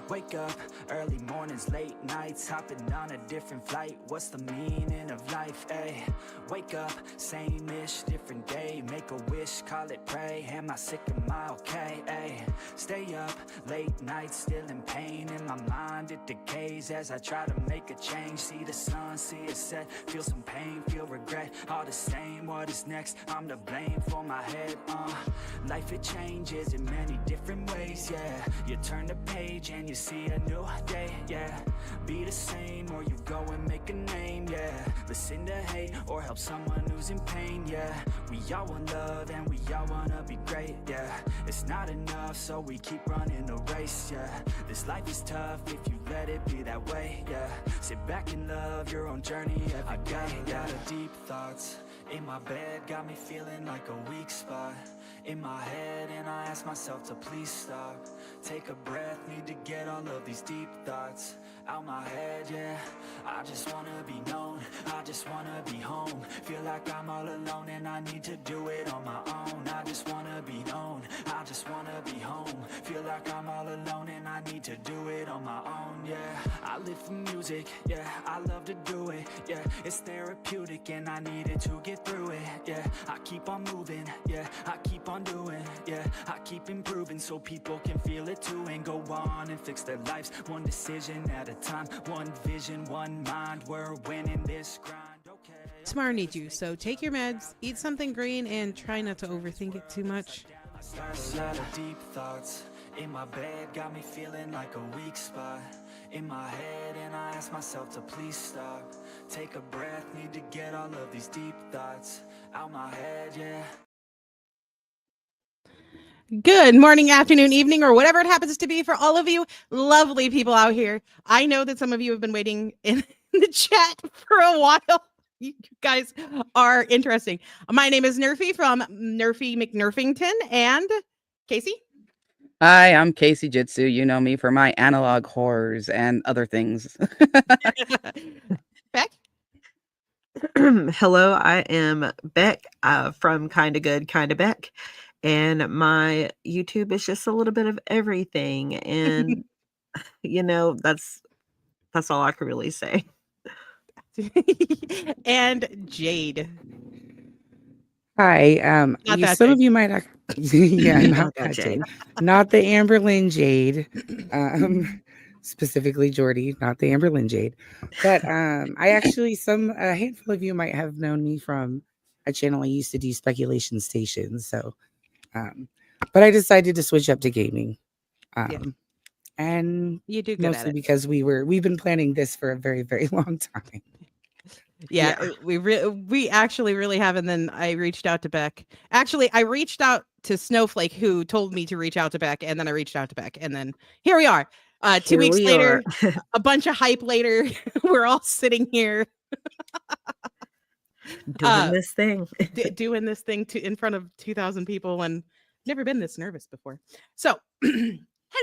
Wake up, early mornings, late nights, hopping on a different flight. What's the meaning of life, ayy? Wake up, same-ish, different day. Make a wish, call it pray. Am I sick, am I okay, ayy? Stay up, late nights, still in pain. In my mind, it decays as I try to make a change. See the sun, see it set, feel some pain, feel regret. All the same, what is next? I'm to blame for my head, Life, it changes in many different ways, yeah. You turn the page and you see a new day, yeah. Be the same or you go and make a name, yeah. Listen to hate or help someone who's in pain, yeah. We all want love and we all wanna be great, yeah. It's not enough, so we keep running the race, yeah. This life is tough if you let it be that way, yeah. Sit back and love your own journey every day. I got a lot of deep thoughts in my bed, got me feeling like a weak spot in my head, and I ask myself to please stop. Take a breath, need to get all of these deep thoughts out my head, yeah. I just wanna be known, I just wanna be home. Feel like I'm all alone and I need to do it on my own. I just wanna be known, I just wanna be home. Feel like I'm all alone and I need to do it on my own, yeah. I live for music, yeah, I love to do it, yeah. It's therapeutic and I need it to get through it, yeah. I keep on moving, yeah, I keep on doing, yeah. I keep improving so people can feel it too, and go on and fix their lives one decision at a time, one vision, one mind. We're winning this grind. Okay. Tomorrow needs you, so take your meds, eat something green, and try not to overthink it too much. A lot of deep thoughts in my bed, got me feeling like a weak spot in my head, and I ask myself to please stop. Take a breath, need to get all of these deep thoughts out my head, yeah. Good morning, afternoon, evening, or whatever it happens to be for all of you lovely people out here. I know that some of you have been waiting in the chat for a while. You guys are interesting. My name is Nerfy from Nerfy McNerfington, and Casey. Hi, I'm Casey Jitsu. You know me for my analog horrors and other things. Beck. Hello, I am Beck from Kinda Good, Kinda Beck. And my YouTube is just a little bit of everything. And, that's all I can really say. And Jade. Hi. Some of you might not. Yeah, Not not that that Jade. Jade. Not the Amberlynn Jade. Specifically Jordy, not the Amberlynn Jade. But I actually, a handful of you might have known me from a channel I used to do speculation stations. So, but I decided to switch up to gaming. And You do good mostly at it. because we've been planning this for a very, very long time. Yeah. We actually really have. And then I reached out to Beck. Actually, I reached out to Snowflake, who told me to reach out to Beck. And then I reached out to Beck. And then here we are. 2 weeks later, a bunch of hype later, we're all sitting here. Doing this thing. Doing this thing in front of 2,000 people, and never been this nervous before. So,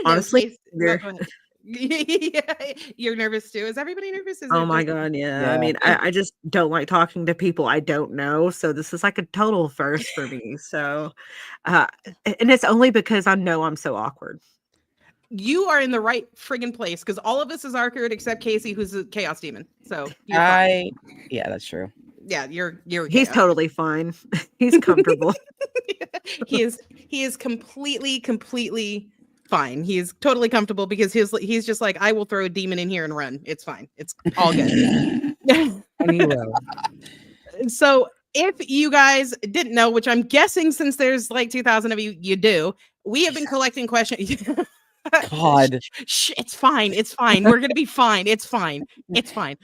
honestly, go ahead. Yeah, you're nervous too. Is everybody nervous? Oh my God, yeah. I mean, I just don't like talking to people I don't know. So this is like a total first for me. So, and it's only because I know I'm so awkward. You are in the right friggin' place, because all of us is awkward except Casey, who's a chaos demon. So yeah, that's true. Yeah, you're He's totally fine. He's comfortable. He is completely fine. He is totally comfortable because he's just like, I will throw a demon in here and run. It's fine. It's all good. And he will. So if you guys didn't know, which I'm guessing since there's like 2,000 of you, you do, we have been collecting questions. God. It's fine. It's fine. We're going to be fine. It's fine. It's fine.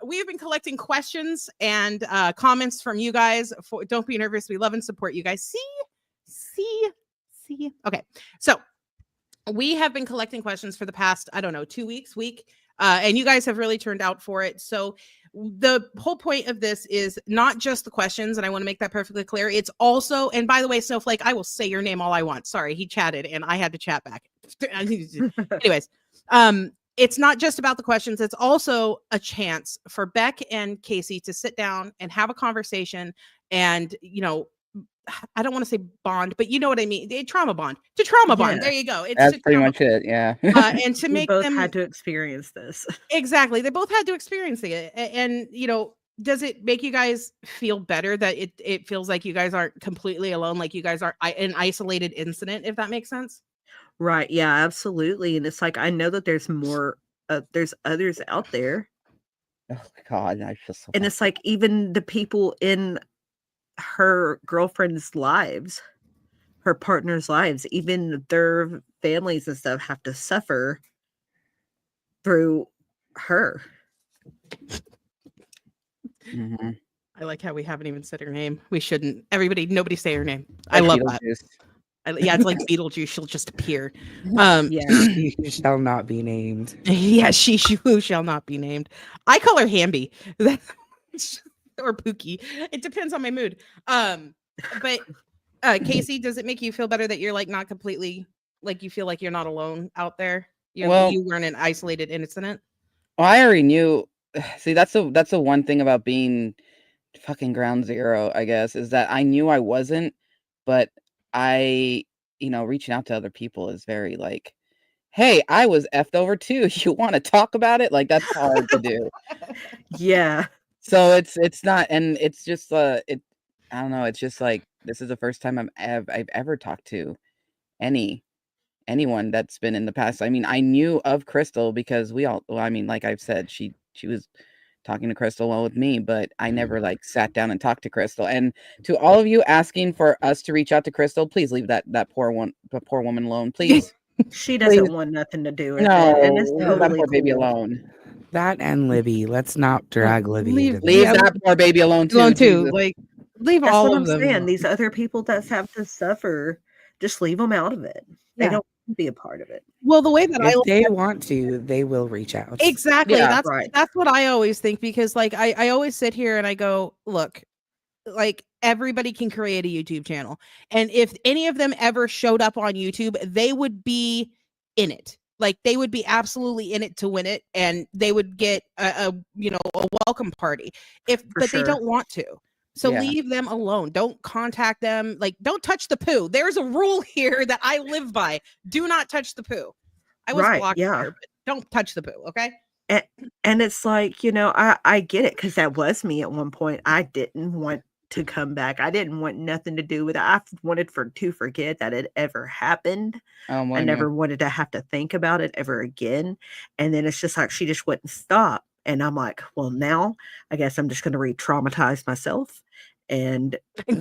We have been collecting questions and comments from you guys. Don't be nervous. We love and support you guys. See. Okay. So we have been collecting questions for the past, 2 weeks, and you guys have really turned out for it. So the whole point of this is not just the questions, and I want to make that perfectly clear. It's also, and by the way, Snowflake, I will say your name all I want. Sorry, he chatted and I had to chat back. Anyways, it's not just about the questions. It's also a chance for Beck and Casey to sit down and have a conversation and, I don't want to say bond, but you know what I mean. A trauma bond to trauma bond. Yeah. There you go. It's That's to pretty trauma much it. Yeah. and to We make both them had to experience this. exactly. They both had to experience it, and you know, does it make you guys feel better that it feels like you guys aren't completely alone, like you guys are an isolated incident, if that makes sense? Right. Yeah, absolutely. And it's like, I know that there's more, there's others out there. Oh God, I feel so And bad. it's like, even the people in her girlfriend's lives, her partner's lives, even their families and stuff have to suffer through her. Mhm. I like how we haven't even said her name. We shouldn't. Everybody, nobody say her name. I love that. Beetlejuice. Yeah, it's like Beetlejuice. She'll just appear. Yeah. She shall not be named. Yeah, she who shall not be named. I call her Hamby. Or Pookie. It depends on my mood. But Casey, does it make you feel better that you're like not completely like you feel like you're not alone out there? Well- You weren't an isolated incident. Well, I already knew. See, that's the one thing about being fucking ground zero, I guess, is that I knew I wasn't, but I, reaching out to other people is very like, hey, I was effed over too. You want to talk about it? Like that's hard to do. Yeah. So it's not, and it's just I don't know. It's just like this is the first time I've ever talked to anyone that's been in the past. I mean, I knew of Crystal because I mean, like I've said, she was talking to Crystal well with me, but I never like sat down and talked to Crystal. And to all of you asking for us to reach out to Crystal, please leave the poor woman alone, please. She doesn't Please. want nothing to do with No, it. And it's leave totally that poor baby cool. alone. That and Libby. Let's not drag Libby leave- into Leave Yeah, this. that poor baby alone too. Alone too. Jesus. Like leave That's all what of I'm them. saying. These other people that have to suffer, just leave them out of it. They Yeah. don't want to be a part of it. Well, the way that I If look they at want to, they will reach out. exactly Yeah. that's Right. that's what I always think because like I always sit here and I go, look, like everybody can create a YouTube channel. And if any of them ever showed up on YouTube, they would be in it. Like they would be absolutely in it to win it and they would get a welcome party. But sure. they don't want to. So Yeah. leave them alone. Don't contact them. Like don't touch the poo. There's a rule here that I live by. Do not touch the poo. I was Right, blocked yeah. here, but don't touch the poo, okay? And it's like, I get it because that was me at one point. I didn't want to come back. I didn't want nothing to do with it. I wanted to forget that it ever happened. Oh, I never wanted to have to think about it ever again. And then it's just like she just wouldn't stop. And I'm like, well, now I guess I'm just going to re-traumatize myself and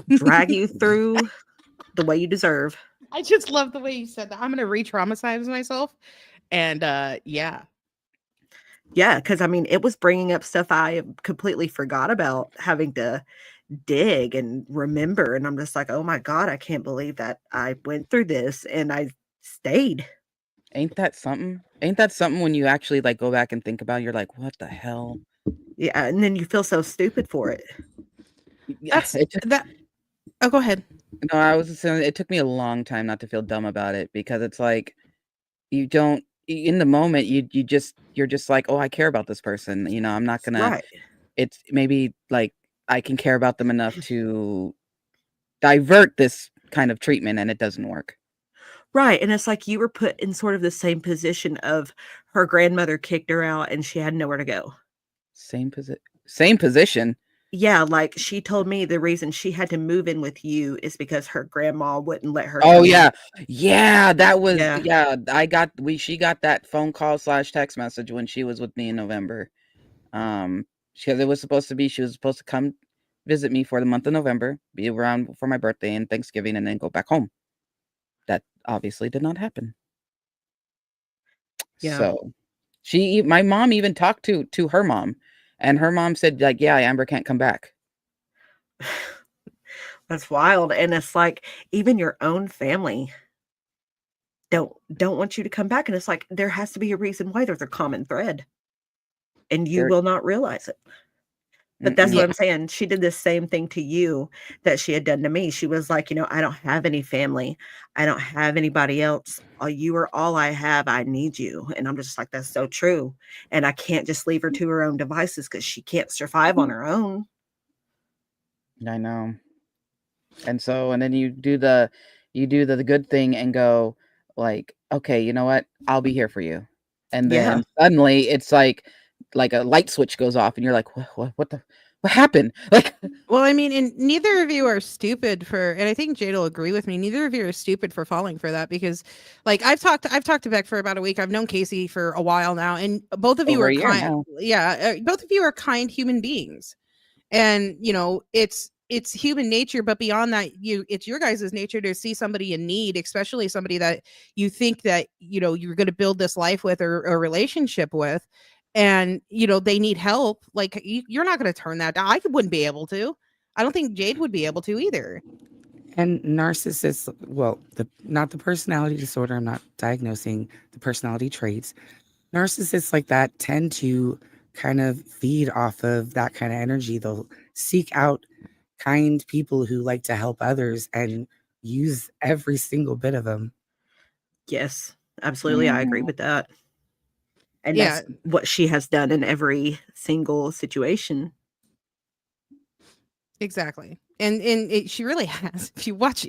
drag you through the way you deserve. I just love the way you said that. I'm gonna re-traumatize myself. And yeah. Yeah, because I mean, it was bringing up stuff I completely forgot about having to dig and remember. And I'm just like, oh my God, I can't believe that I went through this and I stayed. Ain't that something? Ain't that something when you actually like go back and think about it, you're like, what the hell? Yeah. And then you feel so stupid for it. That's It took- that. Oh, go ahead. No, I was just saying it took me a long time not to feel dumb about it because it's like you don't in the moment you're just like, oh, I care about this person. I'm not gonna Right. it's maybe like I can care about them enough to divert this kind of treatment and it doesn't work. Right. And it's like you were put in sort of the same position of her grandmother kicked her out and she had nowhere to go. Same position. Yeah, like she told me the reason she had to move in with you is because her grandma wouldn't let her. Oh come in. yeah, that was Yeah. she got that phone call / text message when she was with me in November. She was supposed to come visit me for the month of November, be around for my birthday and Thanksgiving, and then go back home. That obviously did not happen. Yeah. So my mom even talked to her mom, and her mom said like, yeah, Amber can't come back. That's wild. And it's like even your own family don't want you to come back. And it's like there has to be a reason why. There's a common thread. And you There- will not realize it. But that's Mm-mm. what I'm saying. She did the same thing to you that she had done to me. She was like, I don't have any family. I don't have anybody else. You are all I have. I need you. And I'm just like, that's so true. And I can't just leave her to her own devices because she can't survive on her own. I know. And so, and then you do the good thing and go like, okay, you know what? I'll be here for you. And Yeah. then suddenly it's like a light switch goes off and you're like, what happened? Like, Well, I mean, and neither of you are stupid for, and I think Jade will agree with me. Neither of you are stupid for falling for that because, like, I've talked to Beck for about a week. I've known Casey for a while now, and both of you over are a year kind. now. Yeah, both of you are kind human beings, and it's human nature. But beyond that, it's your guys' nature to see somebody in need, especially somebody that you think that you're going to build this life with or a relationship with, and they need help. Like you're not going to turn that down. I wouldn't be able to. I don't think Jade would be able to either. And narcissists, well, not the personality disorder, I'm not diagnosing the personality traits. Narcissists like that tend to kind of feed off of that kind of energy. They'll seek out kind people who like to help others and use every single bit of them. Yes, absolutely. I agree Mhm. with that. And Yeah, that's what she has done in every single situation. exactly. And she really has. If you watch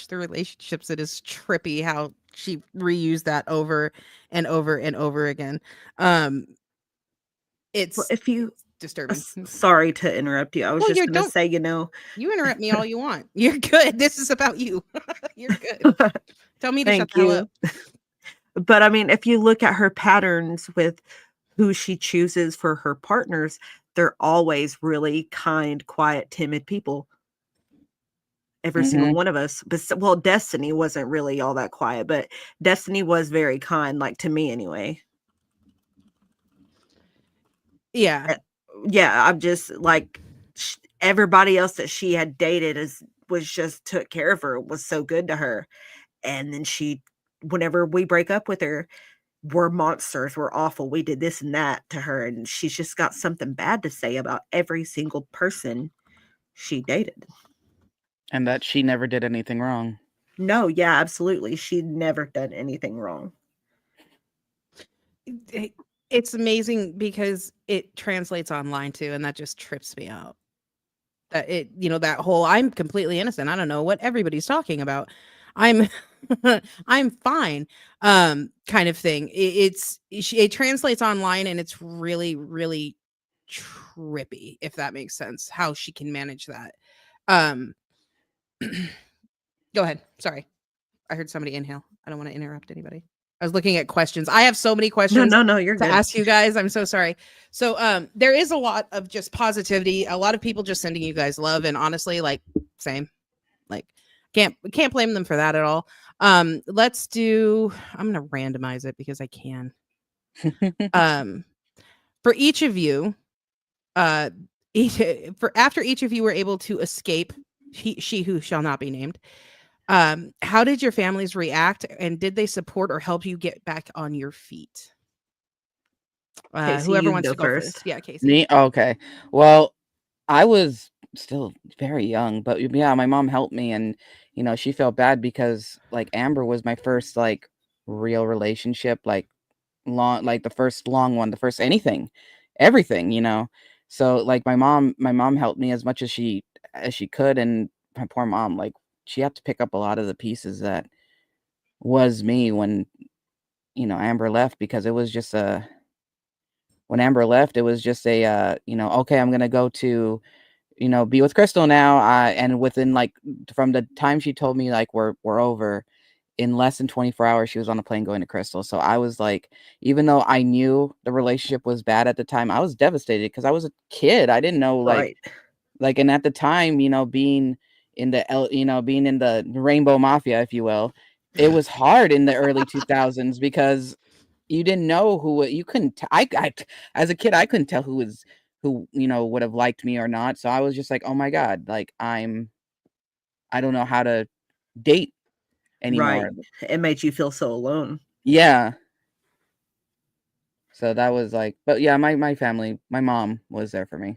the relationships, it is trippy how she reused that over and over and over again. Um, Well, it's if you disturbing. sorry to interrupt you. I was Well, just you going to don't. say, You interrupt me all you want. You're good. This is about you. You're good. Tell me to shut thank the hell up. you. But I mean, if you look at her patterns with who she chooses for her partners, they're always really kind, quiet, timid people. Every single Mhm. one of us. But well, Destiny wasn't really all that quiet, but Destiny was very kind, like to me anyway. Yeah. Uh, Yeah, I'm just like everybody else that she had dated was just took care of her, was so good to her. And then whenever we break up with her, we're monsters, we're awful, we did this and that to her, and she's just got something bad to say about every single person she dated. And that she never did anything wrong. No, yeah, absolutely. She'd never done anything wrong. It's amazing because it translates online too, and that just trips me out. That that whole I'm completely innocent. I don't know what everybody's talking about. I'm I'm fine. Kind of thing. It translates online and it's really, really trippy, if that makes sense, how she can manage that. Um Go ahead. Sorry. I heard somebody inhale. I don't want to interrupt anybody. I was looking at questions. I have so many No, questions no, you're to good. ask you guys. I'm so sorry. So there is a lot of just positivity, a lot of people just sending you guys love, and honestly, like same. Like can't blame them for that at all. Let's do I'm gonna randomize it because I can. Um for each of you, uh for after each of you were able to escape she who shall not be named, how did your families react and did they support or help you get back on your feet? Casey, Whoever you can wants go to go first. first. Yeah, Casey. Me? Okay. Well, I was still very young, but yeah, my mom helped me, and she felt bad because like Amber was my first like real relationship, like long, like the first long one, the first everything. So like my mom helped me as much as she could, and my poor mom, like she had to pick up a lot of the pieces that was me when Amber left, because it was just a when Amber left, it was just a okay, I'm gonna go to be with Crystal now. And within like from the time she told me like we're over, in less than 24 hours, she was on a plane going to Crystal. So I was like, even though I knew the relationship was bad at the time, I was devastated because I was a kid. I didn't know Right. and at the time, being in the Rainbow Mafia, if you will, it was hard in the early 2000s because you didn't know you couldn't as a kid I couldn't tell who would have liked me or not. So I was just like, oh my god, like I don't know how to date Right. anymore. It made you feel so alone. Yeah. So that was like, but yeah, my family, my mom was there for me.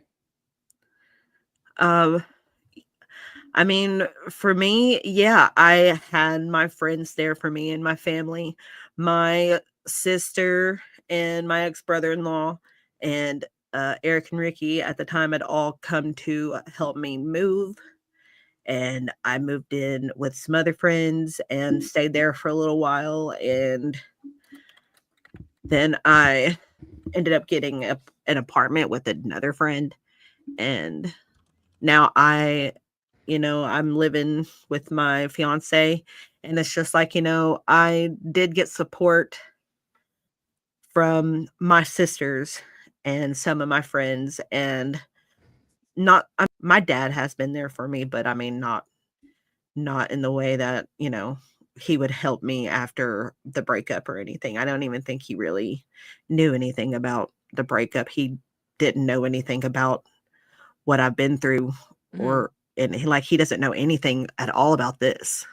Um, I mean, for me, yeah, I had my friends there for me and my family. My sister and my ex-brother-in-law and Eric and Ricky at the time had all come to help me move. and I moved in with some other friends and stayed there for a little while, and then I ended up getting an apartment with another friend, and now I'm living with my fiance, and it's just like, I did get support from my sisters and some of my friends, and not my dad has been there for me, but I mean, not in the way that, he would help me after the breakup or anything. I don't even think he really knew anything about the breakup. He didn't know anything about what I've been through, Mm. and he doesn't know anything at all about this.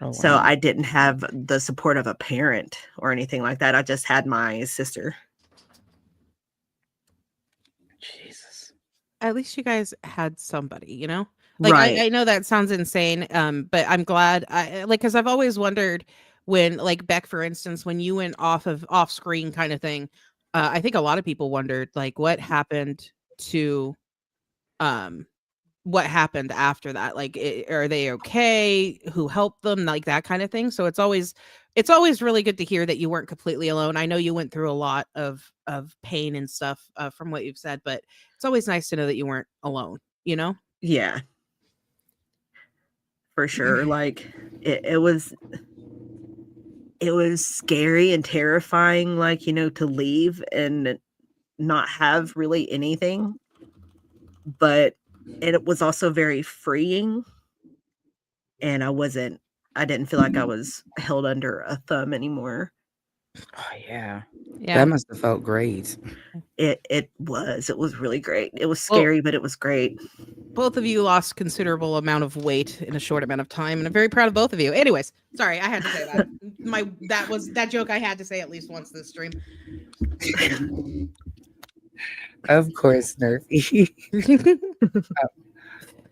Oh, So wow. I didn't have the support of a parent or anything like that. I just had my sister. Jesus. At least you guys had somebody, Like Right. I know that sounds insane, but I'm glad because I've always wondered when, like, Beck, for instance, when you went off screen kind of thing, I think a lot of people wondered, like, to um what happened after that. Like, are they okay? Who helped them? Like, that kind of thing. So it's always really good to hear that you weren't completely alone. I know you went through a lot of pain and stuff, from what you've said, but it's always nice to know that you weren't alone, you know? Yeah, for sure. Like it was scary and terrifying, like, to leave and not have really anything, but it was also very freeing, and I didn't feel like I was held under a thumb anymore. Oh, yeah. Yeah. That must have felt great. It was really great. It was Well, scary, but it was great. both of you lost considerable amount of weight in a short amount of time, and I'm very proud of both of you. Anyways, sorry, I had to say that. That joke I had to say at least once this stream. Of course, Nerfy.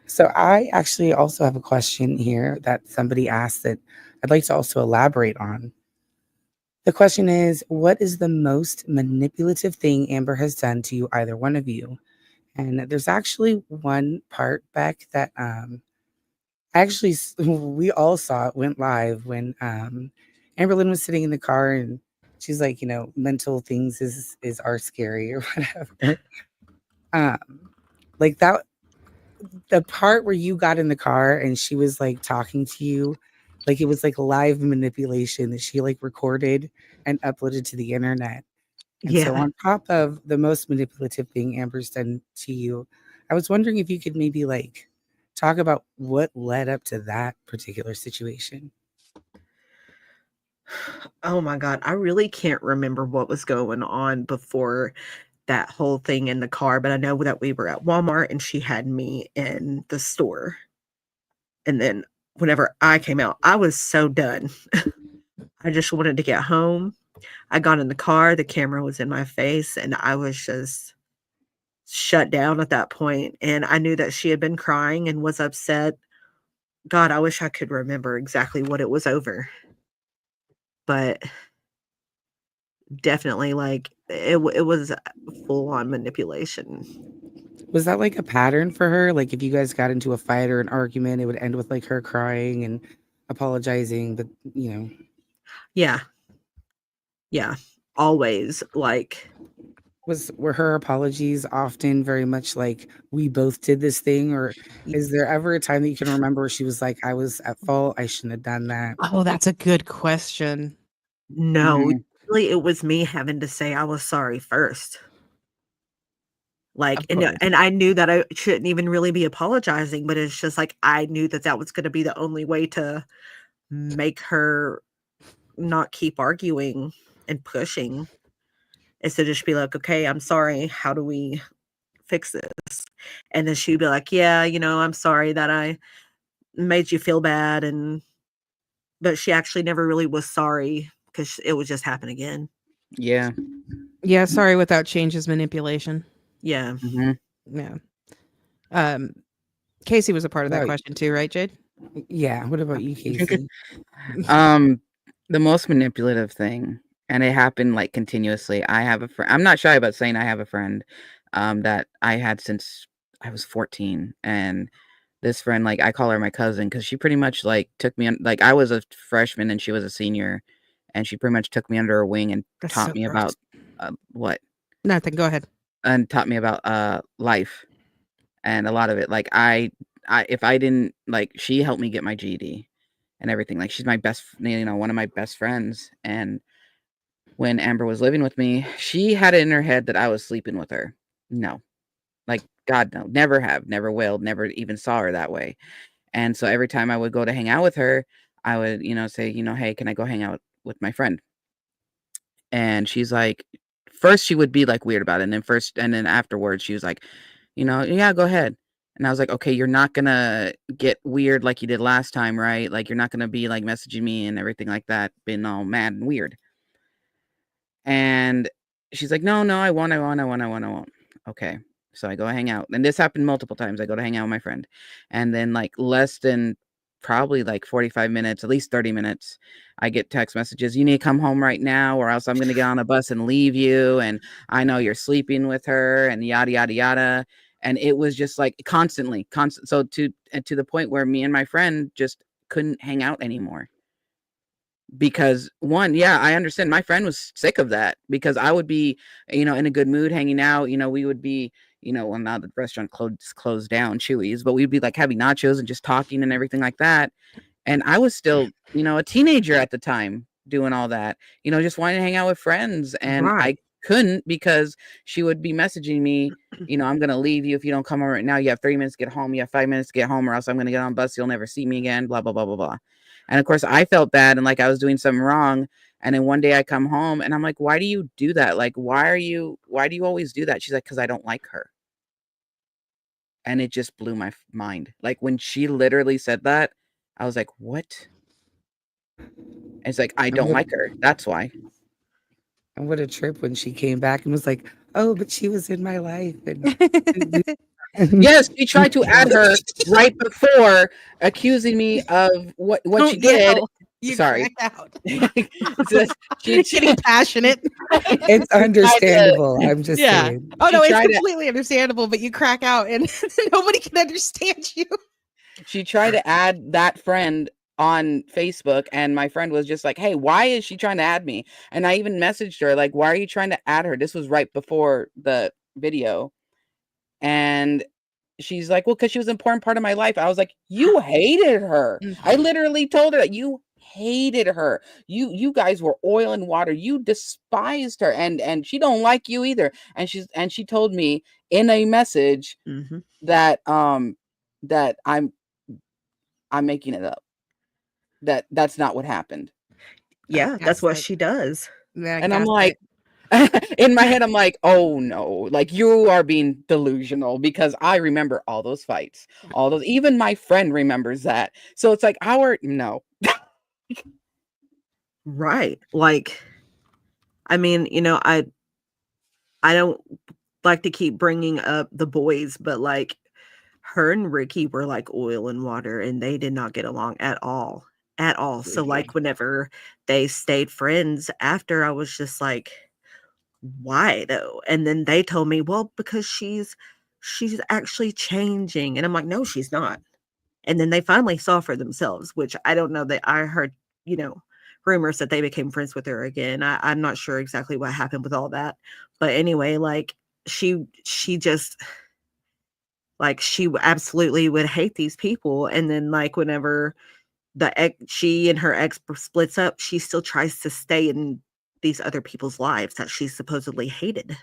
So I actually also have a question here that somebody asked that I'd like to also elaborate on. The question is, what is the most manipulative thing Amber has done to you, either one of you? And there's actually one part back that actually we all saw it went live when Amberlynn was sitting in the car and she's like, mental things are scary or whatever. Like that, the part where you got in the car and she was like talking to you, like it was like live manipulation that she like recorded and uploaded to the internet. And so, Yeah. on top of the most manipulative thing Amber's done to you, I was wondering if you could maybe like talk about what led up to that particular situation. Oh my god, I really can't remember what was going on before that whole thing in the car, but I know that we were at Walmart and she had me in the store. And then whenever I came out, I was so done. I just wanted to get home. I got in the car, the camera was in my face, and I was just shut down at that point, and I knew that she had been crying and was upset. God, I wish I could remember exactly what it was over. But definitely, like, it was full on manipulation. Was that like a pattern for her? Like if you guys got into a fight or an argument, it would end with like her crying and apologizing, but Yeah. Yeah. Always, like, were her apologies often very much like we both did this thing, or is there ever a time that you can remember where she was like, I was at fault, I shouldn't have done that? Oh, that's a good question. no, Mhm. usually it was me having to say I was sorry first. Like, Of course. and I knew that I shouldn't even really be apologizing, but it's just like I knew that that was gonna be the only way to make her not keep arguing and pushing, is to just be like, "Okay, I'm sorry. How do we fix this?" And then she'd be like, "Yeah, I'm sorry that I made you feel bad," but she actually never really was sorry because it would just happen again. Yeah. Yeah, sorry without change is manipulation. Yeah. Mhm. Yeah. Um, Casey was a part of that Right. question too, right, Jade? Yeah. What about you, Casey? Um, the most manipulative thing, and it happened like continuously. I have a friend. I'm not shy about saying I have a friend that I had since I was 14, and this friend, like I call her my cousin because she pretty much like took me on, like I was a freshman and she was a senior, and she pretty much took me under her wing and That's taught so me gross. about what Nothing. Go ahead. and taught me about life and a lot of it. Like if I didn't like, she helped me get my GED and everything. Like she's my best, one of my best friends. And when Amber was living with me, she had it in her head that I was sleeping with her. No, like God, no, never have, never will, never even saw her that way. And so every time I would go to hang out with her, I would, say, hey, can I go hang out with my friend? And she's like, first she would be like weird about it. And then afterwards she was like, yeah, go ahead. And I was like, okay, you're not gonna get weird like you did last time, right? Like you're not gonna be like messaging me and everything like that, being all mad and weird. And she's like, no, I won't. Okay. So I go hang out. And this happened multiple times. I go to hang out with my friend. And then like less than probably like 45 minutes, at least 30 minutes, I get text messages. You need to come home right now or else I'm going to get on a bus and leave you. And I know you're sleeping with her and yada, yada, yada. And it was just like constant. So to the point where me and my friend just couldn't hang out anymore. Because one, yeah, I understand. My friend was sick of that because I would be, in a good mood hanging out. We would be, well, now the restaurant closed down, Chewy's, but we'd be like having nachos and just talking and everything like that. And I was still, a teenager at the time doing all that, just wanting to hang out with friends. And I Right. couldn't because she would be messaging me, I'm going to leave you if you don't come home right now. You have 3 minutes to get home. You have 5 minutes to get home or else I'm going to get on a bus. You'll never see me again, blah, blah, blah, blah, blah. And of course I felt bad and like I was doing something wrong. And then one day I come home and I'm like, why do you do that? Like, why do you always do that? She's like, because I don't like her. And it just blew my mind. Like when she literally said that, I was like, what? It's like, I don't like her. That's why. And what a trip when she came back and was like, oh, but she was in my life. And Yes, she tried to add her right before accusing me of what she did. You Sorry. cracked out. She Getting passionate. it's understandable. I'm just Yeah. saying. Oh no, She it's tried to- completely understandable, but you crack out and nobody can understand you. She tried to add that friend on Facebook and my friend was just like, hey, why is she trying to add me? And I even messaged her like, why are you trying to add her? This was right before the video. And she's like, well, because she was an important part of my life. I was like, you hated her. I literally told her that you hated her. You guys were oil and water. You despised her. And she don't like you either. And she told me in a message that that I'm making it up. That's not what happened. Yeah, that's what she does. And I'm like, in my head, I'm like, oh no, like you are being delusional because I remember all those fights, even my friend remembers that. So it's like, no. Right. Like, I mean, I don't like to keep bringing up the boys, but like her and Ricky were like oil and water and they did not get along at all. At all. So like whenever they stayed friends after, I was just like, why though? And then they told me, well, because she's actually changing. And I'm like, no, she's not. And then they finally saw for themselves, which I don't know that I heard, rumors that they became friends with her again. I'm not sure exactly what happened with all that. But anyway, like she just like she absolutely would hate these people. And then like whenever she and her ex splits up, she still tries to stay in these other people's lives that she supposedly hated.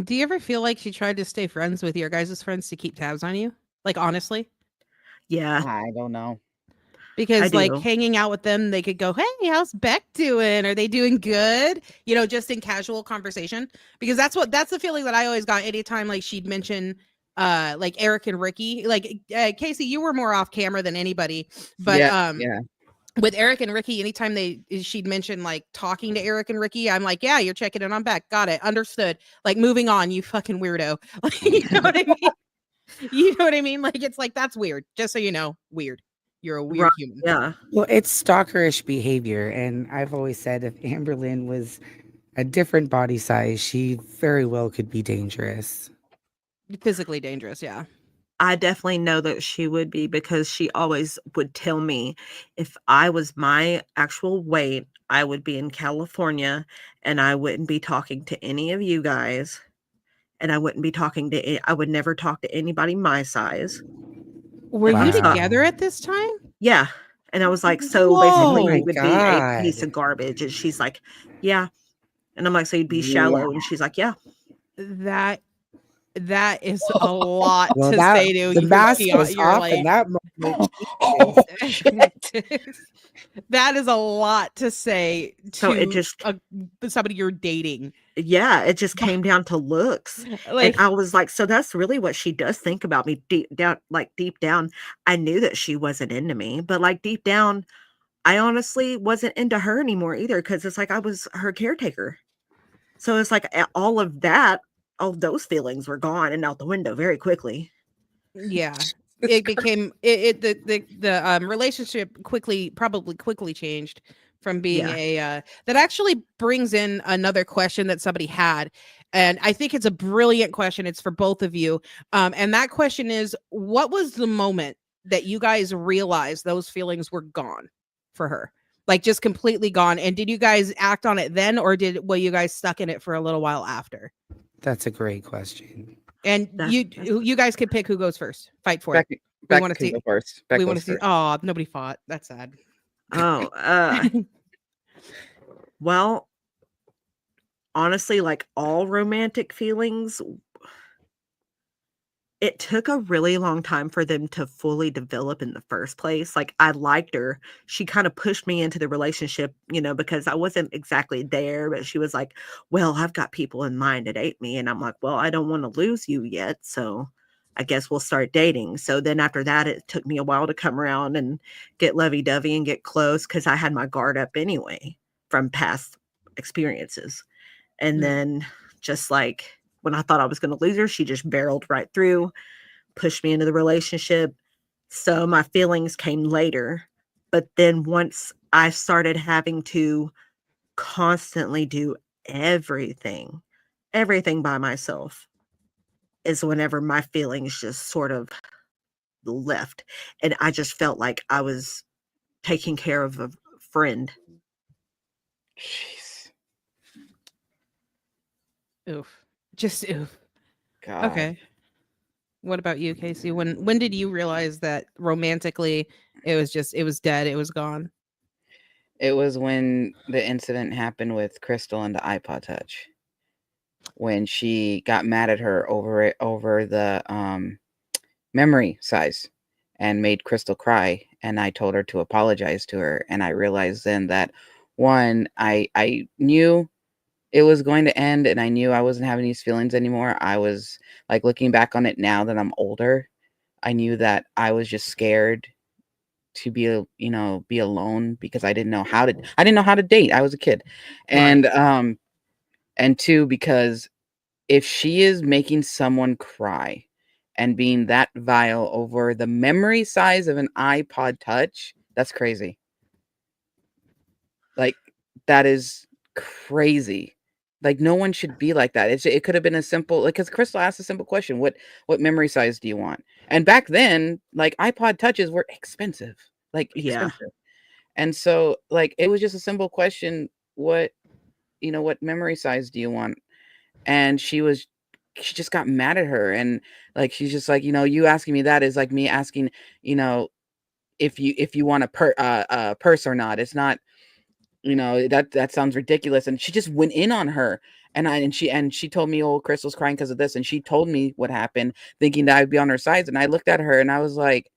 Do you ever feel like she tried to stay friends with your guys' friends to keep tabs on you? Like honestly? Yeah. I don't know. Because I like do. hanging out with them, they could go, hey, how's Beck doing? Are they doing good? Just in casual conversation. Because that's the feeling that I always got anytime like she'd mention like Eric and Ricky. Like Casey, you were more off camera than anybody. But yeah. With Eric and Ricky, anytime she'd mention like talking to Eric and Ricky, I'm like, yeah, you're checking in on Beck. Got it. Understood. Like moving on, you fucking weirdo. Like, you know what I mean? You know what I mean? Like it's like that's weird. Just so you know, weird. You're a weird human. Yeah. Well, it's stalkerish behavior. And I've always said if Amberlyn was a different body size, she very well could be dangerous. Physically dangerous, yeah. I definitely know that she would be, because she always would tell me if I was my actual weight, I would be in California and I wouldn't be talking to any of you guys. And I wouldn't be talking to, I would never talk to anybody my size. Were And you you thought, together at this time? yeah. And I was like, so Oh basically my you Whoa. would be a piece God. of garbage. And she's like, yeah. And I'm like, so you'd be Wow. shallow. And she's like, yeah. That is a lot Well, to that say to the your mask was you're off like in that moment. Oh, shit. that is a lot to say So it to just, somebody you're dating. yeah, it just came down to looks. And Like, I was like, so that's really what she does think about me deep down. Like deep down, I knew that she wasn't into me, but like deep down, I honestly wasn't into her anymore either, because it's like I was her caretaker. So it's like all of that, all of those feelings were gone and out the window very quickly. yeah, it became the relationship probably quickly changed from being Yeah. that actually brings in another question that somebody had, and I think it's a brilliant question. It's for both of you, and that question is, what was the moment that you guys realized those feelings were gone for her, like just completely gone? And did you guys act on it then, or were you guys stuck in it for a little while after? That's a great question. And That's you guys can pick who goes first. Fight for it. Beck, We Beck want to can see. go first. Beck We want goes to see. first. Oh, nobody fought. That's sad. oh, well, honestly, like all romantic feelings, it took a really long time for them to fully develop in the first place. Like, I liked her. She kind of pushed me into the relationship, because I wasn't exactly there, but she was like, well, I've got people in mind that date me. And I'm like, well, I don't want to lose you yet. So I guess we'll start dating. So then after that, it took me a while to come around and get lovey-dovey and get close, because I had my guard up anyway from past experiences. And Mm. then just like when I thought I was going to lose her, she just barreled right through, pushed me into the relationship. So my feelings came later. But then once I started having to constantly do everything by myself, is whenever my feelings just sort of left. And I just felt like I was taking care of a friend. Jeez. Oof. Just oof. God. Okay. What about you, Casey? When did you realize that romantically it was dead, it was gone? It was when the incident happened with Crystal and the iPod Touch. When she got mad at her over the memory size and made Crystal cry, and I told her to apologize to her, and I realized then that one, I knew it was going to end, and I knew I wasn't having these feelings anymore. I was like, looking back on it now that I'm older, I knew that I was just scared to be alone, because I didn't know how to date. I was a kid. Right. And two, because if she is making someone cry and being that vile over the memory size of an iPod Touch, that's crazy. Like, that is crazy. Like, no one should be like that. It could have been a simple, like, because Crystal asked a simple question: what memory size do you want? And back then, like, iPod Touches were expensive, like Yeah. expensive. And so, like, it was just a simple question: what memory size do you want? And she just got mad at her, and like, she's just like, you asking me that is like me asking, if you want a purse or not. It's not, that sounds ridiculous. And she just went in on her, and she told me, oh, Crystal's crying because of this, and she told me what happened, thinking that I'd be on her side. And I looked at her and I was like,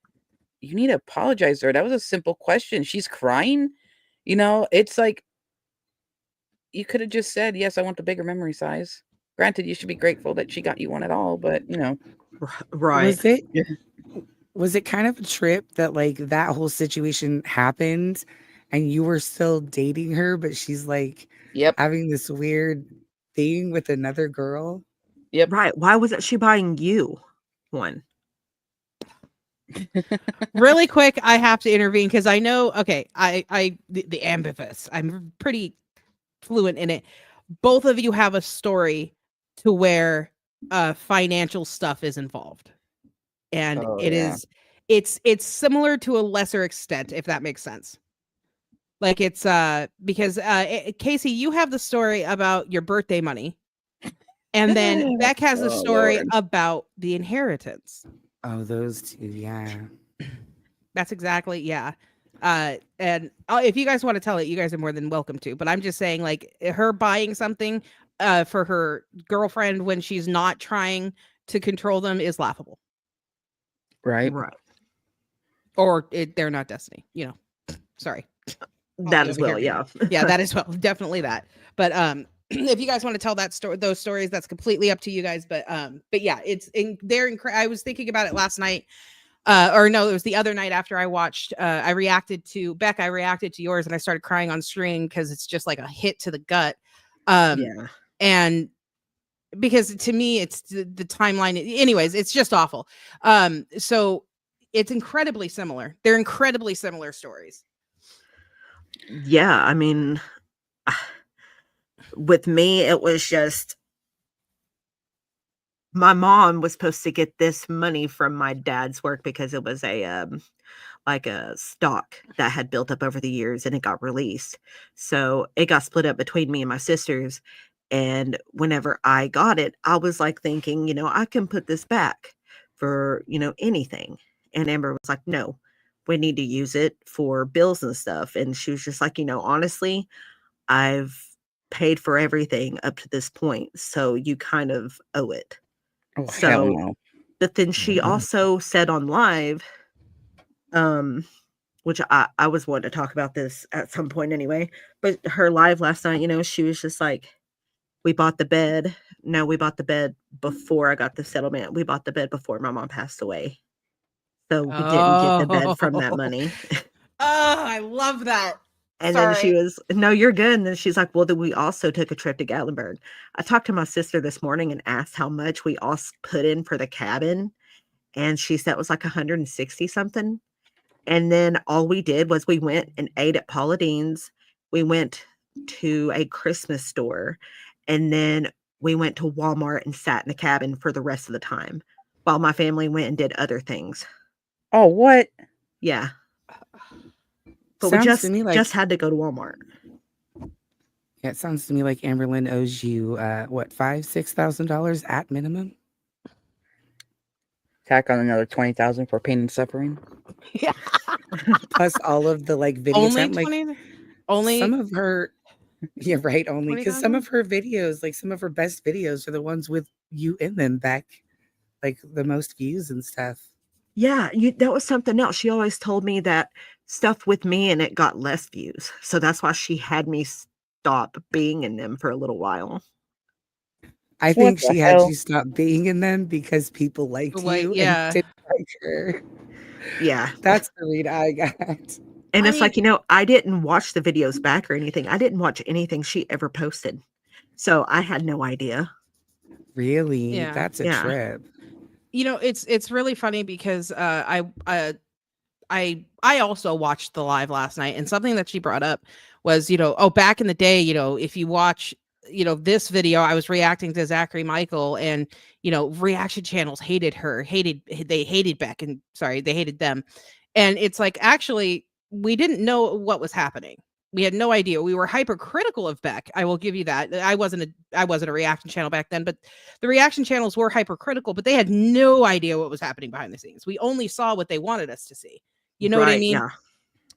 you need to apologize to her. That was a simple question. She's crying. It's like, you could have just said, yes, I want the bigger memory size. Granted, you should be grateful that she got you one at all, but Right. Was it kind of a trip that like that whole situation happened and you were still dating her, but she's like yep, having this weird thing with another girl? yep. Right. Why wasn't she buying you one? Really quick, I have to intervene because I know. Okay, the ambivous. I'm pretty fluent in it. Both of you have a story to where financial stuff is involved. and Oh, it yeah. is it's similar to a lesser extent, if that makes sense. Like it's because Casey, you have the story about your birthday money, and then Beck has a Oh, story Lord. about the inheritance. Oh, those two, yeah. That's exactly, yeah. And if you guys want to tell it, you guys are more than welcome to. But I'm just saying, like, her buying something for her girlfriend when she's not trying to control them is laughable. Right? Right. Or they're not Destiny, Sorry. I'll That be as over well, here. yeah. Yeah, that as well. Definitely that. But if you guys want to tell that story, those stories, that's completely up to you guys. But yeah, I was thinking about it last night. Or no, it was the other night after I watched. I reacted to Beck. I reacted to yours, and I started crying on stream because it's just like a hit to the gut. Yeah. And because to me, it's the timeline. Anyways, it's just awful. So it's incredibly similar. They're incredibly similar stories. Yeah, I mean, with me, it was just my mom was supposed to get this money from my dad's work because it was like a stock that had built up over the years and it got released. So it got split up between me and my sisters. And whenever I got it, I was like thinking, I can put this back for, anything. And Amber was like, no, we need to use it for bills and stuff. And she was just like, honestly, I've paid for everything up to this point. So you kind of owe it. Oh, hell So, no. but then she also said on live, which I was wanting to talk about this at some point anyway, but her live last night, she was just like, we bought the bed. No, we bought the bed before I got the settlement. We bought the bed before my mom passed away. So we didn't get the bed from that money. Oh, I love that. And Sorry. then she was, no, you're good. And then she's like, well, then we also took a trip to Gatlinburg. I talked to my sister this morning and asked how much we all put in for the cabin. And she said it was like 160 something. And then all we did was we went and ate at Paula Deen's. We went to a Christmas store. And then we went to Walmart and sat in the cabin for the rest of the time while my family went and did other things. Oh, what? Yeah. But Sounds we to me like just had to go to Walmart. Yeah, it sounds to me like Amberlynn owes you $5,000-$6,000 at minimum. Tack on another 20,000 for pain and suffering. Yeah. Plus all of the like videos. Only Like 20. Only some of her. Yeah, right. Only because some 20,000? of her videos, like some of her best videos, are the ones with you in them back, like the most views and stuff. Yeah, that was something else. She always told me that stuff with me and it got less views. So that's why she had me stop being in them for a little while. I What think the she had hell? you stop being in them because people liked Like, you yeah. and didn't like her. Yeah. That's the read I got. And I it's like, I didn't watch the videos back or anything. I didn't watch anything she ever posted. So I had no idea. Really? Yeah. That's a Yeah. trip. It's really funny because I also watched the live last night, and something that she brought up was, back in the day, if you watch, this video, I was reacting to Zachary Michael, and, reaction channels hated Beck, and sorry, they hated them. And it's like, actually, we didn't know what was happening. We had no idea. We were hypercritical of Beck. I will give you that. I wasn't a reaction channel back then, but the reaction channels were hypercritical, but they had no idea what was happening behind the scenes. We only saw what they wanted us to see. You know what I mean? Yeah.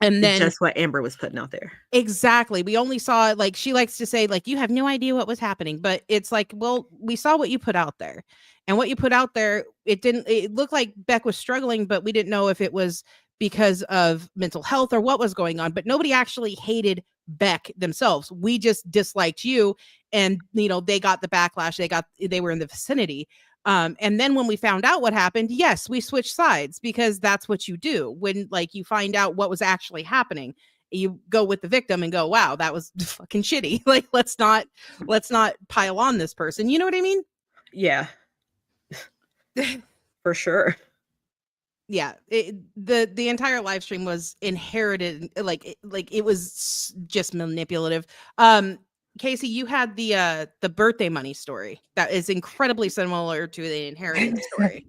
And then just what Amber was putting out there. Exactly. We only saw, like, she likes to say, like, you have no idea what was happening, but it's like, well, we saw what you put out there, and what you put out there, it looked like Beck was struggling, but we didn't know if it was because of mental health or what was going on. But nobody actually hated Beck themselves. We just disliked you, and they got the backlash. They were in the vicinity. And then when we found out what happened, yes, we switched sides, because that's what you do when, like, you find out what was actually happening. You go with the victim and go, wow, that was fucking shitty. Like, let's not pile on this person. You know what I mean? Yeah. For sure. Yeah, the entire live stream was inherited, like it was just manipulative. Casey, you had the birthday money story that is incredibly similar to the inheritance story.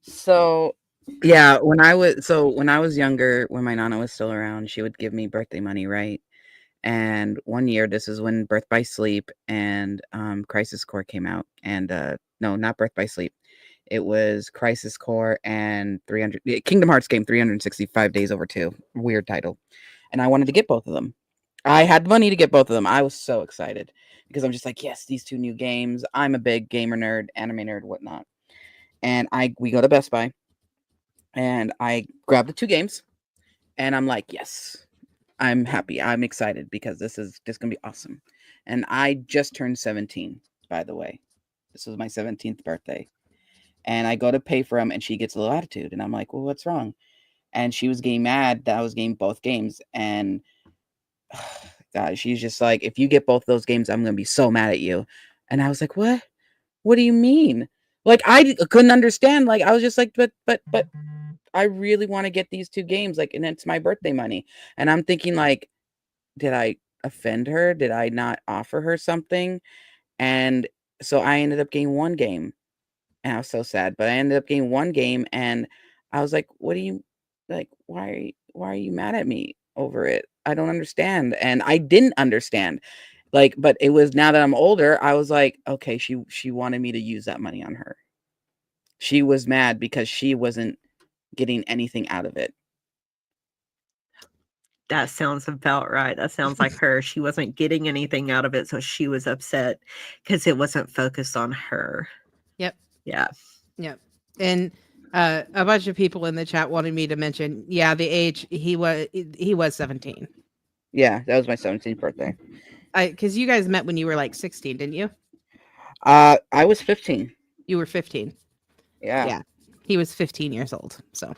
So yeah, when I was younger, when my nana was still around, she would give me birthday money, right? And one year, this is when Birth by Sleep and Crisis Core came out. And no, not Birth by Sleep. It was Crisis Core and Kingdom Hearts game 365 Days Over 2. Weird title. And I wanted to get both of them. I had money to get both of them. I was so excited because I'm just like, yes, these two new games. I'm a big gamer nerd, anime nerd, whatnot. And we go to Best Buy and I grab the two games and I'm like, yes, I'm happy. I'm excited because this is just gonna be awesome. And I just turned 17, by the way. This was my 17th birthday. And I go to pay for them and she gets a little attitude. And I'm like, well, what's wrong? And she was getting mad that I was getting both games. And God, she's just like, if you get both those games, I'm gonna be so mad at you. And I was like, what? What do you mean? Like, I couldn't understand. Like, I was just like, but I really want to get these two games. Like, and it's my birthday money. And I'm thinking, like, did I offend her? Did I not offer her something? And so I ended up getting one game. And I was so sad. But I ended up getting one game. And I was like, what do you, like, why are you mad at me over it? I don't understand. And I didn't understand. Like, but it was now that I'm older, I was like, okay, she wanted me to use that money on her. She was mad because she wasn't getting anything out of it. That sounds about right. That sounds like her. She wasn't getting anything out of it, so she was upset because it wasn't focused on her. Yep. Yeah. Yep. And a bunch of people in the chat wanted me to mention, yeah, the age he was 17. Yeah, that was my 17th birthday. Because you guys met when you were like 16, didn't you? I was 15. You were 15. Yeah. Yeah. He was 15 years old. So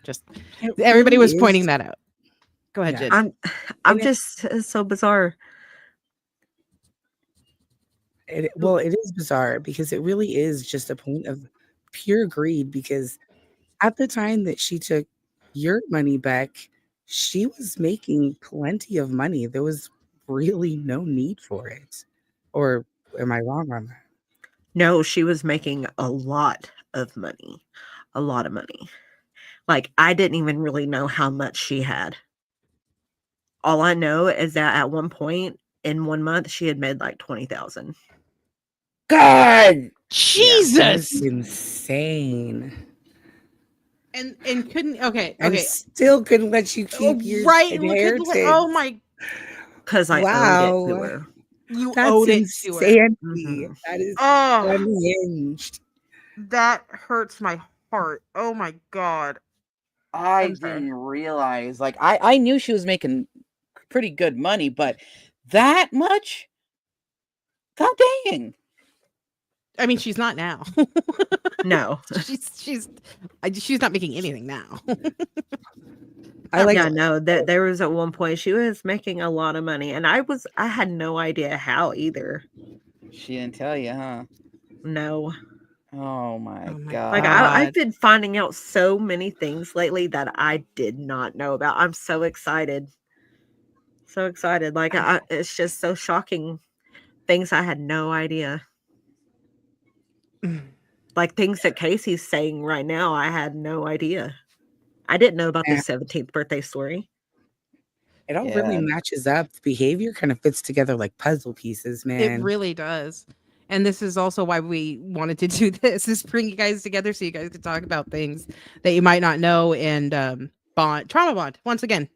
just It everybody really was pointing is- that out. Go ahead, Yeah. Jen. I'm it- just it's so bizarre. Well, it is bizarre because it really is just a point of pure greed. Because at the time that she took your money back, she was making plenty of money. There was really no need for it. Or am I wrong on that? No, she was making a lot of money. A lot of money. Like, I didn't even really know how much she had. All I know is that at one point in 1 month, she had made like 20,000. God. That Jesus. is insane. And couldn't okay. And Okay. still couldn't let you keep your Right. inheritance. Oh my, Because I owed it to Wow. her. you That's owed it to her. insanity. Mhm. That is Oh, unhinged. that hurts my heart. Oh my God. I I'm sorry. didn't realize. Like, I knew she was making pretty good money, but that much? God dang. I mean, she's not now. No. she's not making anything now. I like Yeah, no, there was at one point she was making a lot of money, and I had no idea how either. She didn't tell you, huh? No. Oh my Oh my God. Like, God. I've been finding out so many things lately that I did not know about. I'm so excited. So excited. Like, it's just so shocking. Things I had no idea. Like, things that Casey's saying right now, I had no idea. I didn't know about the Yeah. 17th birthday story. it all really Yeah. matches up. The behavior kind of fits together like puzzle pieces, man. It really does. And this is also why we wanted to do this, is bring you guys together so you guys could talk about things that you might not know and trauma bond. Once again,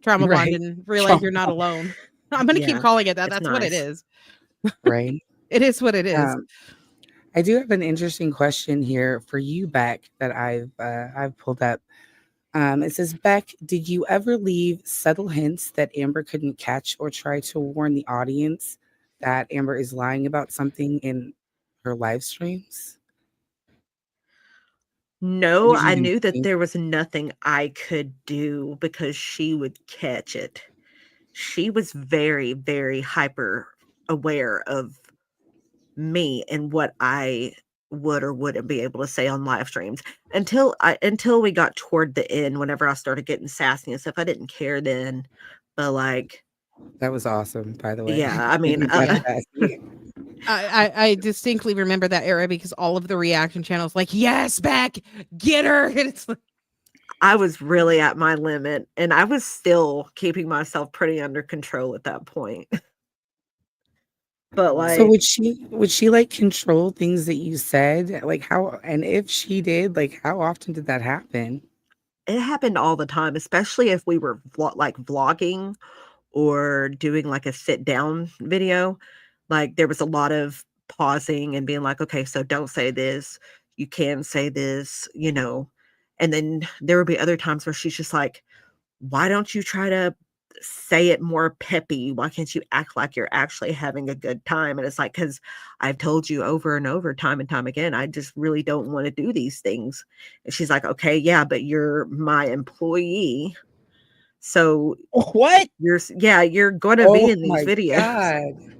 trauma Right. bond and realize Trauma you're not bond. alone. I'm going to keep Yeah, calling it that. it's That's what it nice. is. Right. It is what it is. I do have an interesting question here for you, Beck, that I've pulled up. It says, Beck, did you ever leave subtle hints that Amber couldn't catch or try to warn the audience that Amber is lying about something in her live streams? No, Did you I do knew that anything? there was nothing I could do because she would catch it. She was very, very hyper aware of me and what I would or wouldn't be able to say on live streams until we got toward the end. Whenever I started getting sassy and stuff, I didn't care then. But like, That was awesome, by the way. yeah, I mean, You got sassy. I distinctly remember that era because all of the reaction channels like, yes, Beck, get her. And it's like, I was really at my limit, and I was still keeping myself pretty under control at that point. But So like, would she like control things that you said? Like how, and if she did, like how often did that happen? it happened all the time, especially if we were vlogging or doing like a sit down video. Like there was a lot of pausing and being like, okay, so don't say this, you can say this, you know. And then there would be other times where she's just like, why don't you try to say it more peppy? Why can't you act like you're actually having a good time? And it's like, because I've told you over and over, time and time again, I just really don't want to do these things. And she's like, okay, yeah, but you're my employee. So What? you're going to Oh be in these my videos. God.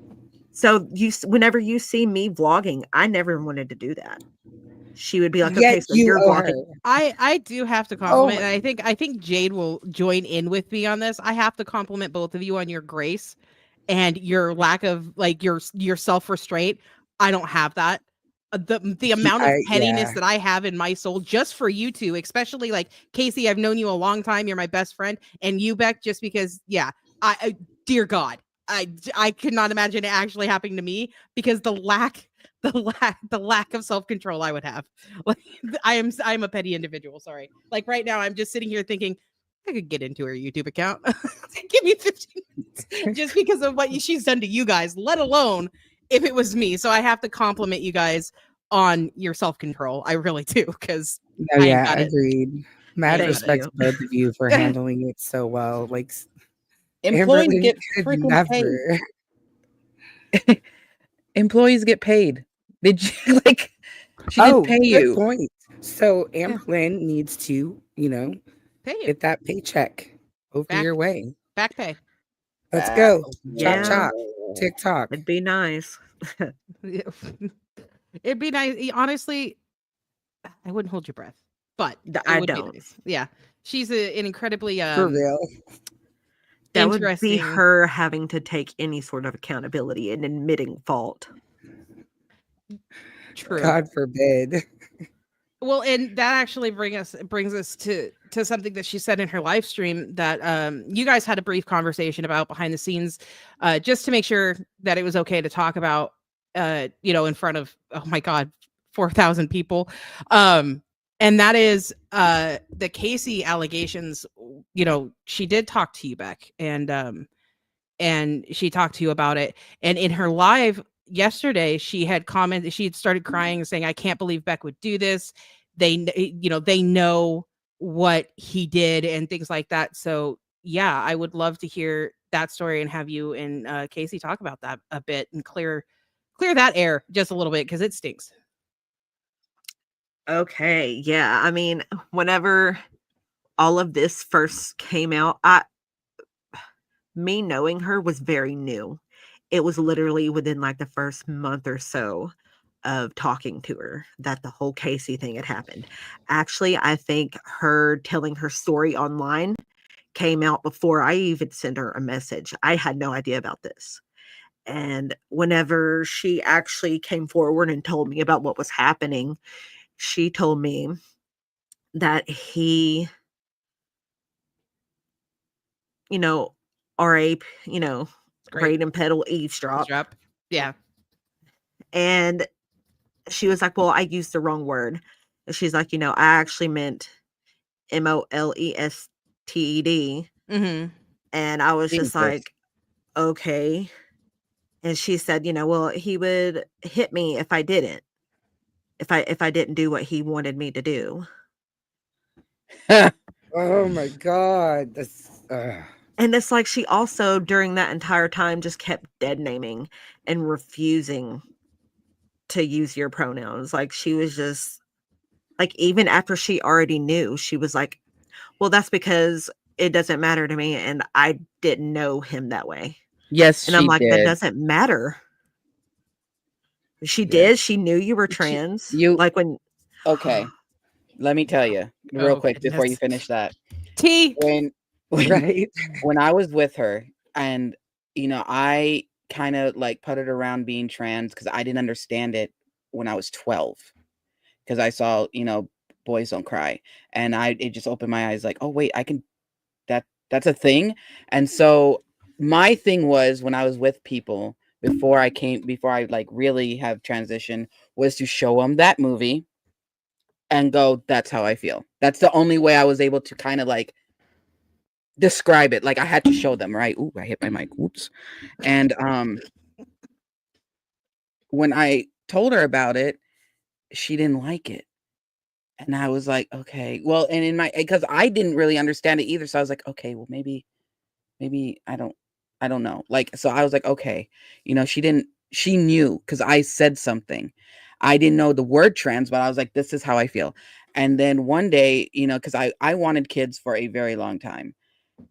So whenever you see me vlogging, I never wanted to do that. She would be like, Yet okay, so you you're owe vlogging. her. I do have to Oh compliment, my, and I think Jade will join in with me on this. I have to compliment both of you on your grace and your lack of like your self-restraint. I don't have that. The amount of pettiness yeah. that I have in my soul just for you two, especially like Casey, I've known you a long time. You're my best friend, and you, Beck, just because, yeah, dear God, I could not imagine it actually happening to me because the lack of self-control I would have. Like I'm a petty individual. Sorry. Like right now, I'm just sitting here thinking I could get into her YouTube account. Give me 15 minutes just because of what she's done to you guys, let alone if it was me. So I have to compliment you guys on your self-control. I really do, because No, I ain't yeah, got it. agreed. Mad Thank respect you. to both of you for handling it so well. Like Employees Amberlyn get could freaking paid. never. Employees get paid. Did you like? She did Oh, pay good you. point. So Yeah. Amberlyn needs to, Pay you get that paycheck over back your way. pay. Let's go. Chop Yeah, chop. TikTok. it'd be nice. It'd be nice. Honestly, I wouldn't hold your breath, but it I would be don't. nice. Yeah. She's an incredibly For real. That would be interesting. her having to take any sort of accountability and admitting fault. True. God forbid. Well, and that actually brings us to something that she said in her live stream that you guys had a brief conversation about behind the scenes, just to make sure that it was okay to talk about, in front of, oh my God, 4,000 people. And that is the Casey allegations. She did talk to you, Beck, and she talked to you about it. And in her live yesterday, she had commented, she had started crying and saying, I can't believe Beck would do this. They know what he did and things like that. So yeah, I would love to hear that story and have you and Casey talk about that a bit and clear that air just a little bit, because it stinks. Okay, yeah. I mean, whenever all of this first came out, me knowing her was very new. It was literally within like the first month or so of talking to her that the whole Casey thing had happened. Actually, I think her telling her story online came out before I even sent her a message. I had no idea about this. And whenever she actually came forward and told me about what was happening, she told me that he, rape, Great. grade and pedal eavesdrop. Drop. Yeah. And she was like, well, I used the wrong word. And she's like, I actually meant MOLESTED. Mm-hmm. And I was Jesus. just like, okay. And she said, well, he would hit me if I didn't. If I didn't do what he wanted me to do. Oh my God. That's And it's like she also during that entire time just kept dead naming and refusing to use your pronouns. Like she was just like, even after she already knew, she was like, well, that's because it doesn't matter to me and I didn't know him that way. Yes, And I'm she like, that did. doesn't matter. She Yeah. did. She knew you were trans. Like when Okay. Let me tell you real quick before you finish that. T. When right. when I was with her, and I kind of like puttered around being trans because I didn't understand it when I was 12. Because I saw, Boys Don't Cry. And it just opened my eyes like, oh wait, I can that's a thing. And so my thing was when I was with people before I like really have transitioned was to show them that movie and go, that's how I feel. That's the only way I was able to kind of like describe it. Like I had to show them, right? Ooh, I hit my mic. Oops. And when I told her about it, she didn't like it. And I was like, okay, well, and because I didn't really understand it either. So I was like, okay, well, maybe I don't know. Like, so I was like, okay, she knew because I said something. I didn't know the word trans, but I was like, this is how I feel. And then one day, because I wanted kids for a very long time.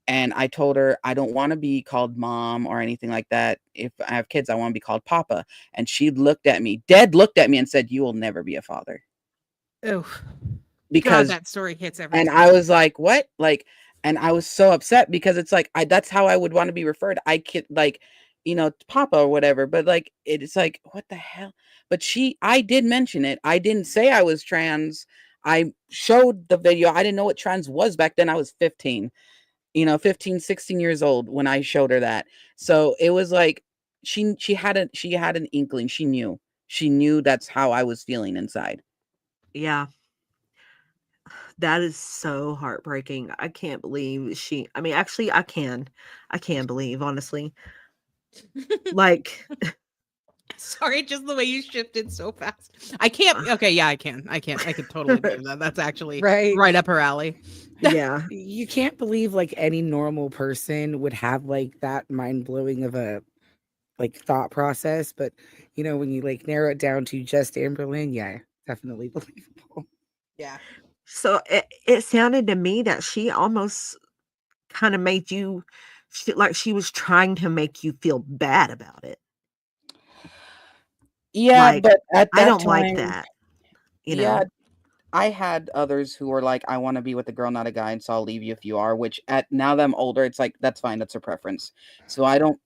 And I told her, I don't want to be called mom or anything like that. If I have kids, I want to be called papa. And she looked at me and said, you will never be a father. Oh, God, Because that story hits every and time. I was like, what? Like, and I was so upset because it's like, that's how I would want to be referred. I could like, papa or whatever, but like, it's like, what the hell? But I did mention it. I didn't say I was trans. I showed the video. I didn't know what trans was back then. I was 15, 15, 16 years old when I showed her that. So it was like, she had an inkling. She knew that's how I was feeling inside. Yeah. That is so heartbreaking. I can't believe I mean, actually, I can believe, honestly. Like, Sorry, just the way you shifted so fast. I can't. Okay, yeah, I can. I could totally believe that. That's actually Right. right up her alley. yeah. You can't believe like any normal person would have like that mind-blowing of a like thought process, but when you like narrow it down to just Amberlynn, yeah, definitely believable. Yeah. So it sounded to me that she almost kind of made you feel like she was trying to make you feel bad about it. Yeah, Like, but at I that don't like time, that, you yeah, know? I had others who were like, I want to be with a girl, not a guy, and so I'll leave you if you are, which now that I'm older, it's like, that's fine, that's her preference. So I don't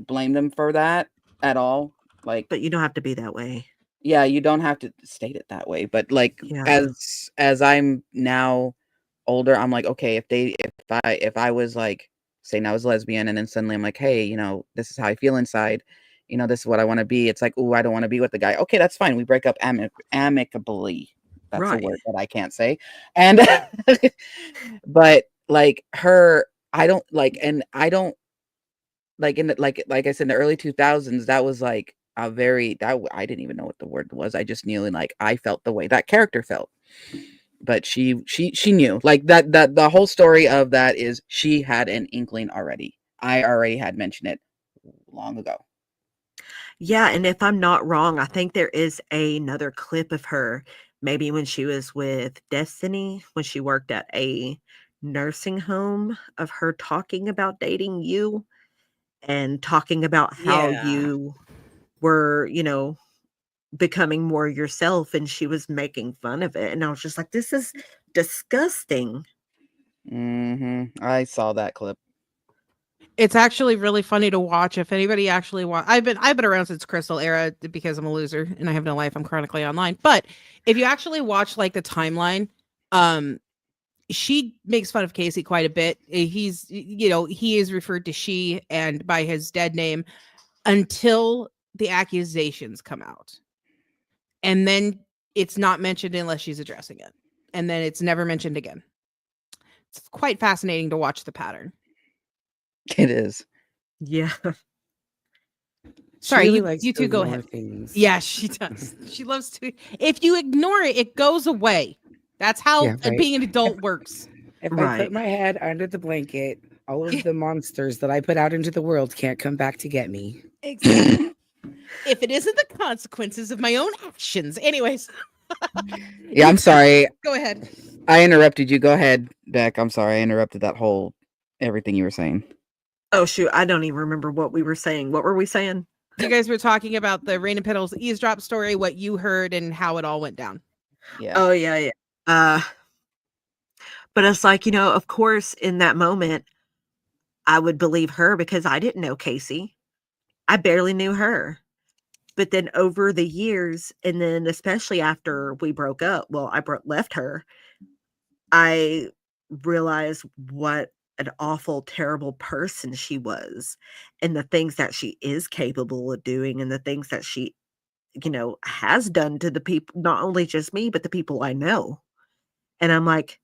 blame them for that at all. Like, But you don't have to be that way. yeah, you don't have to state it that way, but like Yeah. as I'm now older, I'm like, okay, if I was like saying I was lesbian and then suddenly I'm like, hey, this is how I feel inside, this is what I want to be. It's like, oh, I don't want to be with the guy. Okay, that's fine. We break up amicably. That's a Right. word that I can't say. And but like her, I don't like, and I don't like in the, like I said in the early 2000s, that was like a very I didn't even know what the word was. I just knew, and like I felt the way that character felt. But she knew, like that the whole story of that is she had an inkling already. I already had mentioned it long ago. Yeah, and if I'm not wrong, I think there is another clip of her, maybe when she was with Destiny, when she worked at a nursing home, of her talking about dating you and talking about how Yeah. you were, becoming more yourself, and she was making fun of it. And I was just like, this is disgusting. I saw that clip. It's actually really funny to watch. If anybody actually I've been around since Crystal era because I'm a loser and I have no life. I'm chronically online. But if you actually watch like the timeline, she makes fun of Casey quite a bit. He's he is referred to she and by his dead name until the accusations come out. And then it's not mentioned unless she's addressing it. And then it's never mentioned again. It's quite fascinating to watch the pattern. It is. Yeah. Sorry, She really likes you to two go ignore ahead. things. Yeah, she does. She loves to. If you ignore it, it goes away. That's how Yeah, right. being an adult works. If I Right. put my head under the blanket, all of the monsters that I put out into the world can't come back to get me. Exactly. If it isn't the consequences of my own actions. Anyways. Yeah, I'm sorry. Go ahead. I interrupted you. Go ahead, Beck. I'm sorry. I interrupted that whole everything you were saying. Oh, shoot. I don't even remember what we were saying. What were we saying? You guys were talking about the Rain and Petals eavesdrop story, what you heard and how it all went down. Yeah. Oh, yeah. But it's like, of course, in that moment, I would believe her because I didn't know Casey. I barely knew her. But then over the years, and then especially after we broke up, well, left her, I realized what an awful, terrible person she was, and the things that she is capable of doing, and the things that she, has done to the people, not only just me, but the people I know. And I'm like,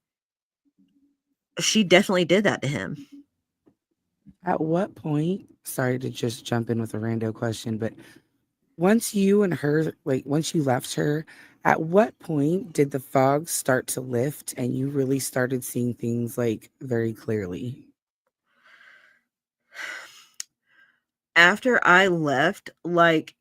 she definitely did that to him. At what point, sorry to just jump in with a rando question, but once you and her, like once you left her, at what point did the fog start to lift and you really started seeing things like very clearly? After I left, like,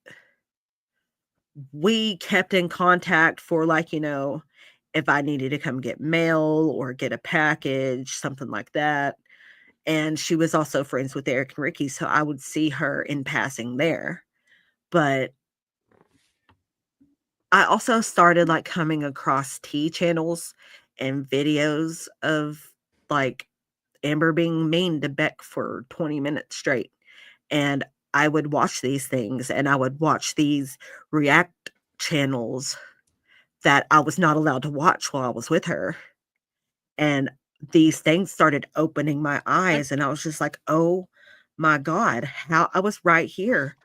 we kept in contact for, like, if I needed to come get mail or get a package, something like that. And she was also friends with Eric and Ricky, so I would see her in passing there. But I also started, like, coming across tea channels and videos of, like, Amber being mean to Beck for 20 minutes straight. And I would watch these things, and I would watch these react channels that I was not allowed to watch while I was with her. And these things started opening my I'm, eyes, and I was just like, "Oh my god, how I was right here."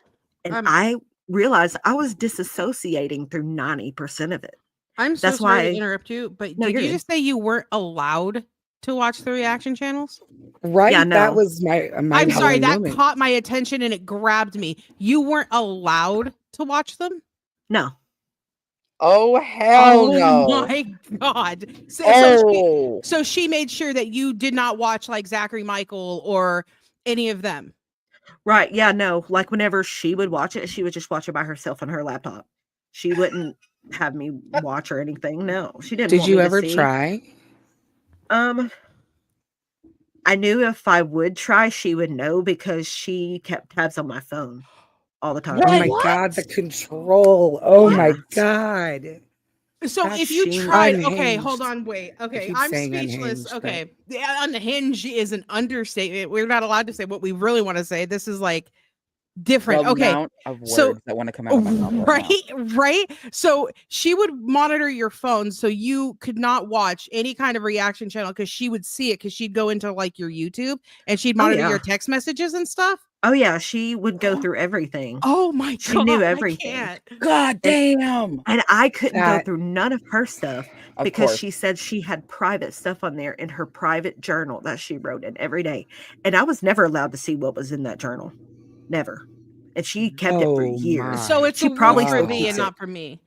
And I'm I realized I was disassociating through 90% of it. I'm so That's sorry to why interrupt you, but No, did you're you good. just say you weren't allowed to watch the reaction channels? Right? Yeah, That no. was my I'm sorry, one that moment. caught my attention and it grabbed me. You weren't allowed to watch them? No. Oh hell Oh no. my god. Oh. So she made sure that you did not watch like Zachary Michael or any of them. Right, yeah, no, like, whenever she would watch it, she would just watch it by herself on her laptop. She wouldn't have me watch or anything, no, she didn't Did want you me to ever see. try? Um, I knew if I would try, she would know because she kept tabs on my phone all the Oh time. my What? God, the control. Oh What? my Yeah, God. So That's if you she tried, okay, hold unhinged. on, wait. I Okay, keep I'm saying speechless. unhinged, but Okay, yeah, unhinged is an understatement. We're not allowed to say what we really want to say. This is like The different. Okay, amount of so words that want to come out of my mouth right now. right. So she would monitor your phone, so you could not watch any kind of reaction channel because she would see it because she'd go into like your YouTube and she'd Oh, monitor your yeah. text messages and stuff. Oh, yeah, she would go through everything. Oh my She knew god, I everything. can't. God And damn. and I couldn't go that through none of her stuff Of because course. she said she had private stuff on there in her private journal that she wrote in every day, and I was never allowed to see what was in that journal. Never. And she kept it for oh years. So my it's a She rule probably for still thee and keeps God. it. not for me.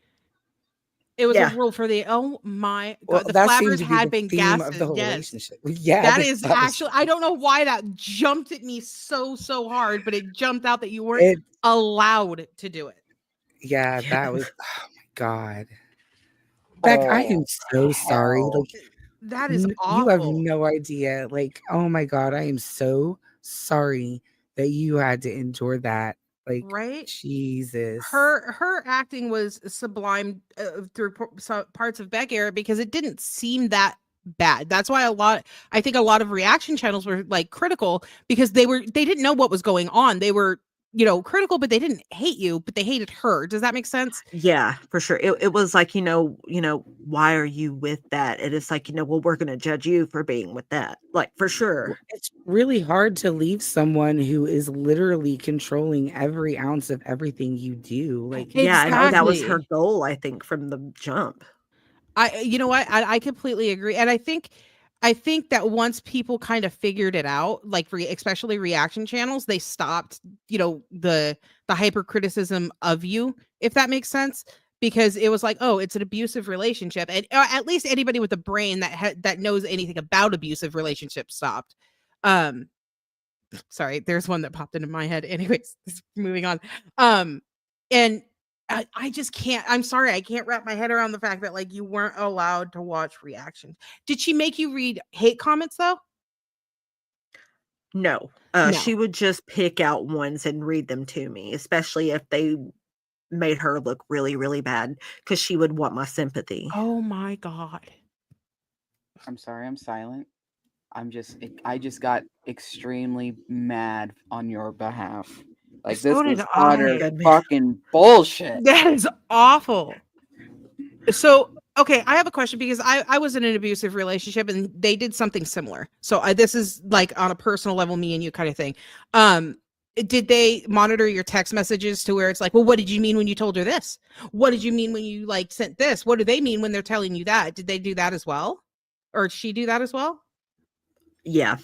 It was a Yeah. rule for the oh my Well, god, the that seemed flabbers to be had the been theme of the gaslit. whole Yes. relationship. Yeah, That is that was actually I don't know why that jumped at me so hard, but it jumped out that you weren't it. allowed to do it. Yeah, Yeah. that was. Oh my God, Beck, I am Oh so sorry. hell. Like That is you have awful. no idea. Like, oh my God, I am so sorry that you had to endure that. Like, Right? Jesus. Her acting was sublime through parts of Beck era because it didn't seem that bad. That's why I think a lot of reaction channels were like critical because they didn't know what was going on. They were, critical, but they didn't hate you, but they hated her. Does that make sense? Yeah, for sure. It was like, why are you with that? And it's like, well, we're gonna judge you for being with that. Like, for sure. It's really hard to leave someone who is literally controlling every ounce of everything you do. Like, Yeah, and how do that was you? her Exactly. goal, I think, from the jump. You know what? I completely agree. And I think that once people kind of figured it out, like especially reaction channels, they stopped, the hyper criticism of you, if that makes sense. Because it was like, oh, it's an abusive relationship, and at least anybody with a brain that knows anything about abusive relationships stopped. Um, sorry, there's one that popped into my head. Anyways, moving on. And I just can't. I'm sorry, I can't wrap my head around the fact that like you weren't allowed to watch reactions. Did she make you read hate comments though? No. No. She would just pick out ones and read them to me, especially if they made her look really, really bad, because she would want my sympathy. Oh my god. I'm sorry, I'm silent. I just got extremely mad on your behalf. Like, this So did was I. utter Goodness. fucking bullshit. That is awful. So, okay, I have a question because I was in an abusive relationship and they did something similar. So this is like on a personal level, me and you kind of thing. Did they monitor your text messages to where it's like, well, what did you mean when you told her this? What did you mean when you like sent this? What do they mean when they're telling you that? Did they do that as well? Or did she do that as well? Yeah.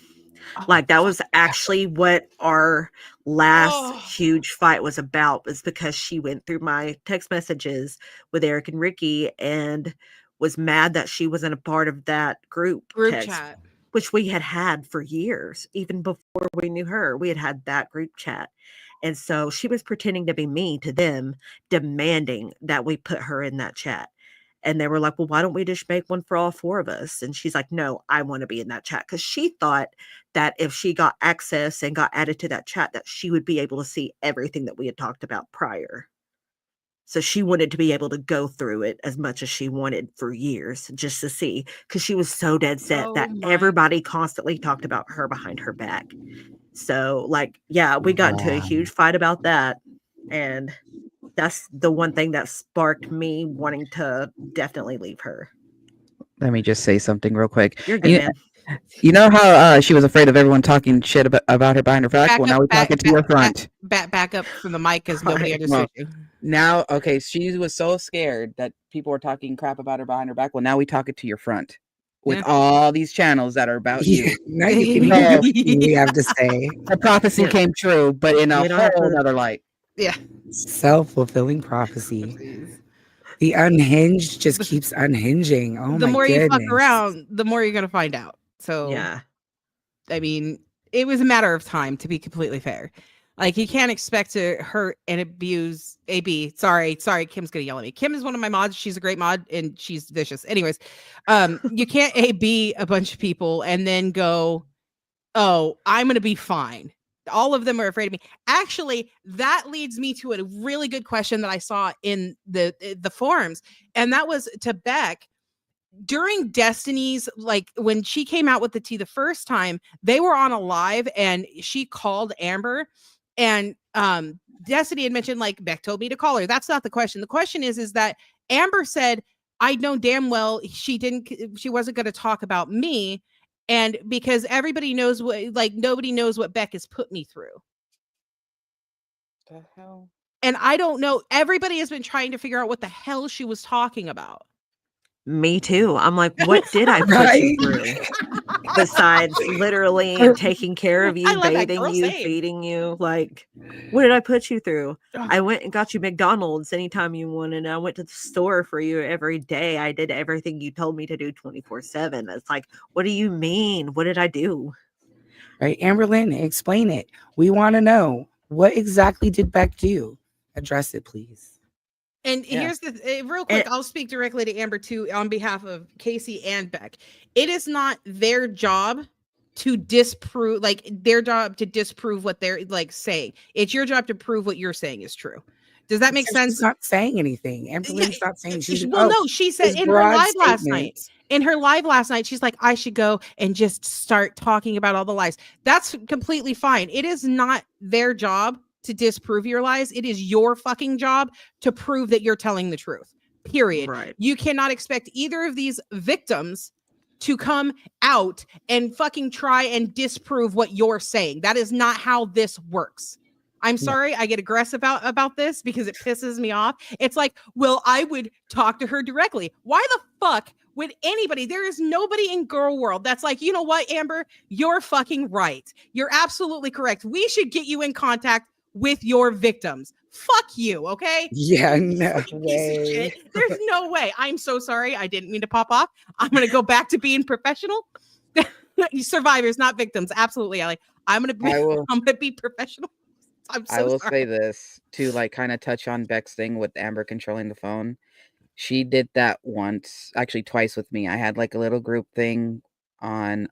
Oh, Like that was actually what our last Oh. huge fight was about, was because she went through my text messages with Eric and Ricky and was mad that she wasn't a part of that group text, chat. which we had for years. Even before we knew her, we had that group chat. And so she was pretending to be me to them, demanding that we put her in that chat. And they were like, well, why don't we just make one for all four of us? And she's like, no, I want to be in that chat. Because she thought that if she got access and got added to that chat, that she would be able to see everything that we had talked about prior. So she wanted to be able to go through it as much as she wanted for years just to see, because she was so dead set that everybody constantly talked about her behind her back. So, like, yeah, we got into a huge fight about that. And that's the one thing that sparked me wanting to definitely leave her. Let me just say something real quick. You're good, man. You know how she was afraid of everyone talking shit about her behind her back? Well, now we're talking to your front. Back up from the mic because nobody Right. understood you. Now, okay, she was so scared that people were talking crap about her behind her back. Well, now we talk it to your front with Yeah. all these channels that are about you. Now you can hear everything we have to say. The prophecy came true, but in a We don't have whole to- other light. Yeah. Self-fulfilling prophecy. The unhinged just keeps unhinging. Oh The my more goodness. you fuck around, the more you're gonna find out. So Yeah. I mean, it was a matter of time, to be completely fair. Like, you can't expect to hurt and abuse AB. Sorry, Kim's gonna yell at me. Kim is one of my mods. She's a great mod and she's vicious. Anyways, you can't AB a bunch of people and then go, oh, I'm gonna be fine. All of them are afraid of me. Actually, that leads me to a really good question that I saw in the forums, and that was to Beck. During Destiny's, like when she came out with the tea the first time, they were on a live and she called Amber, and Destiny had mentioned, like, Beck told me to call her. That's not the question. The question is that Amber said, I know damn well she wasn't going to talk about me, and because everybody knows what, like, nobody knows what Beck has put me through. The hell? And I don't know. Everybody has been trying to figure out what the hell she was talking about. Me too. I'm like, what did I put you through? Besides literally taking care of I you, love that bathing girl, you, same. feeding you. Like, what did I put you through? Ugh. I went and got you McDonald's anytime you wanted. I went to the store for you every day. I did everything you told me to do 24/7. It's like, what do you mean? What did I do? Right, Amberlynn, explain it. We want to know, what exactly did Beck do? Address it, please. And here's the real quick, I'll speak directly to Amber too on behalf of Casey and Beck. It is not their job to disprove, like, their job to disprove what they're like saying. It's your job to prove what you're saying is true. Does that make sense? She's not saying anything. Amberlynn's not saying. She's No, she said in her live last night. statements. In her live last night, she's like, I should go and just start talking about all the lies. That's completely fine. It is not their job to disprove your lies. It is your fucking job to prove that you're telling the truth. Period. Right. You cannot expect either of these victims to come out and fucking try and disprove what you're saying. That is not how this works. I'm sorry, I get aggressive about this because it pisses me off. It's like, well, I would talk to her directly. Why the fuck would anybody? There is nobody in girl world that's like, you know what, Amber, you're fucking right. You're absolutely correct. We should get you in contact with your victims. Fuck you, okay? Yeah, no Piece of way. shit. There's no way. I'm so sorry. I didn't mean to pop off. I'm gonna go back to being professional. Survivors, not victims. Absolutely, Ellie. I'm gonna be professional. I'm so I will sorry. say this to, like, kind of touch on Beck's thing with Amber controlling the phone. She did that once, actually twice with me. I had like a little group thing on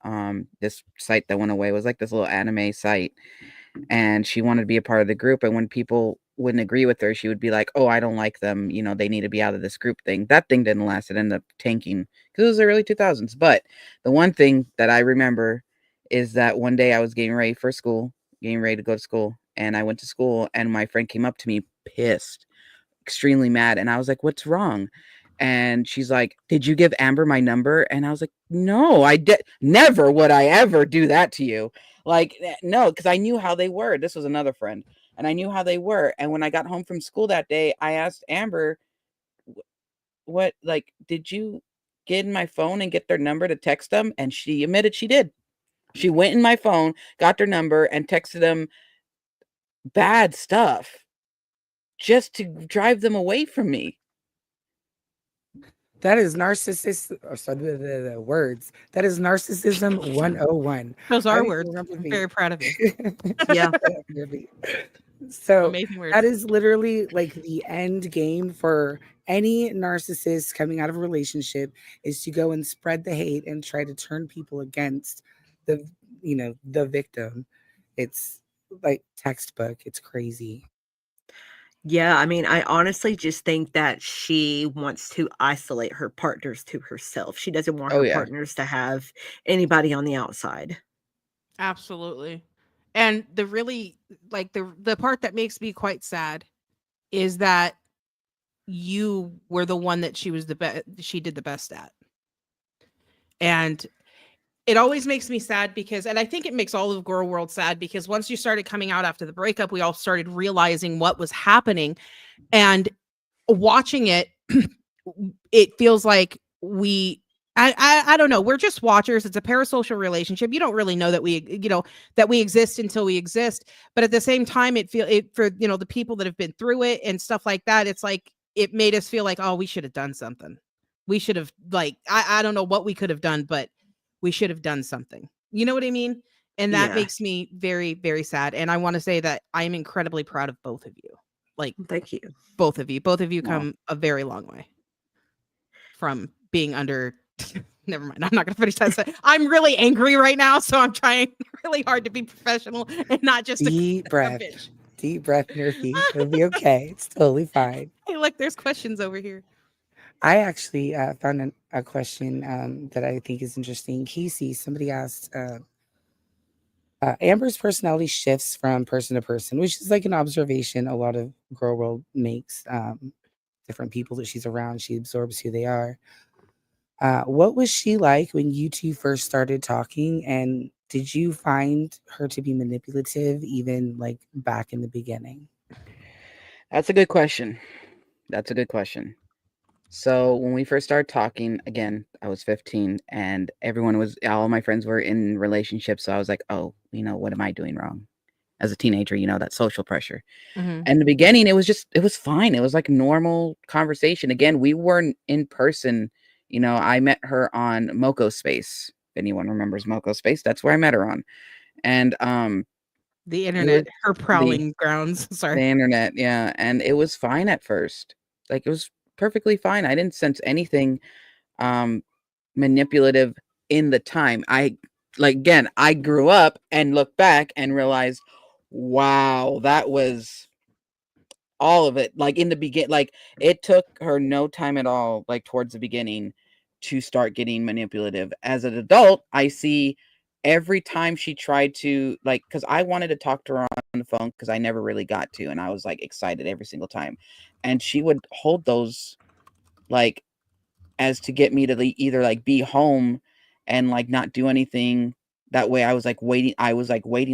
this site that went away. It was like this little anime site, and she wanted to be a part of the group. And when people wouldn't agree with her, she would be like, "Oh, I don't like them. You know, they need to be out of this group thing." That thing didn't last. It ended up tanking because it was the early 2000s. But the one thing that I remember is that one day I was getting ready to go to school, and I went to school, and my friend came up to me pissed, extremely mad, and I was like, "What's wrong?" And she's like, "Did you give Amber my number?" And I was like, "No, I did. Never would I ever do that to you." Like, no, because I knew how they were. This was another friend, and I knew how they were. And when I got home from school that day, I asked Amber, "What, like, did you get in my phone and get their number to text them?" And she admitted she did. She went in my phone, got their number, and texted them bad stuff just to drive them away from me. That is narcissist. Oh, sorry, the words. That is narcissism 101. Those I are need to words. remember I'm me. very proud of you. Yeah. So Amazing words. that is literally like the end game for any narcissist coming out of a relationship, is to go and spread the hate and try to turn people against the the victim. It's like textbook. It's crazy. Yeah, I mean, I honestly just think that she wants to isolate her partners to herself. She doesn't want Oh her yeah. partners to have anybody on the outside. Absolutely. And the really like the part that makes me quite sad is that you were the one that she did the best at. And it always makes me sad because, and I think it makes all of girl world sad, because once you started coming out after the breakup, we all started realizing what was happening, and watching it, it feels like I don't know. We're just watchers. It's a parasocial relationship. You don't really know that that we exist until we exist. But at the same time, for the people that have been through it and stuff like that, it's like it made us feel like, oh, we should have done something. We should have, like, I don't know what we could have done, but we should have done something. You know what I mean? And that Yeah. makes me very, very sad. And I want to say that I am incredibly proud of both of you. Like, Thank you. both of you Wow. come a very long way from being under. Never mind. I'm not going to finish that. I'm really angry right now, so I'm trying really hard to be professional and not just Deep a breath. bitch. Deep breath, Nerfy. It'll be okay. It's totally fine. Hey, look, there's questions over here. I actually found a question that I think is interesting. Casey, somebody asked, Amber's personality shifts from person to person, which is like an observation a lot of girl world makes. Different people that she's around, she absorbs who they are. What was she like when you two first started talking? And did you find her to be manipulative even like back in the beginning? That's a good question. So when we first started talking, again, I was 15, and all my friends were in relationships. So I was like, oh, what am I doing wrong? As a teenager, that social pressure. Mhm. And in the beginning, it was fine. It was like normal conversation. Again, we weren't in person. I met her on Moco Space. If anyone remembers Moco Space, that's where I met her on. And The it was internet, her the prowling grounds. the Sorry. internet, yeah. And it was fine at first. Like, it was perfectly fine. I didn't sense anything manipulative in the time. I grew up and looked back and realized, wow, that was all of it. Like, in the beginning, like, it took her no time at all, like, towards the beginning, to start getting manipulative. As an adult, I see every time she tried to, like, because I wanted to talk to her on the phone because I never really got to, and I was like excited every single time, and she would hold those, like, as to get me to either like be home and like not do anything. That way I was like waiting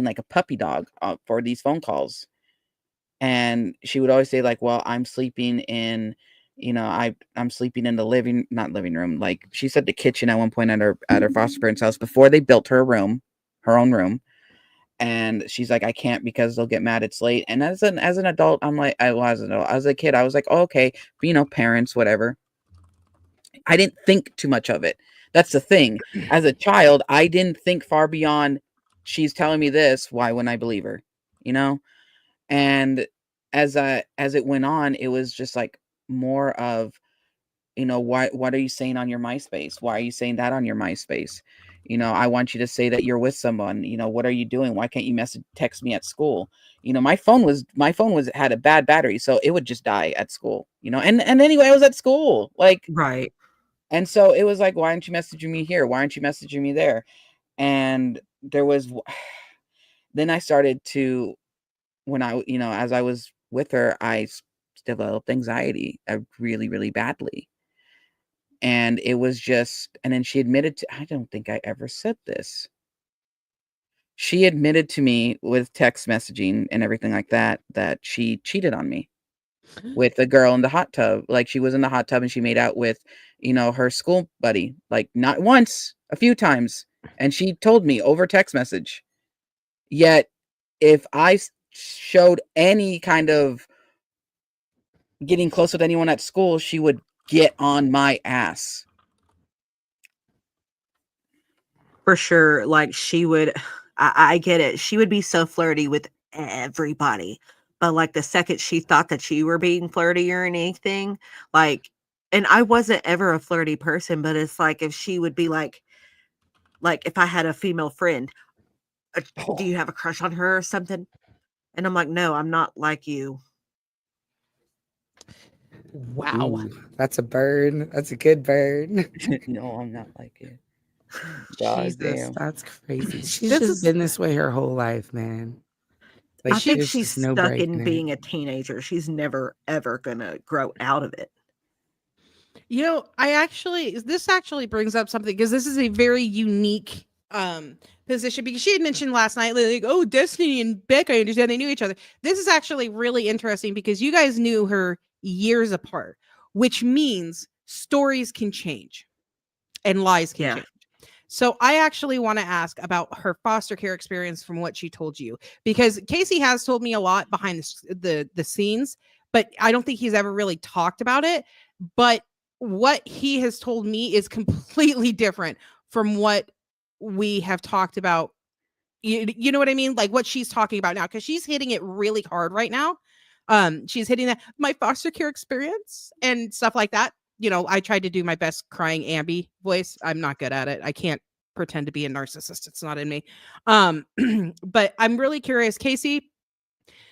like a puppy dog for these phone calls. And she would always say, like, well, I'm sleeping in, I'm sleeping in the not living room. Like, she said the kitchen at one point at her foster parents' house before they built her own room. And she's like, I can't because they'll get mad. It's late. And as an adult, I'm like, as a kid, I was like, oh, okay, parents, whatever. I didn't think too much of it. That's the thing. As a child, I didn't think far beyond, she's telling me this, why wouldn't I believe her? And as it went on, it was just like more of, what are you saying on your MySpace? Why are you saying that on your MySpace? I want you to say that you're with someone. What are you doing? Why can't you text me at school? My phone had a bad battery, so it would just die at school. And anyway, I was at school, like, Right. and so it was like, why aren't you messaging me here? Why aren't you messaging me there? And there was then I started to, when I, as I was with her, I developed anxiety really, really badly. And it was just, and then she admitted to, I don't think I ever said this. She admitted to me with text messaging and everything like that, that she cheated on me with a girl in the hot tub. Like, she was in the hot tub and she made out with, her school buddy, like not once, a few times. And she told me over text message. Yet, if I showed any kind of getting close with anyone at school, she would get on my ass. For sure. Like, she would, I get it. She would be so flirty with everybody. But like the second she thought that you were being flirty or anything, like, and I wasn't ever a flirty person, but it's like if she would be like if I had a female friend, do you have a crush on her or something? And I'm like, no, I'm not like you. Wow. Ooh, that's a burn. That's a good burn. No, I'm not like you. God Jesus. damn. That's crazy. She's This just is- been this way her whole life, man. Like, I think there's she's just no stuck breaking in it. being a teenager. She's never, ever going to grow out of it. This actually brings up something, because this is a very unique position, because she had mentioned last night, like, oh, Destiny and Beck, I understand they knew each other. This is actually really interesting because you guys knew her years apart, which means stories can change and lies can change. So I actually want to ask about her foster care experience from what she told you, because Casey has told me a lot behind the scenes, but I don't think he's ever really talked about it. But what he has told me is completely different from what we have talked about. You know what I mean? Like what she's talking about now, because she's hitting it really hard right now. She's hitting that my foster care experience and stuff like that. I tried to do my best crying Ambi voice. I'm not good at it. I can't pretend to be a narcissist. It's not in me. But I'm really curious, Casey.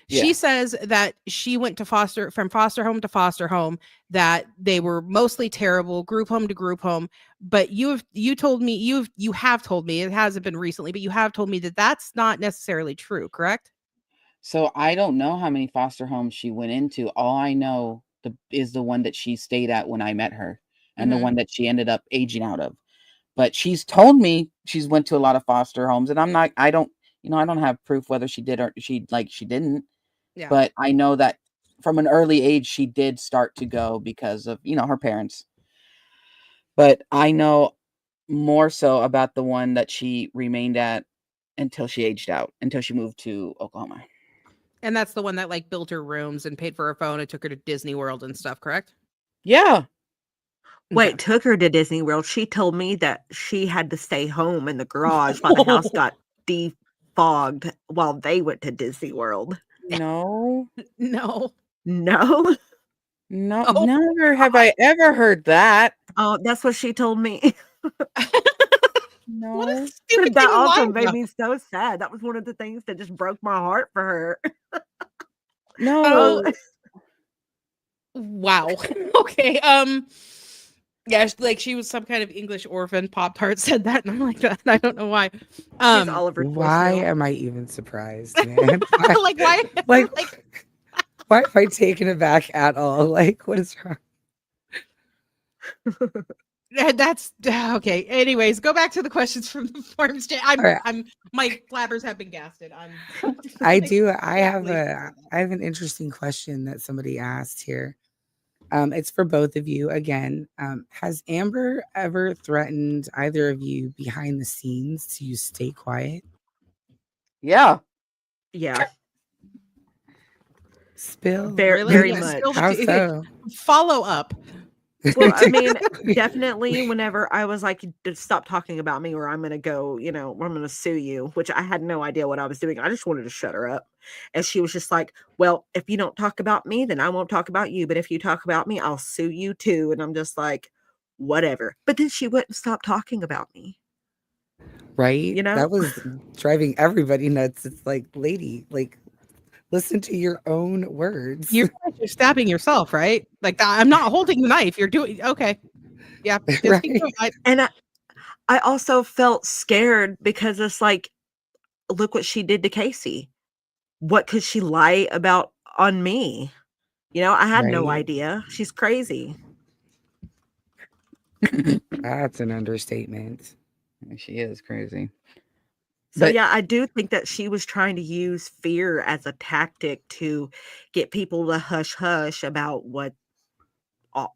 She says that she went to from foster home to foster home, that they were mostly terrible, group home to group home. But you have told me, it hasn't been recently, but you have told me that that's not necessarily true, correct? So I don't know how many foster homes she went into. All I know is the one that she stayed at when I met her, and the one that she ended up aging out of. But she's told me she's went to a lot of foster homes, and I don't have proof whether she did or she didn't. Yeah. But I know that from an early age she did start to go because of, her parents. But I know more so about the one that she remained at until she aged out, until she moved to Oklahoma. And that's the one that like built her rooms and paid for her phone and took her to Disney World and stuff, correct? Yeah. Wait, took her to Disney World. She told me that she had to stay home in the garage while the house got defogged while they went to Disney World. No. No. No? No, Oh, never have I ever heard that. Oh, that's what she told me. No. What a stupid That thing to also lie made about. me so sad. That was one of the things that just broke my heart for her. No. Oh. Wow. Okay. Yeah, like she was some kind of English orphan. Pop-Tart said that, and I'm like that. I don't know why. She's Oliver Twist Why now. am I even surprised, man? Like why? Like, why am I taken aback at all? Like, what is wrong? That's okay. Anyways, go back to the questions from the forums. I'm my blabbers have been gasted. I have an interesting question that somebody asked here. It's for both of you again. Has Amber ever threatened either of you behind the scenes to stay quiet? Yeah. Yeah. Spill. Very much. How so? Follow up. Well, I mean, definitely whenever I was like, stop talking about me or I'm going to go, I'm going to sue you, which I had no idea what I was doing. I just wanted to shut her up. And she was just like, well, if you don't talk about me, then I won't talk about you. But if you talk about me, I'll sue you too. And I'm just like, whatever. But then she wouldn't stop talking about me. Right? That was driving everybody nuts. It's like, lady, like, listen to your own words. You're stabbing yourself, right? Like I'm not holding the knife. You're doing okay. Yeah. Right. And I also felt scared because it's like, look what she did to Casey. What could she lie about on me? You know, I had no Right? idea. She's crazy. That's an understatement. She is crazy. So But yeah, I do think that she was trying to use fear as a tactic to get people to hush hush about what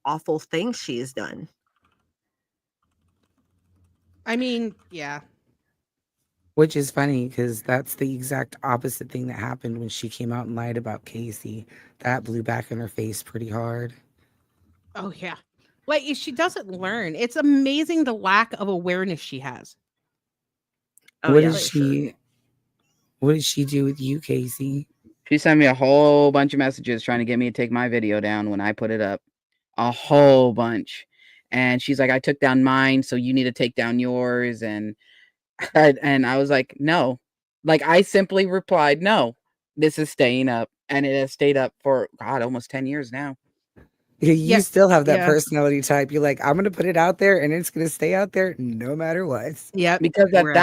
awful things she has done. I mean, yeah. Which is funny because that's the exact opposite thing that happened when she came out and lied about Casey. That blew back in her face pretty hard. Oh yeah. Like she doesn't learn. It's amazing the lack of awareness she has. Oh what yeah, did for sure. what did she do with you, Casey? she sent me a whole bunch of messages trying to get me to take my video down when I put it up. A whole bunch. And she's like, I took down mine, so you need to take down yours. And I was like, no. Like, I simply replied, no, this is staying up. And it has stayed up for, God, almost 10 years now. You Yeah, still have that yeah. personality type. You're like, I'm gonna put it out there and it's gonna stay out there no matter what. Yep. Because at Wherever.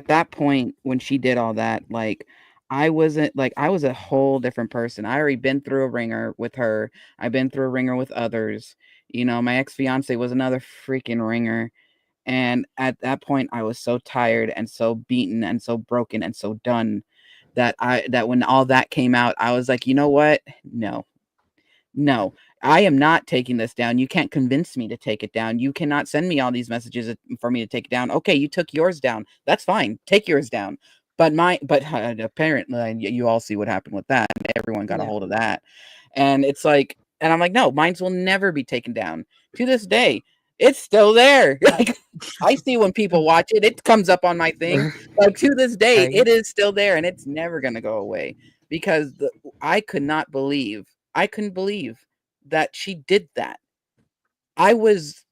that point, when she did all that, like, I was a whole different person. I already been through a ringer with her. I've been through a ringer with others. You know, my ex-fiance was another freaking ringer. And at that point, I was so tired and so beaten and so broken and so done that when all that came out, I was like, you know what? No, I am not taking this down. You can't convince me to take it down. You cannot send me all these messages for me to take it down. Okay, you took yours down. That's fine. Take yours down. But apparently, you all see what happened with that. Everyone got a Yeah. hold of that. And it's like, and I'm like, no, mine will never be taken down. To this day, it's still there. Like, I see when people watch it, it comes up on my thing. Like, to this day, Right. it is still there, and it's never going to go away because I couldn't believe that she did that. I was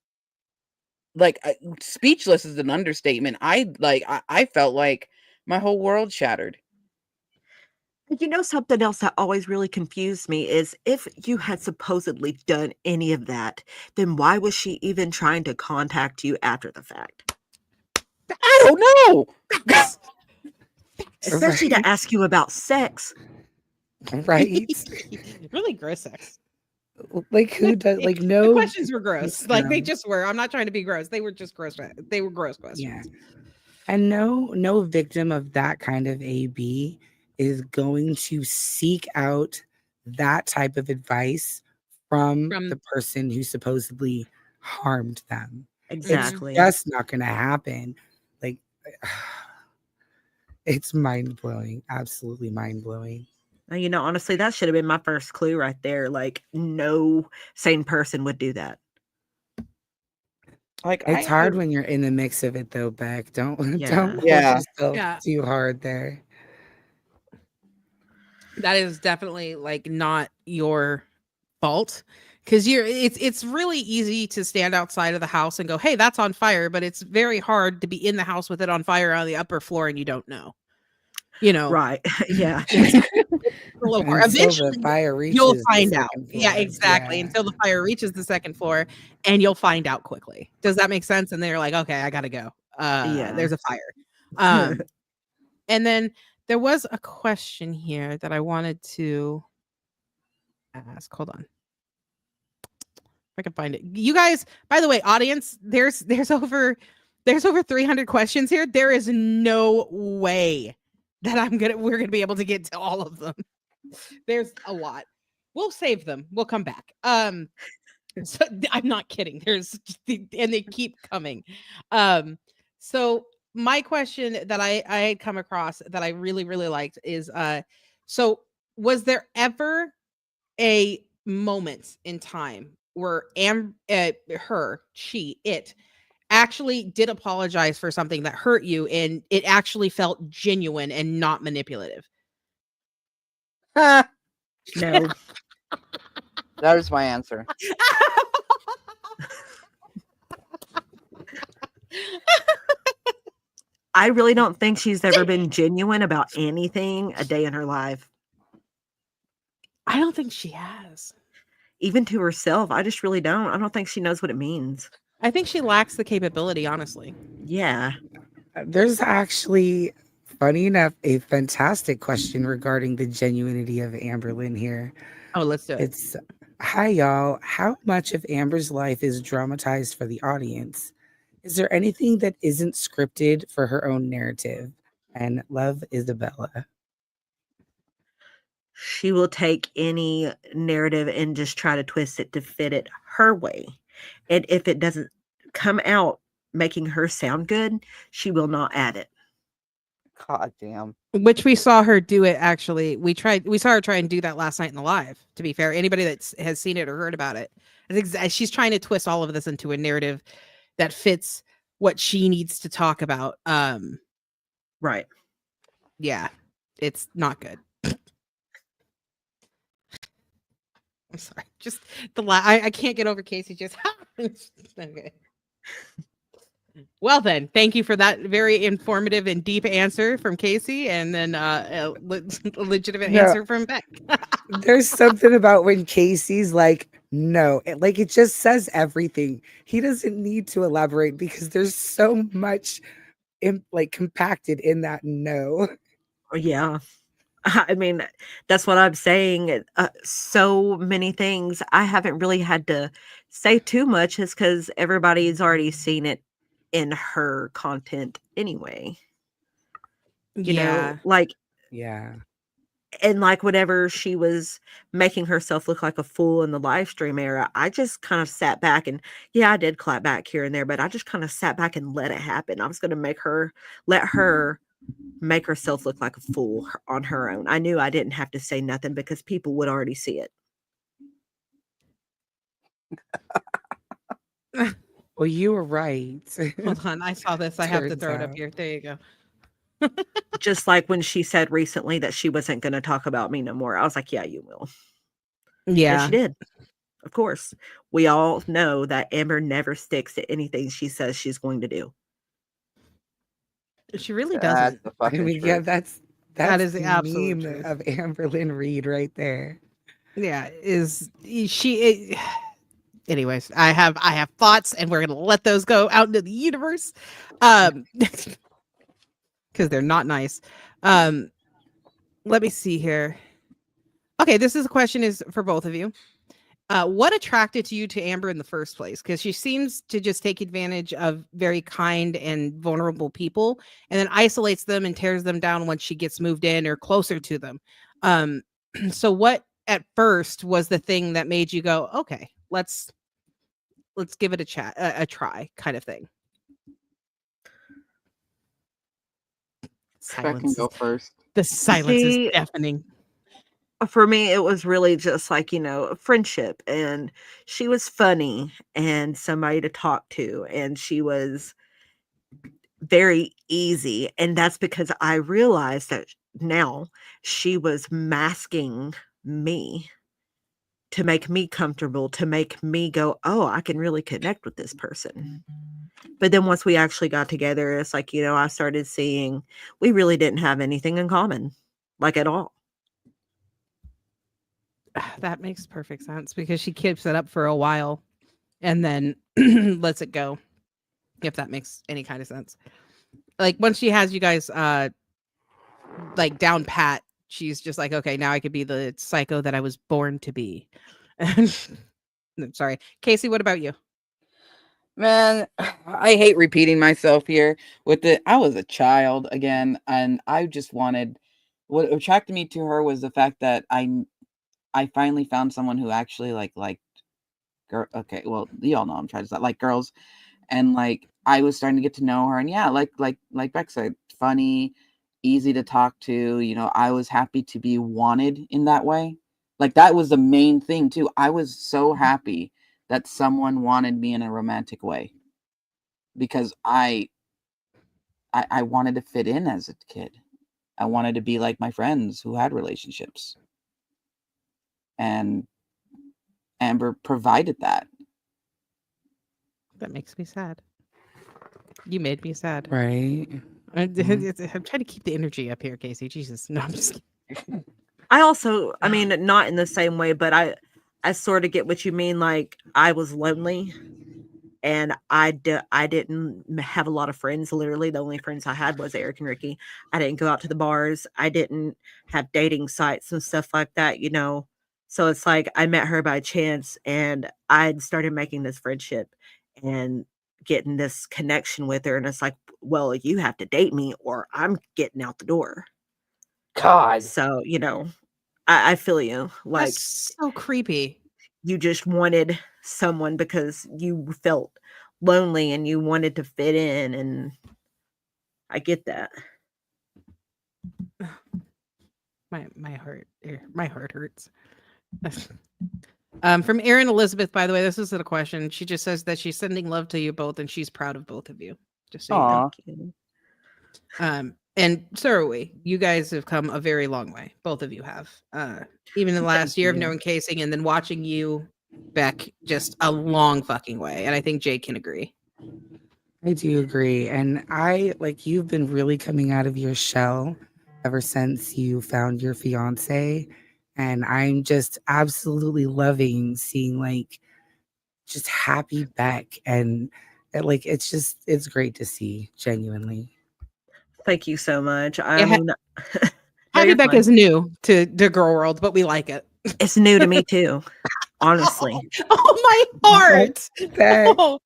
like, speechless is an understatement. I felt like my whole world shattered. You know, something else that always really confused me is if you had supposedly done any of that, then why was she even trying to contact you after the fact? I don't know. Especially Right. to ask you about sex. Right? Really gross sex. Like who does The like no questions were gross. Like they um, just were. I'm not trying to be gross. They were just gross. They were gross questions. yeah. And no victim of that kind of AB is going to seek out that type of advice from From the person who supposedly harmed them. It's Exactly. just not going to happen. Like, it's mind blowing, absolutely mind blowing. You know, honestly, that should have been my first clue right there. Like, no sane person would do that. Like, It's hard when you're in the mix of it, though, Beck. Don't Yeah. don't hold Yeah. yourself Yeah. too hard there. that is definitely like not your fault because it's really easy to stand outside of the house and go, hey, that's on fire, but it's very hard to be in the house with it on fire on the upper floor and you don't know, you know. Right. Yeah. It's a little hard. Until the Eventually fire reaches you'll the find out. second Yeah, floor. exactly. Yeah. Until the fire reaches the second floor and you'll find out quickly. Does that make sense? And they're like, okay, I gotta go. Yeah. There's a fire. And then there was a question here that I wanted to ask. Hold on. If I can find it. You guys, by the way, audience, there's over 300 questions here. There is no way that we're gonna be able to get to all of them. There's a lot. We'll save them. We'll come back. So I'm not kidding. And they keep coming. So my question that I had come across that I really, really liked is so was there ever a moment in time where it actually did apologize for something that hurt you and it actually felt genuine and not manipulative? No. There's my answer. I really don't think she's ever been genuine about anything a day in her life. I don't think she has. Even to herself. I just really don't. I don't think she knows what it means. I think she lacks the capability, honestly. Yeah. There's actually, funny enough, a fantastic question regarding the genuinity of Amberlynn here. Oh, let's do it. It's, hi, y'all. How much of Amber's life is dramatized for the audience? Is there anything that isn't scripted for her own narrative? And love, Isabella. She will take any narrative and just try to twist it to fit it her way. And if it doesn't come out making her sound good, she will not add it. God damn. Which we saw her do it. Actually, we saw her try and do that last night in the live. To be fair, anybody that has seen it or heard about it, I think she's trying to twist all of this into a narrative that fits what she needs to talk about. Right. Yeah, it's not good. I'm sorry. Just I can't get over Casey. Just okay. Well then, thank you for that very informative and deep answer from Casey, and then a legitimate No. answer from Beck. There's something about when Casey's like, no, like it just says everything. He doesn't need to elaborate because there's so much like compacted in that no. Yeah. I mean, that's what I'm saying. So many things I haven't really had to say too much is because everybody's already seen it in her content anyway. You know, like, Yeah. and like whenever she was making herself look like a fool in the live stream era, I just kind of sat back and yeah, I did clap back here and there, but I just kind of sat back and let it happen. I was going to let her make herself look like a fool on her own. I knew I didn't have to say nothing because people would already see it. Well, you were right. Hold on, I saw this. I have to Turns throw it up out. here. There you go. Just like when she said recently that she wasn't going to talk about me no more. I was like, yeah, you will. And Yeah, she did. Of course. We all know that Amber never sticks to anything she says she's going to do. she really That's doesn't. the I fucking mean, truth. yeah, that's That is the the absolute meme truth. of Amberlynn Reed right there. Yeah, anyways, I have thoughts, and we're gonna let those go out into the universe, because they're not nice. Let me see here. Okay, this is a question is for both of you. What attracted you to Amber in the first place? Because she seems to just take advantage of very kind and vulnerable people, and then isolates them and tears them down once she gets moved in or closer to them. So what at first was the thing that made you go, okay, let's give it a try, kind of thing? Beck can Silence. go first. The silence is See, deafening. for me, it was really just like, a friendship. And she was funny and somebody to talk to. And she was very easy. And that's because I realized that now she was masking me to make me comfortable, to make me go, oh, I can really connect with this person. But then once we actually got together, it's like, I started seeing we really didn't have anything in common, like at all. That makes perfect sense because she keeps it up for a while and then lets it go. If that makes any kind of sense. Like once she has you guys like down pat, she's just like, okay, now I could be the psycho that I was born to be. I'm sorry. Casey, what about you? Man, I hate repeating myself here with it. I was a child again, and I just wanted what attracted me to her was the fact that I finally found someone who actually liked girl. Okay, well, y'all know I'm trying to say like girls, and like I was starting to get to know her, and yeah, like Beck said, funny, easy to talk to. I was happy to be wanted in that way. Like that was the main thing too. I was so happy that someone wanted me in a romantic way because I wanted to fit in as a kid. I wanted to be like my friends who had relationships. And Amber provided that. That makes me sad. You made me sad. Right. I'm trying to keep the energy up here, Casey. Jesus. No, I'm just kidding. I also, I mean, not in the same way, but I sort of get what you mean. Like I was lonely And I didn't have a lot of friends. Literally, the only friends I had was Eric and Ricky. I didn't go out to the bars. I didn't have dating sites and stuff like that, you know. So it's like I met her by chance, and I started making this friendship and getting this connection with her. And it's like, well, you have to date me, or I'm getting out the door. God. So, you know, I feel you. Like, That's so creepy. you just wanted someone because you felt lonely and you wanted to fit in, and I get that. My heart hurts. From Erin Elizabeth, by the way, this isn't a question. She just says that she's sending love to you both and she's proud of both of you. Just so you know. Thank you. And so are we. You guys have come a very long way. Both of you have. Even in the last Thank year of you. knowing Casing and then watching you, Beck, just a long fucking way. And I think Jade can agree. I do agree. And you've been really coming out of your shell ever since you found your fiance. And I'm just absolutely loving seeing just happy Beck. And it's great to see, genuinely. Thank you so much. I Yeah, mean, no, Happy you're Beck fine. is new to girl world, but we like it. It's new to me too, honestly. Oh, my heart. Beck. Oh,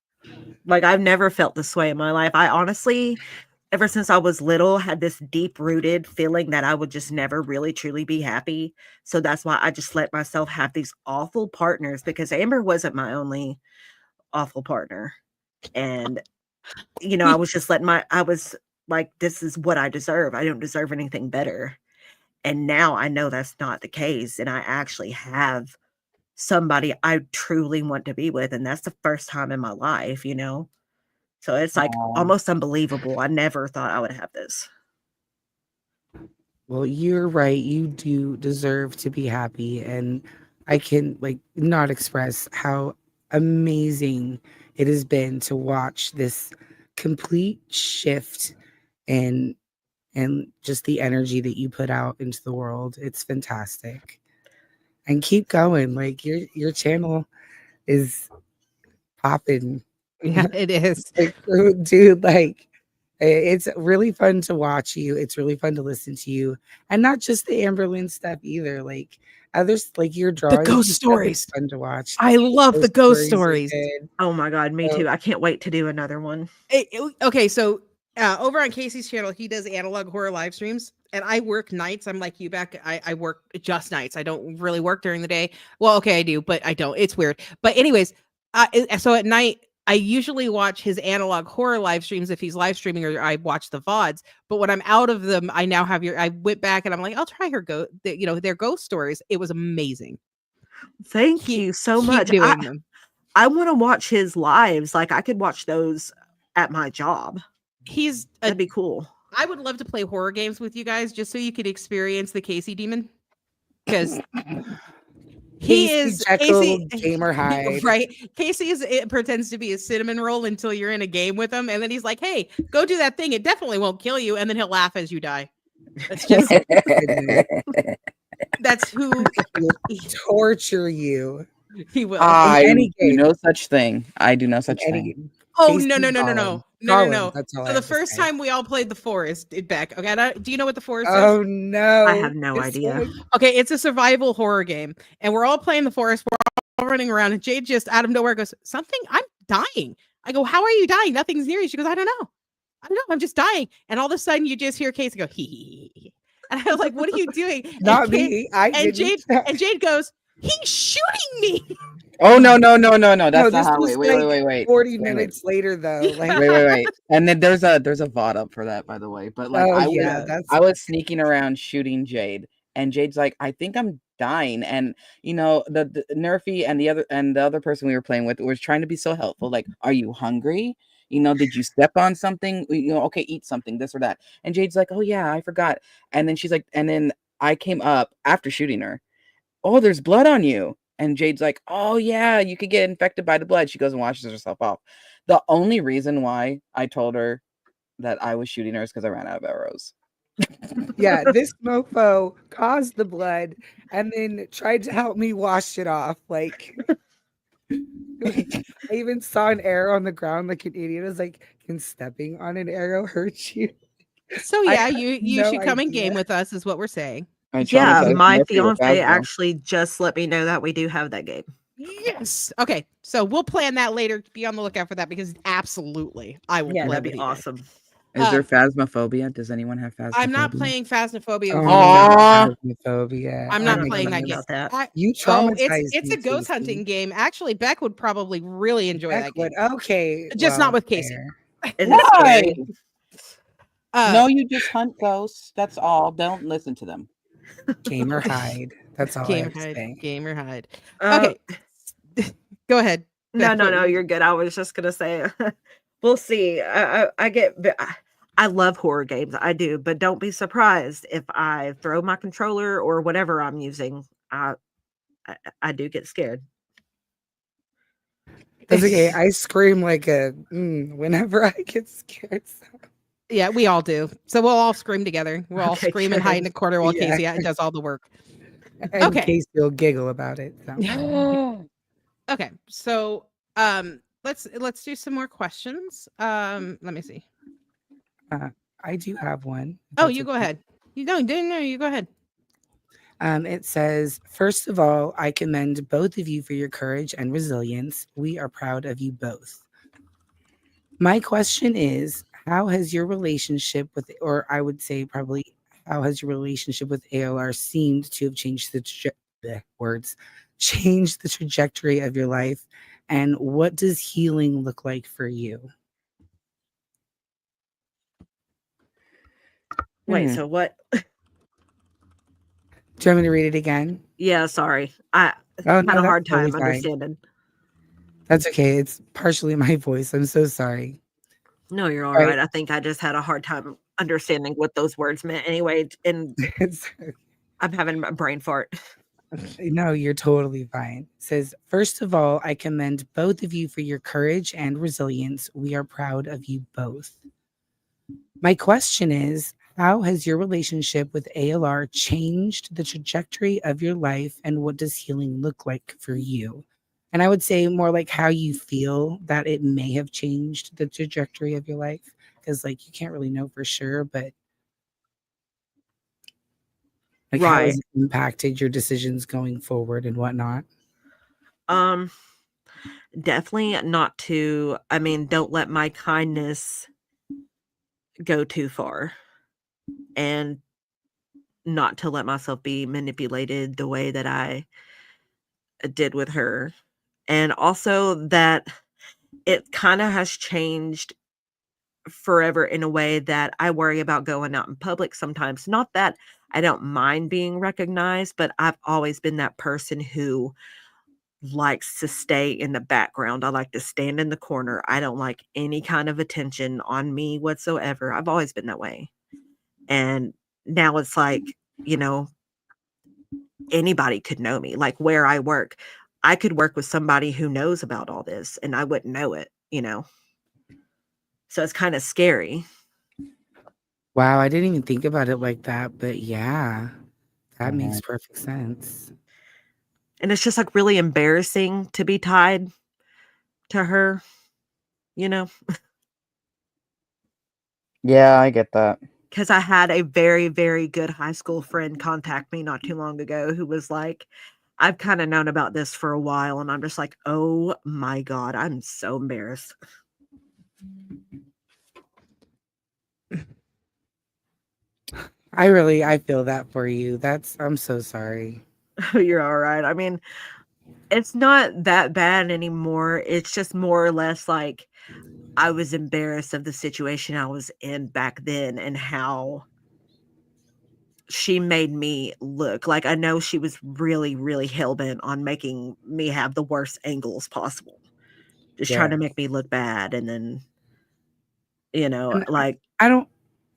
Like, I've never felt this way in my life. I honestly, ever since I was little, had this deep rooted feeling that I would just never really truly be happy. So that's why I just let myself have these awful partners, because Amber wasn't my only awful partner. And, you know, I was just I was like, this is what I deserve. I don't deserve anything better. And now I know that's not the case. And I actually have somebody I truly want to be with. And that's the first time in my life, you know? So it's like Aw. almost unbelievable. I never thought I would have this. Well, you're right. You do deserve to be happy. And I can not express how amazing it has been to watch this complete shift in and just the energy that you put out into the world. It's fantastic. And keep going. Your channel is popping. yeah, it is. Dude, it's really fun to watch you. It's really fun to listen to you. And not just the Amberlynn stuff either. Others, your drawings. ghost and stuff, stories. it's fun to watch. I love the ghost are stories. good. Oh my God, me So- too. I can't wait to do another one. Okay, so over on Casey's channel, he does analog horror live streams, and I work nights. I'm like you, Beck. I work just nights. I don't really work during the day. Well, okay, I do, but I don't. It's weird. But anyways, so at night, I usually watch his analog horror live streams if he's live streaming, or I watch the VODs. But when I'm out of them, I now have I went back and I'm like, I'll try their ghost stories. It was amazing. Thank you so Keep much. doing them. I want to watch his lives. Like, I could watch those at my job. That'd be cool. I would love to play horror games with you guys just so you could experience the Casey demon. Because he is Jekyll, Casey, Gamer Hyde. right? Casey pretends to be a cinnamon roll until you're in a game with him, and then he's like, "Hey, go do that thing. It definitely won't kill you." And then he'll laugh as you die. That's just that's who Torture you. he will. I any do game. no such thing. I do no such Any thing. game. Oh Casey no. Collins. No. Collins, that's all I So the have to first say. time we all played the forest, Beck. Okay, do you know what the forest is? Oh no. I have no It's idea. Okay, it's a survival horror game, and we're all playing the forest. We're all running around, and Jade just out of nowhere goes, "Something, I'm dying." I go, "How are you dying? Nothing's near you." She goes, "I don't know. I'm just dying." And all of a sudden, you just hear Casey go, "Hee hee hee." And I was like, "What are you doing?" Not and me. I and didn't. Jade goes, "He's shooting me." Oh no. That's No, not this how. was Wait. 40 minutes later though. Wait. And then there's a VOD up for that, by the way. But I was sneaking around shooting Jade, and Jade's like, I think I'm dying. And the Nerfy and the other person we were playing with was trying to be so helpful. Like, are you hungry? Did you step on something? Okay, eat something, this or that. And Jade's like, oh yeah, I forgot. And then she's like, and then I came up after shooting her. Oh, there's blood on you. And Jade's like, oh yeah, you could get infected by the blood. She goes and washes herself off. The only reason why I told her that I was shooting her is because I ran out of arrows. Yeah, this mofo caused the blood and then tried to help me wash it off. It Like, I even saw an arrow on the ground like an idiot. I was like, can stepping on an arrow hurt you? So I yeah, had you no should come and idea. game with us, is what we're saying. I Yeah, traumatized my Murphy with fiance Phasmo. actually just let me know that we do have that game. Yes. Okay. So we'll plan that later. Be on the lookout for that because absolutely, I will Yeah, play that'd be with you guys. awesome. Is there Um, phasmophobia? Does anyone have phasmophobia? I'm not playing Phasmophobia with Oh, you guys. phasmophobia. I'm I not don't know playing that nothing game. about that. You It's traumatized me, a ghost hunting Casey. game. Actually, Beck would probably really enjoy Beck that game. would. Okay. Just not well, with Casey. fair. Is it Why? scary? No, you just hunt ghosts. That's all. Don't listen to them. Gamer hide. That's all I have to say. Gamer hide. Uh, Okay. Go ahead. No, Beck, no, what no, were you- you're good. I was just gonna say, we'll see. I love horror games. I do, but don't be surprised if I throw my controller or whatever I'm using. I do get scared. That's okay. I scream like a whenever I get scared. So. Yeah, we all do. So we'll all scream together. We'll all Okay, scream and hide in good. a corner while Yeah. Casey does all the work. And Okay. Casey will giggle about it. So. Okay. So let's do some more questions. Let me see. I do have one. if Oh, that's you go okay. ahead. You don't know, you go ahead. It says, first of all, I commend both of you for your courage and resilience. We are proud of you both. My question is, how has your relationship with, or I would say probably, how has your relationship with ALR seemed to have changed changed the trajectory of your life, and what does healing look like for you? Wait, so what? Do you want me to read it again? Yeah, sorry. I Oh, had no, a that's hard totally time fine. understanding. That's okay. It's partially my voice. I'm so sorry. No, you're all Right. right. I think I just had a hard time understanding what those words meant anyway, and It's I'm having a brain fart. No, you're totally fine. It says, first of all, I commend both of you for your courage and resilience. We are proud of you both. My question is, how has your relationship with ALR changed the trajectory of your life, and what does healing look like for you? And I would say more like how you feel that it may have changed the trajectory of your life, because like you can't really know for sure, but like how has Right. it impacted your decisions going forward and whatnot? Um, Definitely not to, I mean, don't let my kindness go too far, and not to let myself be manipulated the way that I did with her. And also that it kind of has changed forever in a way that I worry about going out in public sometimes. Not that I don't mind being recognized, but I've always been that person who likes to stay in the background. I like to stand in the corner. I don't like any kind of attention on me whatsoever. I've always been that way. And now it's like, you know, anybody could know me. Like where I work, I could work with somebody who knows about all this and I wouldn't know it, you know? So it's kind of scary. Wow, I didn't even think about it like that, but yeah, that Mhm. makes perfect sense. And it's just like really embarrassing to be tied to her, you know? Yeah, I get that. Because I had a very, very good high school friend contact me not too long ago who was like, I've kind of known about this for a while. And I'm just like, oh my God, I'm so embarrassed. I feel that for you. I'm so sorry. You're all right. I mean, it's not that bad anymore. It's just more or less like I was embarrassed of the situation I was in back then and how she made me look. Like I know she was really, really hell-bent on making me have the worst angles possible. Just trying to Yeah. make me look bad. And then, you know, And like, I don't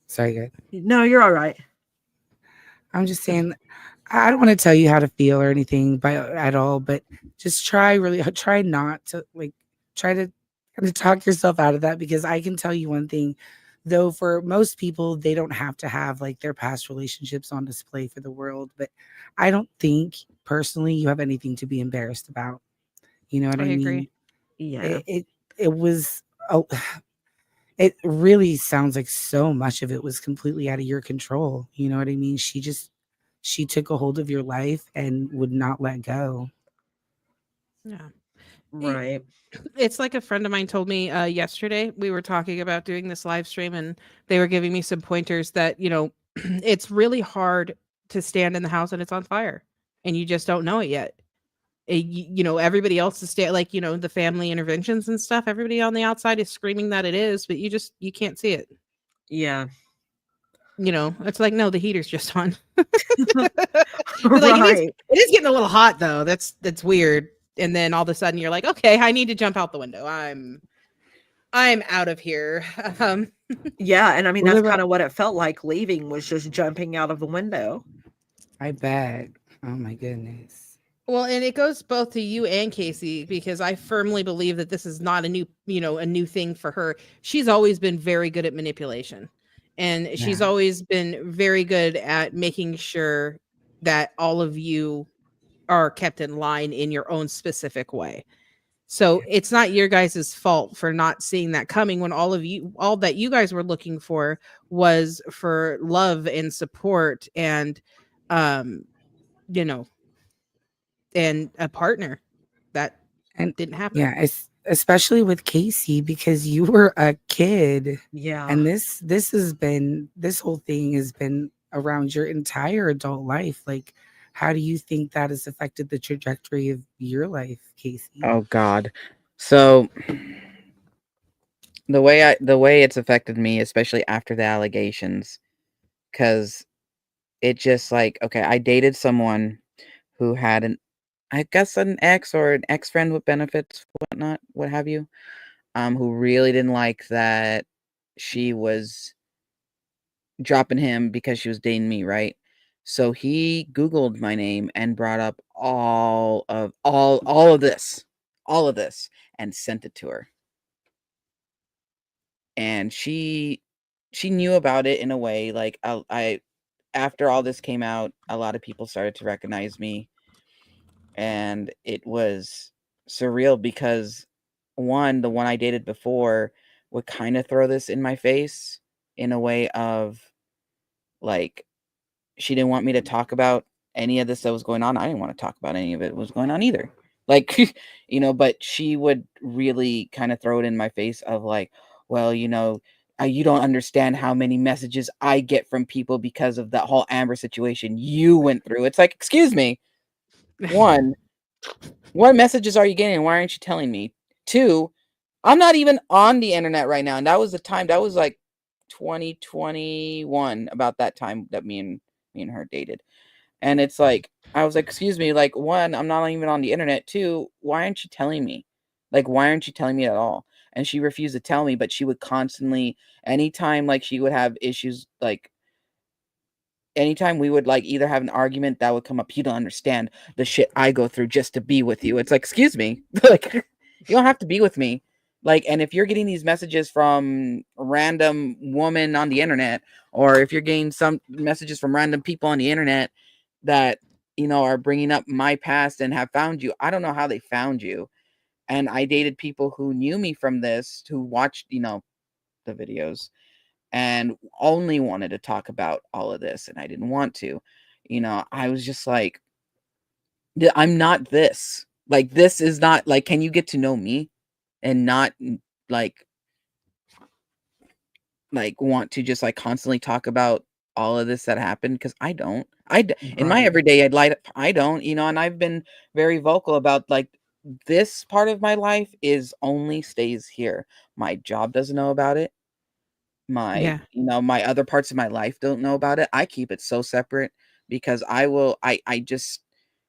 sorry, good. no, you're all right. I'm just saying I don't want to tell you how to feel or anything at all, but just try not to try to kind of talk yourself out of that, because I can tell you one thing, though for most people they don't have to have like their past relationships on display for the world, but I don't think personally you have anything to be embarrassed about. You know what I I agree. mean? Yeah. It was oh, it really sounds like so much of it was completely out of your control. You know what I mean? She took a hold of your life and would not let go. Yeah. Right. It's like a friend of mine told me yesterday. We were talking about doing this live stream, and they were giving me some pointers that, it's really hard to stand in the house and it's on fire, and you just don't know it yet. Everybody else is like, the family interventions and stuff. Everybody on the outside is screaming that it is, but you can't see it. Yeah. It's like, no, the heater's just on. They're like, Right. it is getting a little hot though. That's weird. And then all of a sudden you're like, okay, I need to jump out the window. I'm out of here. Yeah, and I mean, What that's about kinda what it felt like leaving, was just jumping out of the window. I bet. Oh my goodness. Well, and it goes both to you and Casey, because I firmly believe that this is not a new thing for her. She's always been very good at manipulation. And she's Yeah. always been very good at making sure that all of you are kept in line in your own specific way. So it's not your guys' fault for not seeing that coming, when all that you guys were looking for was for love and support and, you know, and a partner. That And didn't happen. yeah, especially with Casey, because you were a kid, Yeah. and this whole thing has been around your entire adult life. Like, how do you think that has affected the trajectory of your life, Casey? Oh God. So the way it's affected me, especially after the allegations, because it just like, okay, I dated someone who had I guess an ex or an ex-friend with benefits, whatnot, what have you, who really didn't like that she was dropping him because she was dating me, right? So he Googled my name and brought up all of this, and sent it to her. And she knew about it in a way. Like I after all this came out, a lot of people started to recognize me, and it was surreal because the one I dated before would kind of throw this in my face in a way of like, she didn't want me to talk about any of this that was going on. I didn't want to talk about any of it was going on either. Like, but she would really kind of throw it in my face of like, well, you don't understand how many messages I get from people because of that whole Amber situation you went through. It's like, excuse me. One, what messages are you getting? Why aren't you telling me? Two, I'm not even on the internet right now. And that was the time, that was like 2021, about that time that me and her dated. And it's like, I was like, excuse me, like, one, I'm not even on the internet. Two, why aren't you telling me? Like, why aren't you telling me at all? And she refused to tell me, but she would constantly, anytime like she would have issues, like anytime we would like either have an argument, that would come up. You don't understand the shit I go through just to be with you. It's like, excuse me, like, you don't have to be with me. Like, and if you're getting these messages from random woman on the internet, or if you're getting some messages from random people on the internet that, are bringing up my past and have found you, I don't know how they found you. And I dated people who knew me from this, who watched, the videos, and only wanted to talk about all of this, and I didn't want to. I was just like, I'm not this. Like, this is not like, can you get to know me and not like want to just like constantly talk about all of this that happened? Because I don't. In my Right. everyday life, I don't, and I've been very vocal about like, this part of my life is only stays here. My job doesn't know about it. My Yeah. my other parts of my life don't know about it. I keep it so separate because I just,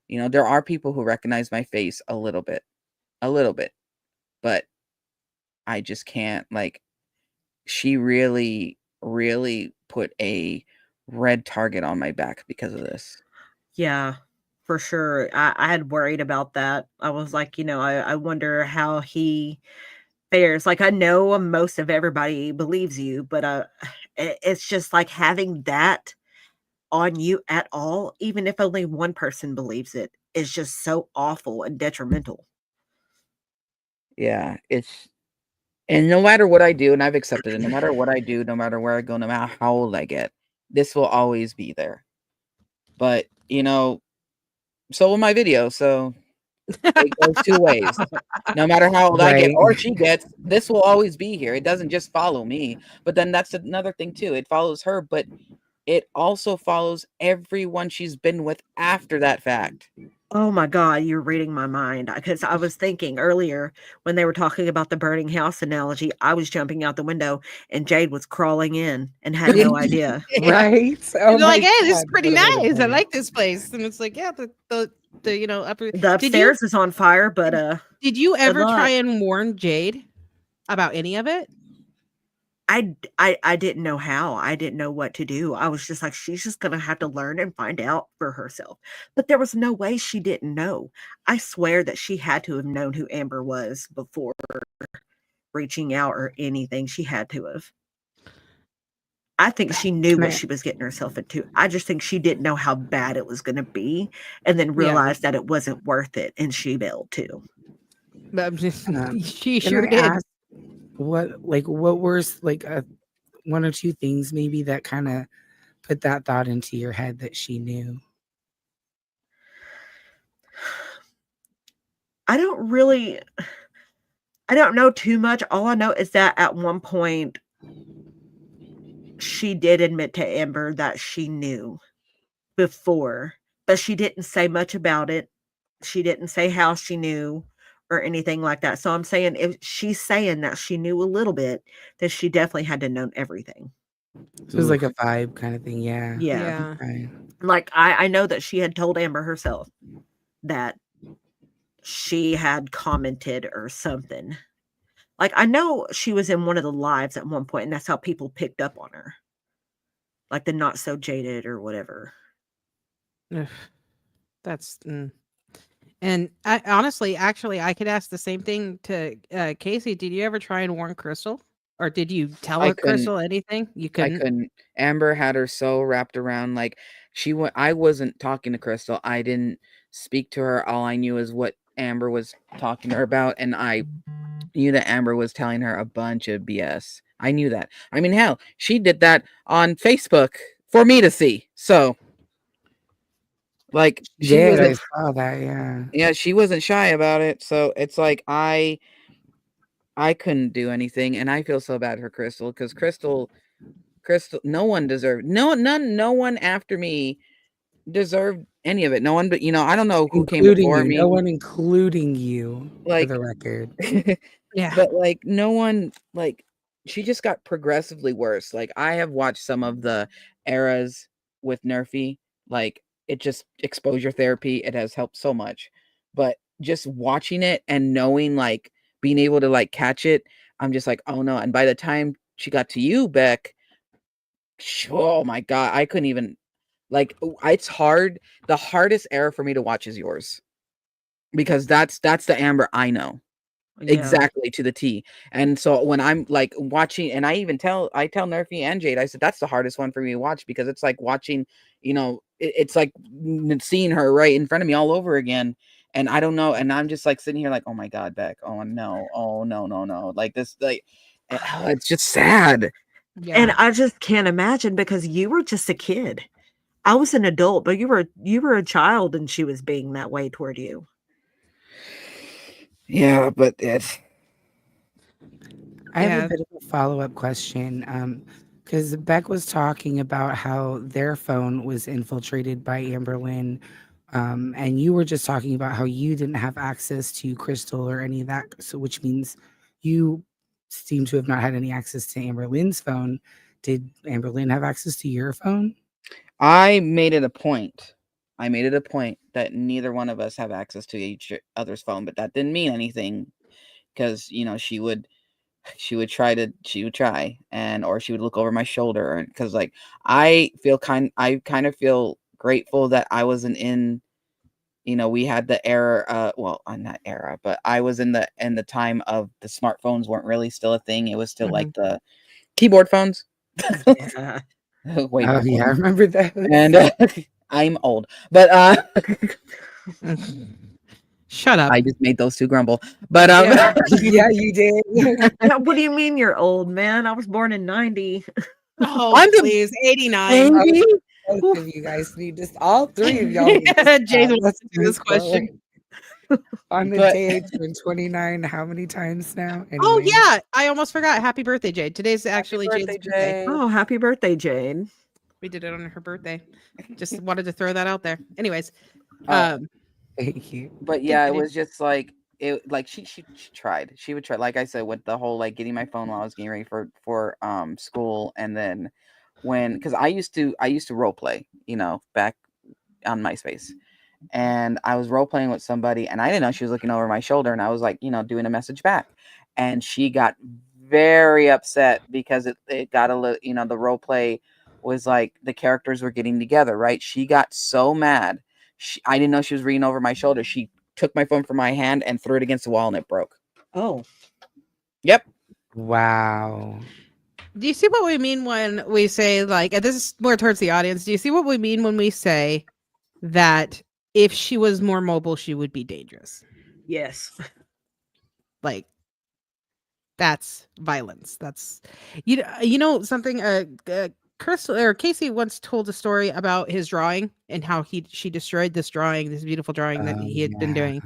there are people who recognize my face a little bit, but I just can't, like, she really, really put a red target on my back because of this. Yeah, for sure. I had worried about that. I was like, I wonder how he fares. Like, I know most of everybody believes you, but it's just like having that on you at all, even if only one person believes it, is just so awful and detrimental. Yeah, and no matter what I do, and I've accepted it, no matter what I do, no matter where I go, no matter how old I get, this will always be there. But, so will my video, so it goes two ways. No matter how old I get Right. or she gets, this will always be here. It doesn't just follow me. But then that's another thing too. It follows her, but it also follows everyone she's been with after that fact. Oh my God, you're reading my mind. Because I was thinking earlier when they were talking about the burning house analogy, I was jumping out the window and Jade was crawling in and had no idea. Right. Oh And they're like, my hey, this is God, pretty what a way to nice. put I it. like this place. And it's like, yeah, the upper. The upstairs is on fire, but Did you ever luck. try and warn Jade about any of it? I didn't know how. I didn't know what to do. I was just like, she's just gonna have to learn and find out for herself. But there was no way she didn't know. I swear that she had to have known who Amber was before reaching out or anything. She had to have. I think she knew Can what I- she was getting herself into. I just think she didn't know how bad it was gonna be, and then Yeah. realized that it wasn't worth it, and she bailed too. But I'm just, she Can sure I did. ask what were like one or two things maybe that kind of put that thought into your head that she knew? I don't know too much. All I know is that at one point she did admit to Amber that she knew before, but she didn't say much about it. She didn't say how she knew or anything like that. So I'm saying if she's saying that she knew a little bit, then she definitely had to know everything. So it was like a vibe kind of thing. Yeah. Yeah. Right. Like I know that she had told Amber herself that she had commented or something. Like I know she was in one of the lives at one point, and that's how people picked up on her. Like the not so jaded or whatever. Ugh, that's and honestly, actually, I could ask the same thing to Casey. Did you ever try and warn Crystal, or did you tell I her couldn't. Crystal anything? You I couldn't. couldn't. Amber had her so wrapped around, like I wasn't talking to Crystal. I didn't speak to her. All I knew is what Amber was talking to her about, and I knew that Amber was telling her a bunch of BS. I knew that. I mean, hell, she did that on Facebook for me to see. So, like, she Yeah, I wasn't. saw that. Yeah. Yeah, she wasn't shy about it. So it's like I couldn't do anything, and I feel so bad for Crystal because Crystal, no one deserved no one after me deserved any of it. No one, but I don't know who came Including before you. me. No one including you, for Like, the record. Yeah. but like no one, like she just got progressively worse. Like I have watched some of the eras with Nerfy. Like it just exposure therapy. It has helped so much. But just watching it and knowing, like being able to like catch it, I'm just like, oh no. And by the time she got to you, Beck, oh my God, I couldn't even it's hard. The hardest era for me to watch is yours because that's the Amber I know. Yeah. Exactly to the T. And so when I'm like watching, and I tell Nerfy and Jade, I said that's the hardest one for me to watch because it's like watching, it's like seeing her right in front of me all over again. And I don't know, and I'm just like sitting here like, oh my God, Beck, oh no, no, like this, like it's just sad. Yeah. And I just can't imagine because you were just a kid. I was an adult, but you were a child and she was being that way toward you. Yeah, but it's. I have Yeah. a bit of a follow-up question. Because Beck was talking about how their phone was infiltrated by Amberlynn. And you were just talking about how you didn't have access to Crystal or any of that. So which means you seem to have not had any access to Amberlynn's phone. Did Amberlynn have access to your phone? I made it a point that neither one of us have access to each other's phone, but that didn't mean anything because she would try and or she would look over my shoulder because like I kind of feel grateful that I wasn't in, we had the era, well, not era, but I was in the time of the smartphones weren't really still a thing. It was still like the keyboard phones. Yeah. Way Oh back yeah, I when. remember that. And I'm old, but Shut up. I just made those two grumble. But Yeah, yeah, you did. Now, what do you mean you're old, man? I was born in 90. Oh, I'm the please. 89. baby. Both of you guys need to, all three of y'all need to stop. Jason wants Let's to do this move question. forward. On the But- day I turned 29, how many times now? Oh, Anyway. yeah. I almost forgot. Happy birthday, Jade. Today's actually Happy Jade's birthday, birthday. Jade. Oh, happy birthday, Jade. We did it on her birthday. Just wanted to throw that out there. Anyways, Uh, Thank you. But yeah, it was just like it. Like she tried. She would try. Like I said, with the whole like getting my phone while I was getting ready for school, and then because I used to role play, back on MySpace, and I was role playing with somebody, and I didn't know she was looking over my shoulder, and I was like, doing a message back, and she got very upset because it got a little, the role play was like the characters were getting together, right? She got so mad. I didn't know she was reading over my shoulder. She took my phone from my hand and threw it against the wall, and it broke. Oh. Yep. Wow. do you see what we mean when we say, like, and this is more towards the audience, do you see what we mean when we say that if she was more mobile, she would be dangerous? Yes. Like, that's violence. That's, something, Casey once told a story about his drawing and how she destroyed this beautiful drawing that he had been doing.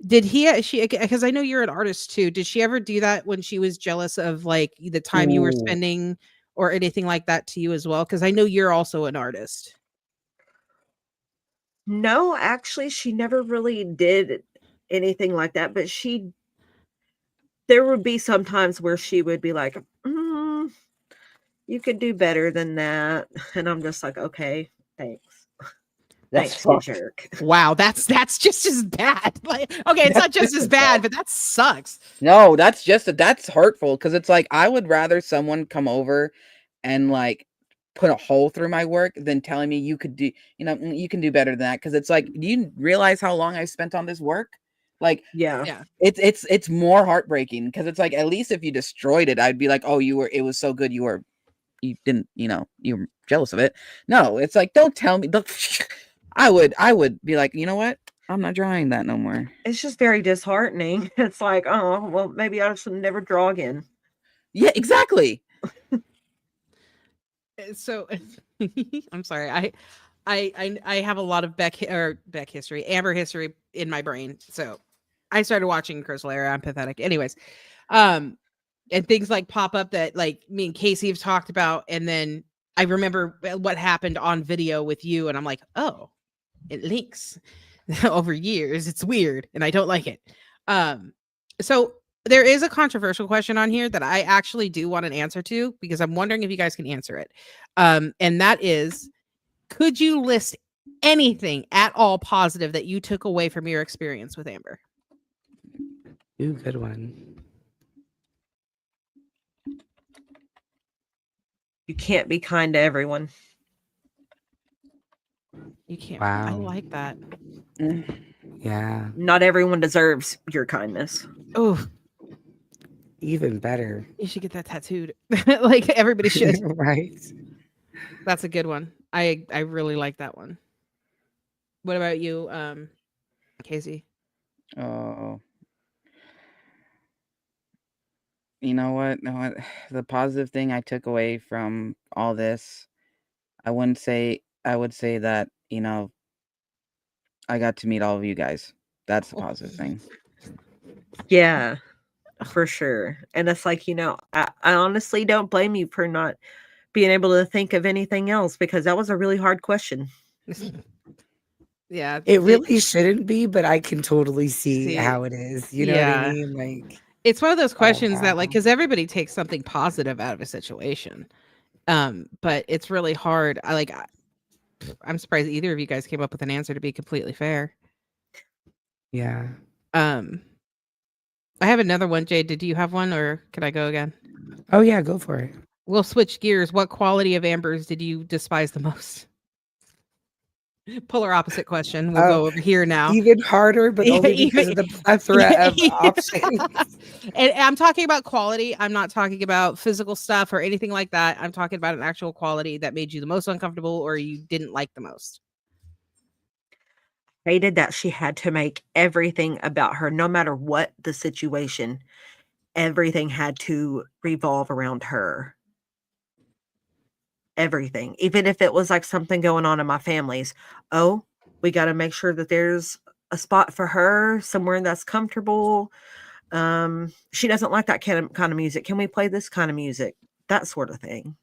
Did she, because I know you're an artist too, did she ever do that when she was jealous of like the time you were Ooh. spending or anything like that to you as well? Because I know you're also an artist. No, actually, she never really did anything like that, but there would be some times where she would be like, you could do better than that. And I'm just like, okay, thanks. Thanks, you jerk. Wow, that's just as bad. Like, okay, it's not just as bad, but that sucks. No, that's hurtful because it's like I would rather someone come over and like put a hole through my work than telling me you could do, you can do better than that. Because it's like, do you realize how long I spent on this work? Like, Yeah. it's more heartbreaking because it's like, at least if you destroyed it, I'd be like, oh, it was so good. You didn't, you were jealous of it. No, it's like, don't tell me. I would be like, you know what? I'm not drawing that no more. It's just very disheartening. It's like, oh, well, maybe I should never draw again. Yeah, exactly. So I'm sorry. I have a lot of Beck history, Amber history in my brain. So I started watching Crystal Era. I'm pathetic. Anyways, and things like pop up that like me and Casey have talked about, and then I remember what happened on video with you, and I'm like, oh, it links over years. It's weird, and I don't like it. So there is a controversial question on here that I actually do want an answer to because I'm wondering if you guys can answer it. And that is, could you list anything at all positive that you took away from your experience with Amber? Ooh, good one. You can't be kind to everyone. You can't. Wow. I like that. Yeah. Not everyone deserves your kindness. Oh, Even better. you should get that tattooed. Like everybody should. Right. That's a good one. I really like that one. What about you, Casey? Oh, you know what? No, the positive thing I took away from all this, I would say that, I got to meet all of you guys. That's the positive thing. Yeah, for sure. And it's like, I honestly don't blame you for not being able to think of anything else because that was a really hard question. Yeah, It really shouldn't be, but I can totally see See, how it is. You know what yeah. I mean? Like, it's one of those questions that, like, wow. because everybody takes something positive out of a situation, but it's really hard. I'm surprised either of you guys came up with an answer, to be completely fair. Yeah. I have another one. Jade, did you have one, or can I go again? Oh yeah, go for it. We'll switch gears. What quality of Amber's did you despise the most? Polar opposite question. We'll go over here now. Even harder, but Yeah, only because of the plethora of options. And I'm talking about quality. I'm not talking about physical stuff or anything like that. I'm talking about an actual quality that made you the most uncomfortable or you didn't like the most. hated that she had to make everything about her, no matter what the situation. Everything had to revolve around her. Everything. Even if it was like something going on in my family's. Oh, we got to make sure that there's a spot for her somewhere that's comfortable. She doesn't like that kind of music. Can we play this kind of music? That sort of thing.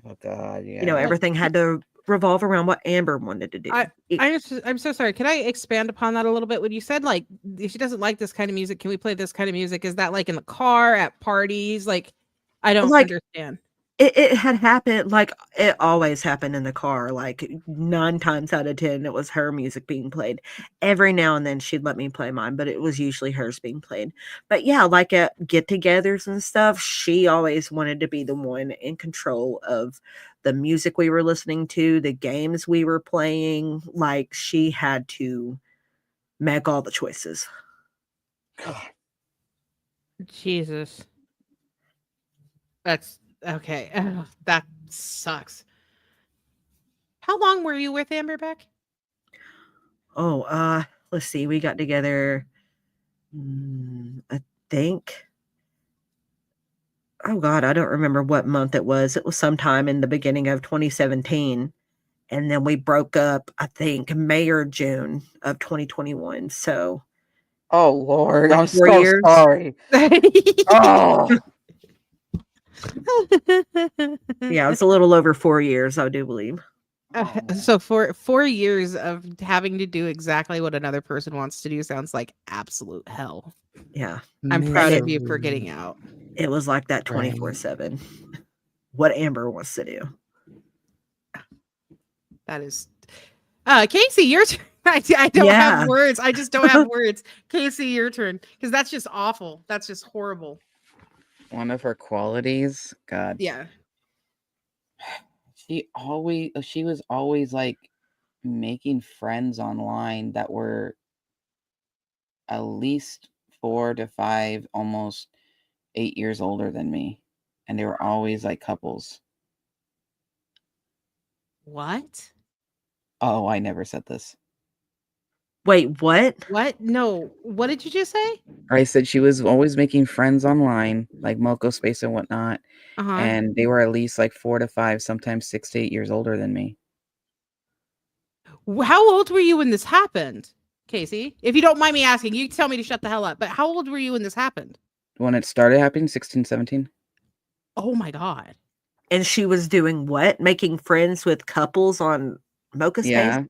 Oh God, You know, yeah. everything had to revolve around what Amber wanted to do. I'm so sorry. Can I expand upon that a little bit? When you said like if she doesn't like this kind of music, can we play this kind of music? Is that like in the car, at parties? Like, I don't Like, understand. it had happened, like, it always happened in the car, like, 9 times out of 10, it was her music being played. Every now and then, she'd let me play mine, but it was usually hers being played. But, yeah, like, at get-togethers and stuff, she always wanted to be the one in control of the music we were listening to, the games we were playing, like, she had to make all the choices. Jesus. That's okay. Ugh, that sucks. How long were you with Amber Beck? Oh, let's see, we got together, I think oh god, I don't remember what month it was. It was sometime in the beginning of 2017, and then we broke up, I think, May or June of 2021, so Oh Lord, like I'm 4 so years? sorry. Oh, Yeah, it's a little over 4 years, I do believe. So for 4 years of having to do exactly what another person wants to do sounds like absolute hell. Yeah, I'm proud of you Misery. for getting out. it was like that Right. 24/7. What Amber wants to do. That is Casey, your turn. I don't Yeah. have words. I just don't have words. Casey, your turn. Because that's just awful. That's just horrible. one of her qualities, God, Yeah. she was always like making friends online that were at least 4 to 5, almost 8 years older than me, and they were always like couples. What? Oh, I never said this. Wait, what? What? No. What did you just say? I said she was always making friends online, like Moco Space and whatnot, Uh-huh. and they were at least like 4 to 5, sometimes 6 to 8 years older than me. How old were you when this happened, Casey? If you don't mind me asking, you tell me to shut the hell up. But how old were you when this happened? When it started happening, 16, 17. Oh my God. And she was doing what? Making friends with couples on Mocha Space? Yeah,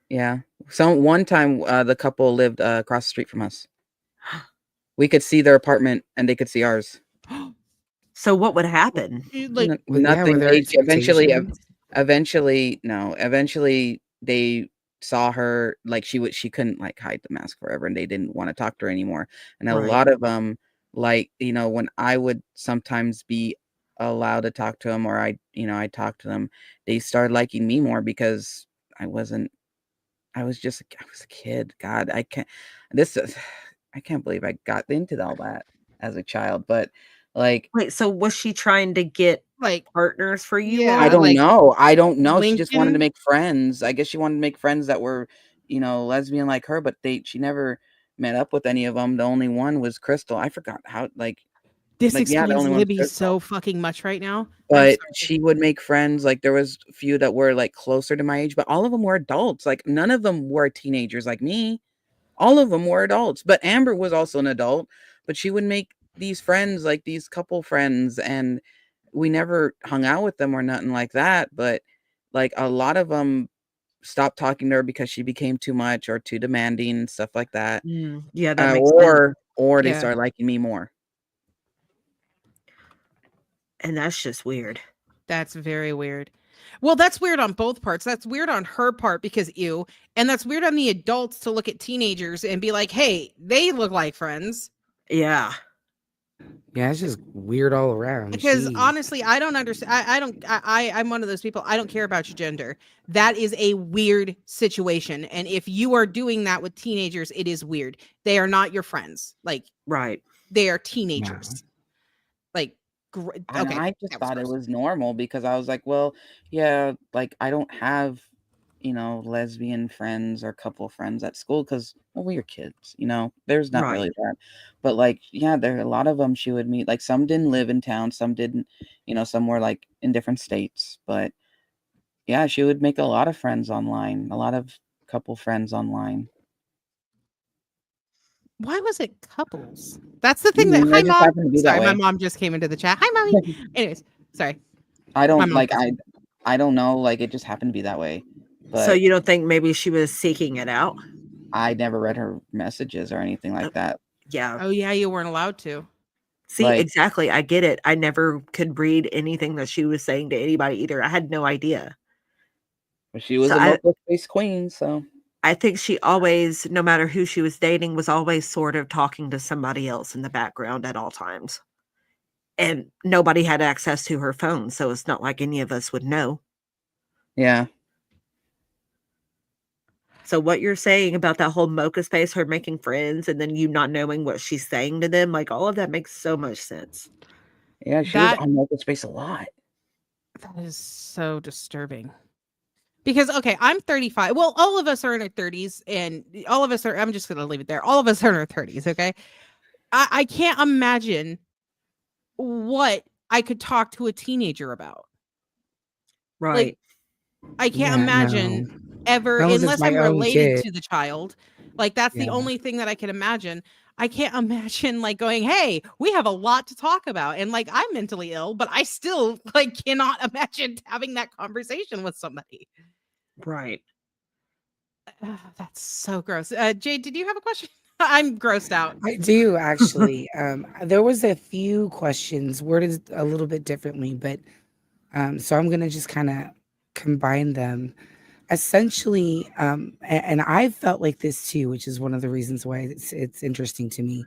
yeah. So one time, the couple lived across the street from us. We could see their apartment, and they could see ours. So what would happen? Like, Well, yeah, were Nothing. there They eventually, expectations? no. Eventually, they saw her like she couldn't like hide the mask forever, and they didn't want to talk to her anymore. And a Right. lot of them, like when I would sometimes be allowed to talk to them, or I talk to them, they started liking me more because I wasn't. I was a kid. God, I can't. I can't believe I got into all that as a child. But like, Wait, so was she trying to get like, partners for you yeah, I all? don't like know. I don't know. She just wanted to Lincoln? make friends. I guess she wanted to make friends that were, lesbian like her. But she never met up with any of them. The only one was Crystal. I forgot how. This the explains only one's Libby Crystal. so fucking much right now. I'm But sorry. she would make friends. Like there was a few that were like closer to my age, but all of them were adults. Like none of them were teenagers like me. All of them were adults. But Amber was also an adult. But she would make these friends, like these couple friends, and we never hung out with them or nothing like that. But like a lot of them stopped talking to her because she became too much or too demanding and stuff like that. Yeah, that makes sense. Or they Yeah. started liking me more. And that's just weird. That's very weird. Well, that's weird on both parts. That's weird on her part because ew. And that's weird on the adults to look at teenagers and be like, hey, they look like friends. Yeah. Yeah, it's just weird all around. Because Jeez. honestly, I don't understand. I'm one of those people. I don't care about your gender. That is a weird situation. And if you are doing that with teenagers, it is weird. They are not your friends. Like, Right. they are teenagers. Like, And okay. I just that thought it gross. was normal because I was like, well, yeah, like I don't have lesbian friends or couple friends at school because, well, we were kids, there's not really Right. that. But like, yeah, there are a lot of them she would meet. Like some didn't live in town, some didn't, some were like in different states. But yeah, she would make a lot of friends online, a lot of couple friends online. Why was it couples? That's the thing that. Hi, It just mom. happened to be that Sorry, my way. mom just came into the chat. Hi, mommy. Anyways, sorry. I My don't mom. like I don't know, like it just happened to be that way. So But you don't think maybe she was seeking it out? I never read her messages or anything like that. Yeah. Oh yeah, you weren't allowed to. See, Like, exactly. I get it. I never could read anything that she was saying to anybody either. I had no idea. she was So a local space queen, so I think she always, no matter who she was dating, was always sort of talking to somebody else in the background at all times. And nobody had access to her phone, so it's not like any of us would know. yeah. So what you're saying about that whole mocha space, her making friends, and then you not knowing what she's saying to them, like all of that makes so much sense. Yeah, she was That on local space a lot. that is so disturbing. Because okay, I'm 35. Well, all of us are in our 30s, and all of us are. I'm just gonna leave it there. All of us are in our 30s. Okay, I can't imagine what I could talk to a teenager about. Like, Right. I can't Yeah, imagine no. ever, Unless it's unless my I'm own related kid. to the child. Like, that's the Yeah. only thing that I can imagine. I can't imagine like going, hey, we have a lot to talk about. And like, I'm mentally ill, but I still like cannot imagine having that conversation with somebody. Right. That's so gross. Jade, did you have a question? I'm grossed out. I do actually. There was a few questions worded a little bit differently, but so I'm gonna just kind of combine them. Essentially, and I felt like this too, which is one of the reasons why it's interesting to me.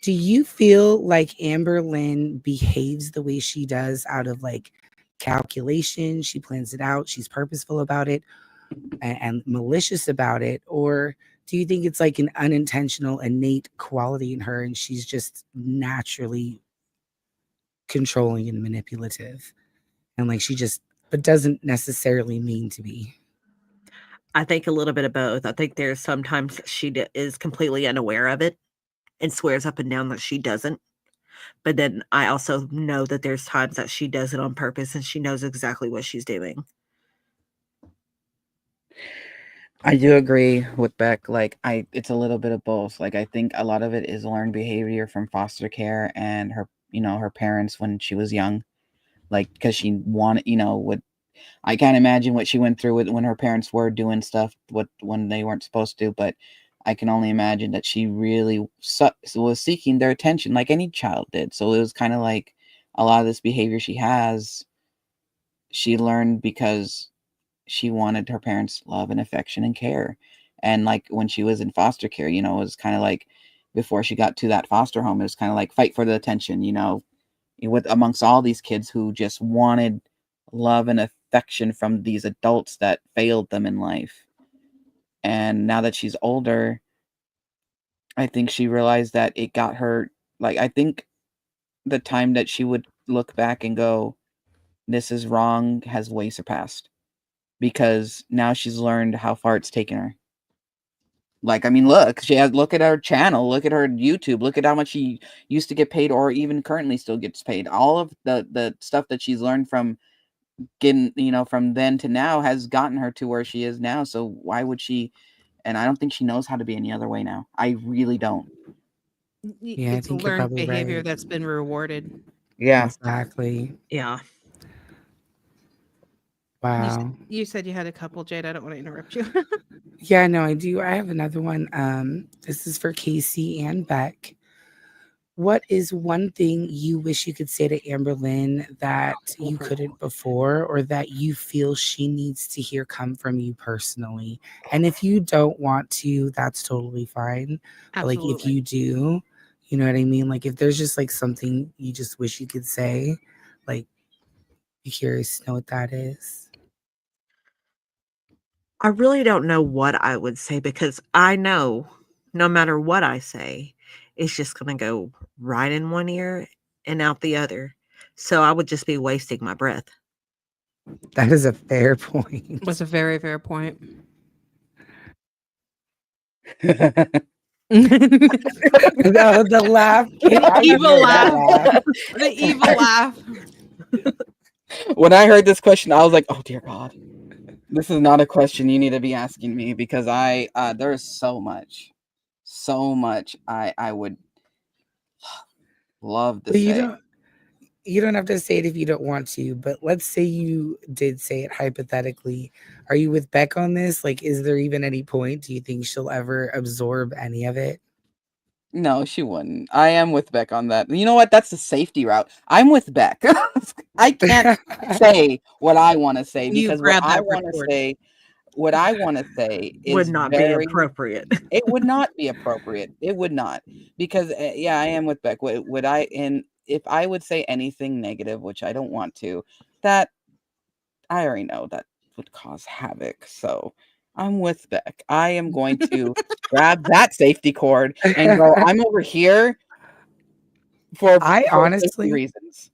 Do you feel like Amber Lynn behaves the way she does out of like calculation? She plans it out. She's purposeful about it and malicious about it, or do you think it's like an unintentional innate quality in her and she's just naturally controlling and manipulative and like she just but doesn't necessarily mean to be? I think a little bit of both. I think there's sometimes she is completely unaware of it and swears up and down that she doesn't. But then I also know that there's times that she does it on purpose and she knows exactly what she's doing. I do agree with Beck. Like, it's a little bit of both. Like, I think a lot of it is learned behavior from foster care and her parents when she was young. Like, because she wanted, I can't imagine what she went through with when her parents were doing stuff when they weren't supposed to. But I can only imagine that she really was seeking their attention, like any child did. So it was kind of like a lot of this behavior she learned because she wanted her parents' love and affection and care. And like when she was in foster care, it was kind of like before she got to that foster home, it was kind of like fight for the attention, with amongst all these kids who just wanted love and affection from these adults that failed them in life. And now that she's older, I think she realized that it got her, like, I think the time that she would look back and go, this is wrong, has way surpassed, because now she's learned how far it's taken her. Like, I mean, look at her channel, look at her YouTube, look at how much she used to get paid or even currently still gets paid. All of the stuff that she's learned from getting, from then to now has gotten her to where she is now. So why would she? And I don't think she knows how to be any other way now. I really don't. Yeah, I It's think you're learned probably behavior right. that's been rewarded. Yeah. Exactly. Yeah. Wow. You said you had a couple, Jade. I don't want to interrupt you. Yeah, no, I do. I have another one. This is for Casey and Beck. What is one thing you wish you could say to Amber Lynn that you couldn't before, or that you feel she needs to hear come from you personally? And if you don't want to, that's totally fine. But like if Absolutely. you do, you know what I mean? Like if there's just like something you just wish you could say, like be curious to know what that is. I really don't know what I would say because I know no matter what I say, it's just going to go right in one ear and out the other. So I would just be wasting my breath. That is a fair point. Was a very fair point. The laugh. The evil laugh. laugh. The evil laugh. When I heard this question, I was like, "Oh dear God, this is not a question you need to be asking me," because there's so much I would love to But say. you don't have to say it if you don't want to, but let's say you did say it hypothetically. Are you with Beck on this? Like, is there even any point? Do you think she'll ever absorb any of it? No, she wouldn't. I am with Beck on that. You know what? That's the safety route. I'm with Beck. I can't say what I want to say You because grab that ripcord. what I want to say Would is not be very. appropriate. It would not be appropriate. It would not, because yeah, I am with Beck. Would I? And if I would say anything negative, which I don't want to, that I already know that would cause havoc. So I'm with Beck. I am going to grab that safety cord and go. I'm over here for I safety honestly, reasons.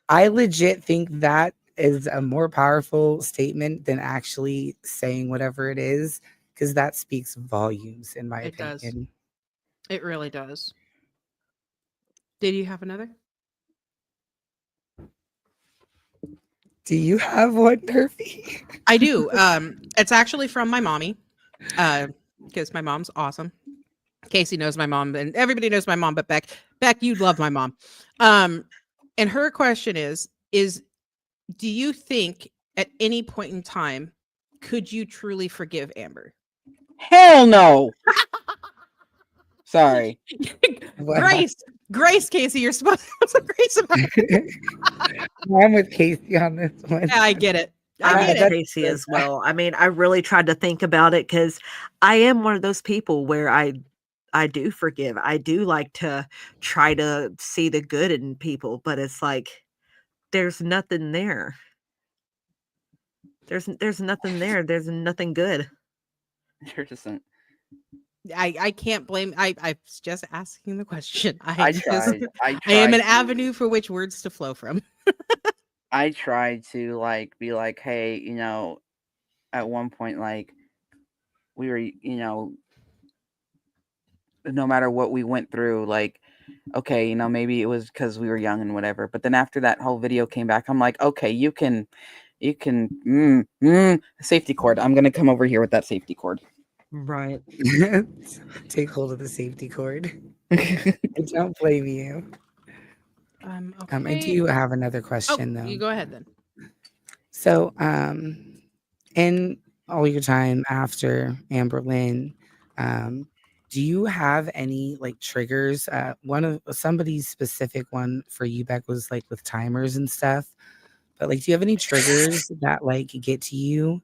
I legit think that is a more powerful statement than actually saying whatever it is, because that speaks volumes, in my It does. opinion. It really does. Did you have another? Do you have one, Nerfy? I do. It's actually from my mommy, because my mom's awesome. Casey knows my mom, and everybody knows my mom, but Beck, you'd love my mom. And her question is, do you think at any point in time could you truly forgive Amber? Hell no. Sorry. Wow. Grace, Casey, you're supposed to have some grace about it. I'm with Casey on this one. Yeah, I get it. I'm I with get it. Casey as well. I mean, I really tried to think about it because I am one of those people where I do forgive. I do like to try to see the good in people, but it's like there's nothing there. There's nothing there. There's nothing good. There isn't. I can't blame. I was just asking the question. I tried. I am an avenue for which words to flow from. I tried to like be like, hey, you know, at one point, like we were, you know, no matter what we went through, like, okay, you know, maybe it was because we were young and whatever. But then after that whole video came back, I'm like, okay, you can, safety cord. I'm gonna come over here with that safety cord. Right. Take hold of the safety cord. I don't blame you. Okay. I do have another Oh, question though. you go ahead then. So, in all your time after Amber Lynn, do you have any like triggers? One of somebody's specific one for you, Beck, was like with timers and stuff. But like, do you have any triggers that like get to you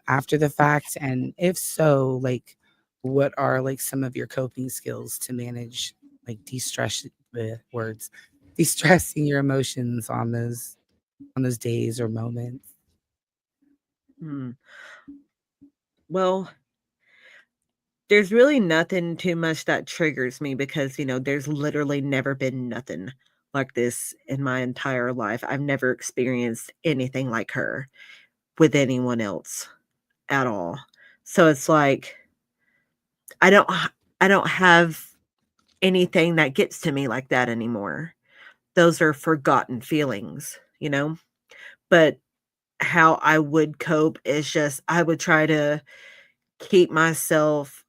after the fact? And if so, like, what are like some of your coping skills to manage like de-stressing your emotions on those days or moments? Well, there's really nothing too much that triggers me because, there's literally never been nothing like this in my entire life. I've never experienced anything like her with anyone else at all. So it's like I don't have anything that gets to me like that anymore. Those are forgotten feelings, But how I would cope is just I would try to keep myself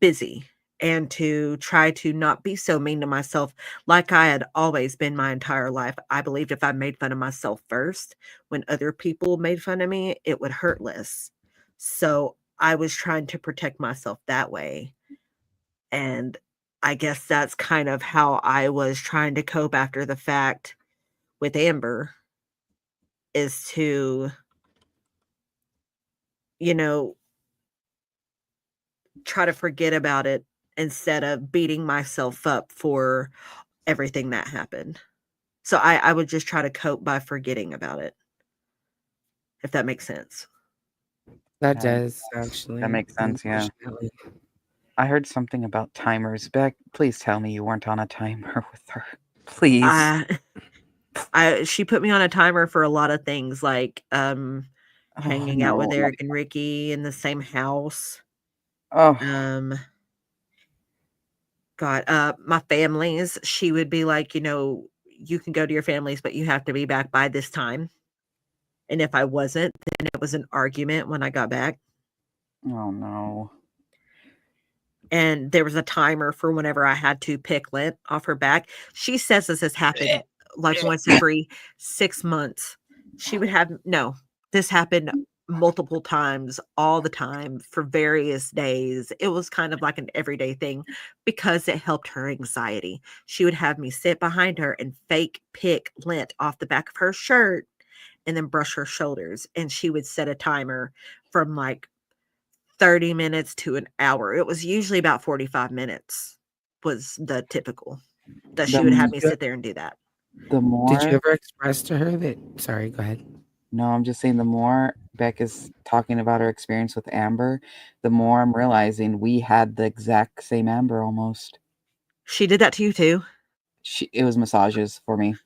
busy and to try to not be so mean to myself like I had always been my entire life. I believed if I made fun of myself first, when other people made fun of me, it would hurt less. So I was trying to protect myself that way. And I guess that's kind of how I was trying to cope after the fact with Amber is to, you know, try to forget about it instead of beating myself up for everything that happened. So I would just try to cope by forgetting about it, if that makes sense. That Yeah, does actually. that makes sense. Yeah. Unfortunately. I heard something about timers. Beck, please tell me you weren't on a timer with her. Please. I She put me on a timer for a lot of things, like hanging out with no, Eric and Ricky in the same house. oh, My families, she would be like, you can go to your families, but you have to be back by this time. And if I wasn't, then it was an argument when I got back. oh no. And there was a timer for whenever I had to pick lint off her back. She says this has happened like once every 6 months. This happened multiple times, all the time, for various days. It was kind of like an everyday thing because it helped her anxiety. She would have me sit behind her and fake pick lint off the back of her shirt and then brush her shoulders. And she would set a timer from like 30 minutes to an hour. It was usually about 45 minutes was the typical that she would have me sit there and do that. The more Did you ever express to her that? Sorry, go ahead. No, I'm just saying the more Beck is talking about her experience with Amber, the more I'm realizing we had the exact same Amber almost. She did that to you too? It was massages for me.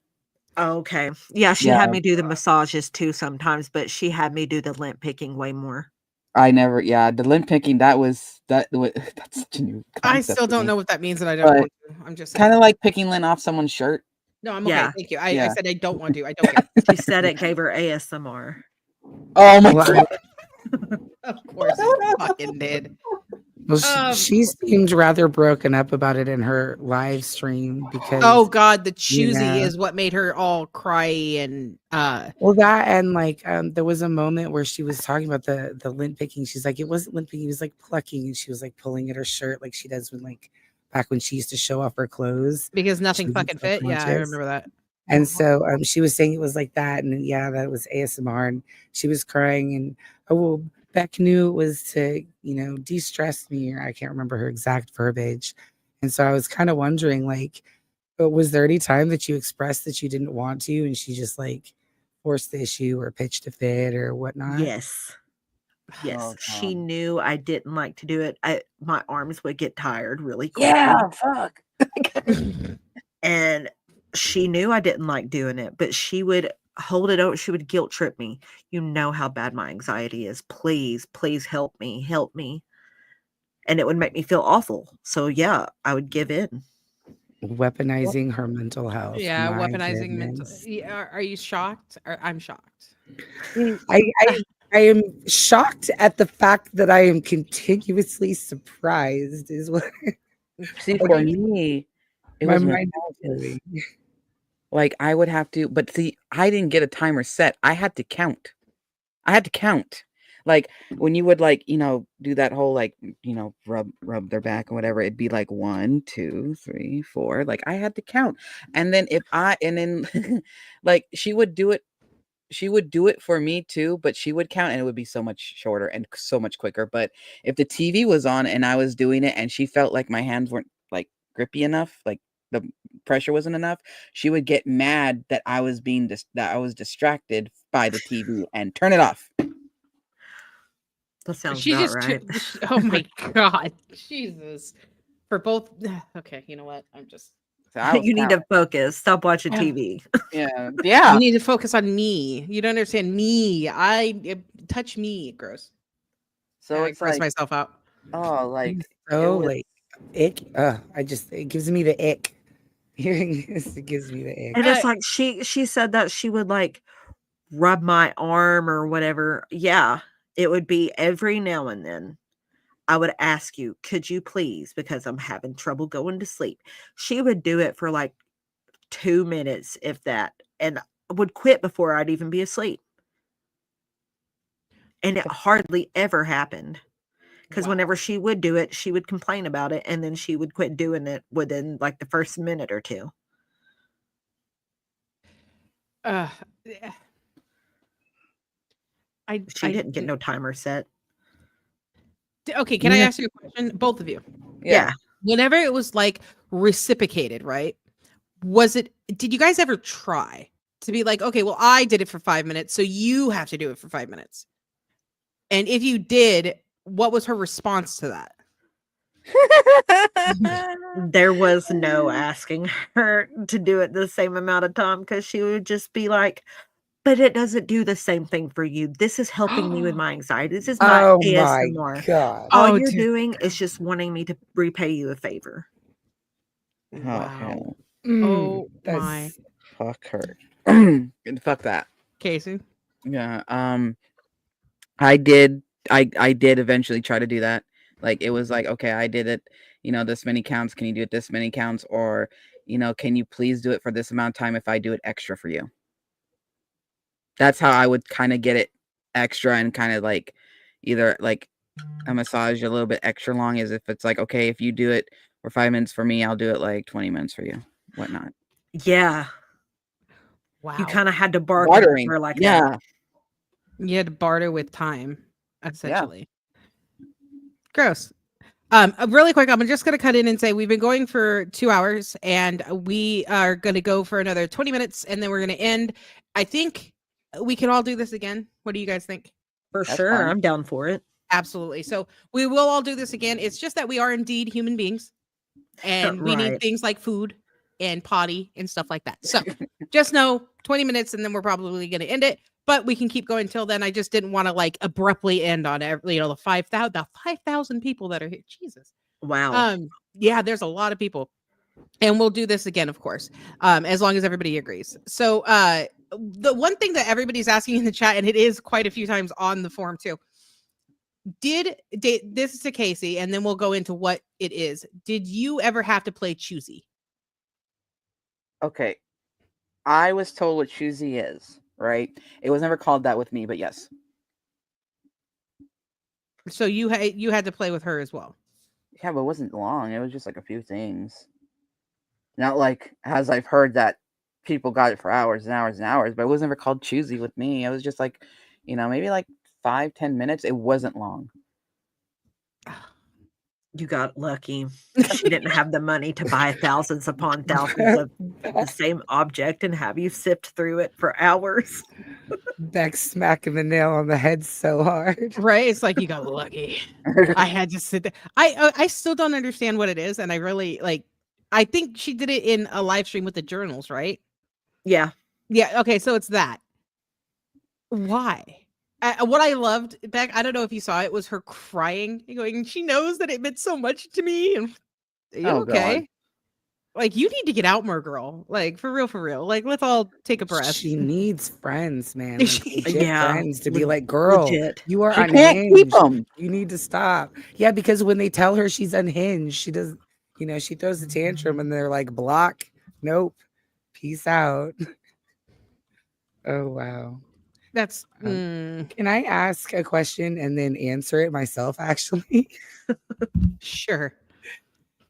Oh, okay. Yeah, she had me do the massages too sometimes, but she had me do the lint picking way more. The lint picking, that's such a new concept. I still don't know what that means, and I don't want to. I'm just kind of like picking lint off someone's shirt. No, I'm okay. Thank you. I said I don't want to. I don't. She said it gave her ASMR. Oh my god! Of course, it fucking did. Well, she seemed rather broken up about it in her live stream because oh god, the choosy is what made her all cry and well, that and like there was a moment where she was talking about the lint picking. She's like, it wasn't lint picking, it was like plucking, and she was like pulling at her shirt like she does when like back when she used to show off her clothes because nothing fucking fit. Yeah, I remember that. And so she was saying it was like that, and that it was ASMR, and she was crying, and Beck knew it was to, de-stress me, or I can't remember her exact verbiage. And so I was kind of wondering, like, was there any time that you expressed that you didn't want to, and she just like forced the issue or pitched a fit or whatnot? Yes. Yes. She knew I didn't like to do it. My arms would get tired really quickly. Yeah, fuck. And she knew I didn't like doing it, but she would hold it over. She would guilt trip me. You know how bad my anxiety is. Please, please help me. Help me. And it would make me feel awful. So yeah, I would give in. Weaponizing her mental health. Yeah, weaponizing mental. Are you shocked? I'm shocked. I am shocked at the fact that I am continuously surprised. Is what. See, for me, it was mind blowing. Like I would have to, but see, I didn't get a timer set. I had to count. Like when you would do that whole rub their back or whatever, it'd be like 1, 2, 3, 4. Like I had to count. And then like she would do it for me too, but she would count and it would be so much shorter and so much quicker. But if the TV was on and I was doing it and she felt like my hands weren't like grippy enough, like the pressure wasn't enough, she would get mad that I was that I was distracted by the TV and turn it off. That sounds about right. Oh my god, Jesus! For both. Okay, you know what? You need to focus. Stop watching TV. Yeah. You need to focus on me. You don't understand me. Touch me. Gross. So I gross myself out. Oh, like ick. It gives me the ick. Hearing this, it gives me the ick. And it's like she said that she would like rub my arm or whatever. Yeah, it would be every now and then. I would ask you, could you please, because I'm having trouble going to sleep. She would do it for like 2 minutes, if that, and would quit before I'd even be asleep. And it hardly ever happened. Because whenever she would do it, she would complain about it, and then she would quit doing it within like the first minute or two. She didn't get no timer set. Okay, can I ask you a question? Both of you. Yeah. Whenever it was like reciprocated, right? Did you guys ever try to be like, okay, well, I did it for 5 minutes, so you have to do it for 5 minutes? And if you did, what was her response to that? There was no asking her to do it the same amount of time because she would just be like, but it doesn't do the same thing for you. This is helping me with my anxiety. This is my Oh my ASMR. god. All Oh, you're dear doing God. is just wanting me to repay you a favor. Oh Wow. hell, Oh my. That's fuck her. Fuck that. Casey. Yeah. I did. I did eventually try to do that. Like it was like, okay, I did it. This many counts. Can you do it this many counts? Or, can you please do it for this amount of time if I do it extra for you? That's how I would kind of get it extra and kind of like either like a massage a little bit extra long, as if it's like, okay, if you do it for 5 minutes for me, I'll do it like 20 minutes for you, whatnot. Yeah. Wow. You kind of had to bargain Bartering. with her like that. Yeah. You had to barter with time, essentially. Gross. Really quick, I'm just going to cut in and say we've been going for 2 hours and we are going to go for another 20 minutes and then we're going to end. I think we can all do this again. What do you guys think? For That's sure. fine. I'm down for it. Absolutely. So we will all do this again. It's just that we are indeed human beings and we need Right. things like food and potty and stuff like that. So just know 20 minutes and then we're probably going to end it, but we can keep going till then. I just didn't want to like abruptly end on the 5,000 people that are here. Jesus. Wow. Yeah, there's a lot of people. And we'll do this again, of course, as long as everybody agrees. So the one thing that everybody's asking in the chat, and it is quite a few times on the forum too, this is to Casey, and then we'll go into what it is. Did you ever have to play choosy? Okay. I was told what choosy is, right? It was never called that with me, but yes. So you had to play with her as well. Yeah, but it wasn't long. It was just like a few things. Not like, as I've heard that people got it for hours and hours and hours, but it was never called choosy with me. It was just like, maybe like 5-10 minutes. It wasn't long. You got lucky. She didn't have the money to buy thousands upon thousands of the same object and have you sift through it for hours. Beck smacking the nail on the head so hard. Right? It's like you got lucky. I had to sit there. I still don't understand what it is, and I really like. I think she did it in a live stream with the journals, right? Yeah. Yeah. Okay. So it's that. Why? What I loved, Beck, I don't know if you saw it, was her crying, going, she knows that it meant so much to me. And are you Oh, okay? God. Like, you need to get out more, girl. Like, for real, for real. Like, let's all take a breath. She needs friends, man. Like legit Yeah. friends to be like, girl, Legit. you are She can't keep unhinged. them. You need to stop. Yeah, because when they tell her she's unhinged, she does, she throws a tantrum and they're like, block, nope, peace out. Oh, wow. That's Can I ask a question and then answer it myself, actually? sure.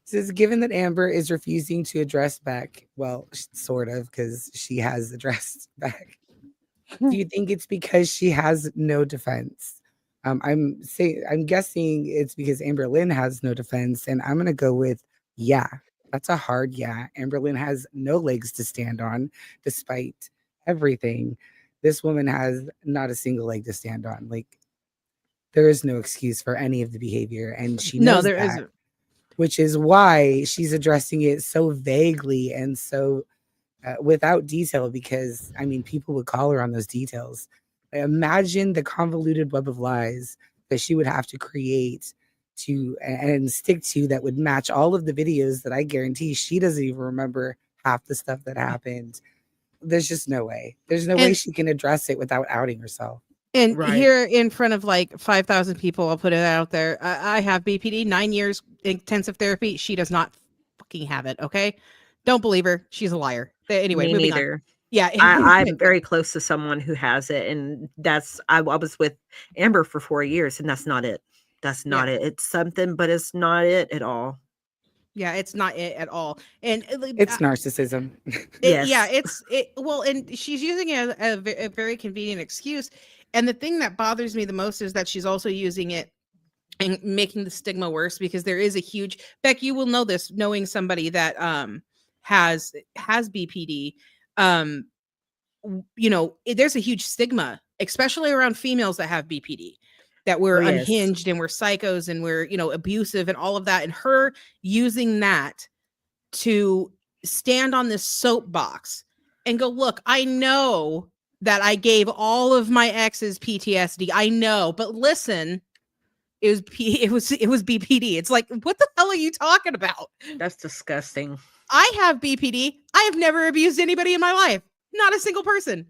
Says, given that Amber is refusing to address Beck, well, sort of, because she has addressed Beck. Do you think it's because she has no defense? I'm guessing it's because Amber Lynn has no defense, and I'm gonna go with yeah. That's a hard yeah. Amber Lynn has no legs to stand on, despite everything. This woman has not a single leg to stand on. Like, there is no excuse for any of the behavior, and she knows there that, isn't. which is why she's addressing it so vaguely and so without detail, because I mean, people would call her on those details. Imagine the convoluted web of lies that she would have to create to and stick to that would match all of the videos that I guarantee she doesn't even remember half the stuff that happened. There's just no way. There's no way she can address it without outing herself. And Right. here in front of like 5,000 people, I'll put it out there. I have BPD, 9 years intensive therapy. She does not fucking have it. Okay. Don't believe her. She's a liar. Anyway, Me moving on. neither. Yeah. I'm very close to someone who has it, and I was with Amber for 4 years, and that's not it. That's not it. It's something, but it's not it at all. Yeah, it's not it at all. And It's narcissism. Yes. Yeah, well, and she's using it as a very convenient excuse. And the thing that bothers me the most is that she's also using it and making the stigma worse, because there is a huge, Beck, you will know this, knowing somebody that has BPD. There's a huge stigma, especially around females that have BPD. that we're Oh, yes. unhinged and we're psychos and we're, abusive and all of that. And her using that to stand on this soapbox and go, look, I know that I gave all of my exes PTSD. I know, but listen, it was BPD. It's like, what the hell are you talking about? That's disgusting. I have BPD. I have never abused anybody in my life. Not a single person.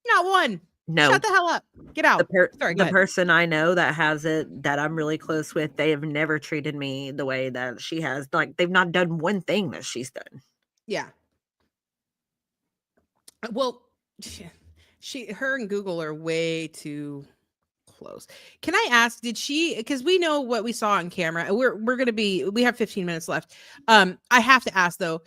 Not one. No. Shut the hell up. Get out. Sorry, go The ahead. person I know that has it, that I'm really close with, they have never treated me the way that she has. Like, they've not done one thing that she's done. Yeah. Well, her and Google are way too close. Can I ask, did she, because we know what we saw on camera, we have 15 minutes left. I have to ask though,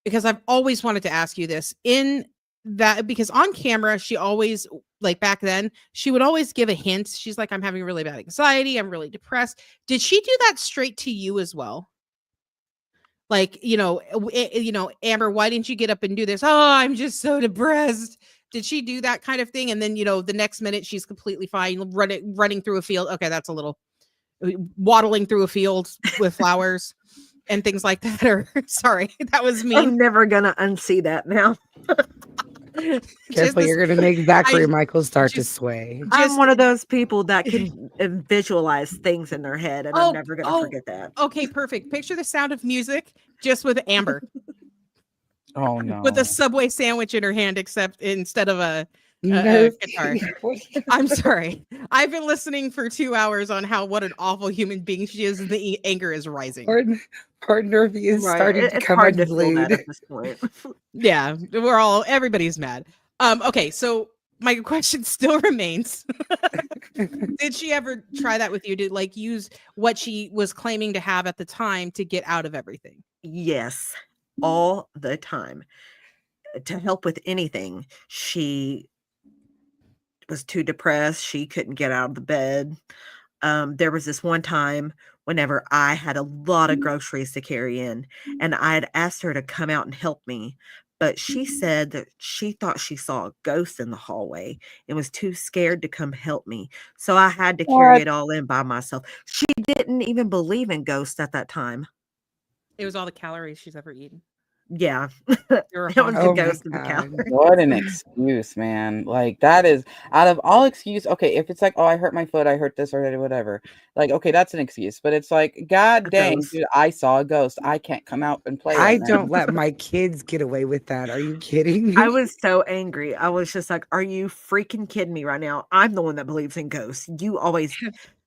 because I've always wanted to ask you this, because on camera, she always, like back then, she would always give a hint. She's like, I'm having really bad anxiety. I'm really depressed. Did she do that straight to you as well? Like, Amber, why didn't you get up and do this? Oh, I'm just so depressed. Did she do that kind of thing? And then, the next minute she's completely fine, running through a field. Okay, that's a little waddling through a field with flowers and things like that. Or sorry, that was me. I'm never gonna unsee that now. Careful, you're gonna make Zachary Michael start to sway. I'm one of those people that can visualize things in their head, and I'm never gonna forget that. Okay, perfect. Picture the Sound of Music just with Amber. Oh no. With a Subway sandwich in her hand, except instead of a guitar. I'm sorry. I've been listening for 2 hours on what an awful human being she is, and the anger is rising. Our nervy is starting to come unglued. At this point. Yeah, everybody's mad. Okay, so my question still remains. Did she ever try that with you to like use what she was claiming to have at the time to get out of everything? Yes, all the time. To help with anything. She was too depressed. She couldn't get out of the bed. There was this one time whenever I had a lot of groceries to carry in, and I had asked her to come out and help me, but she said that she thought she saw a ghost in the hallway and was too scared to come help me. So I had to carry it all in by myself. She didn't even believe in ghosts at that time. It was all the calories she's ever eaten. Yeah. You're It was the Oh ghost my of the cow. God. What an excuse, man. Like, that is out of all excuse. Okay, if it's like, oh, I hurt my foot, I hurt this or whatever. Like, okay, that's an excuse. But it's like, God dang, ghost. dude, I saw a ghost. I can't come out and play I right now. don't let my kids get away with that. Are you kidding me? I was so angry. I was just like, are you freaking kidding me right now? I'm the one that believes in ghosts. You always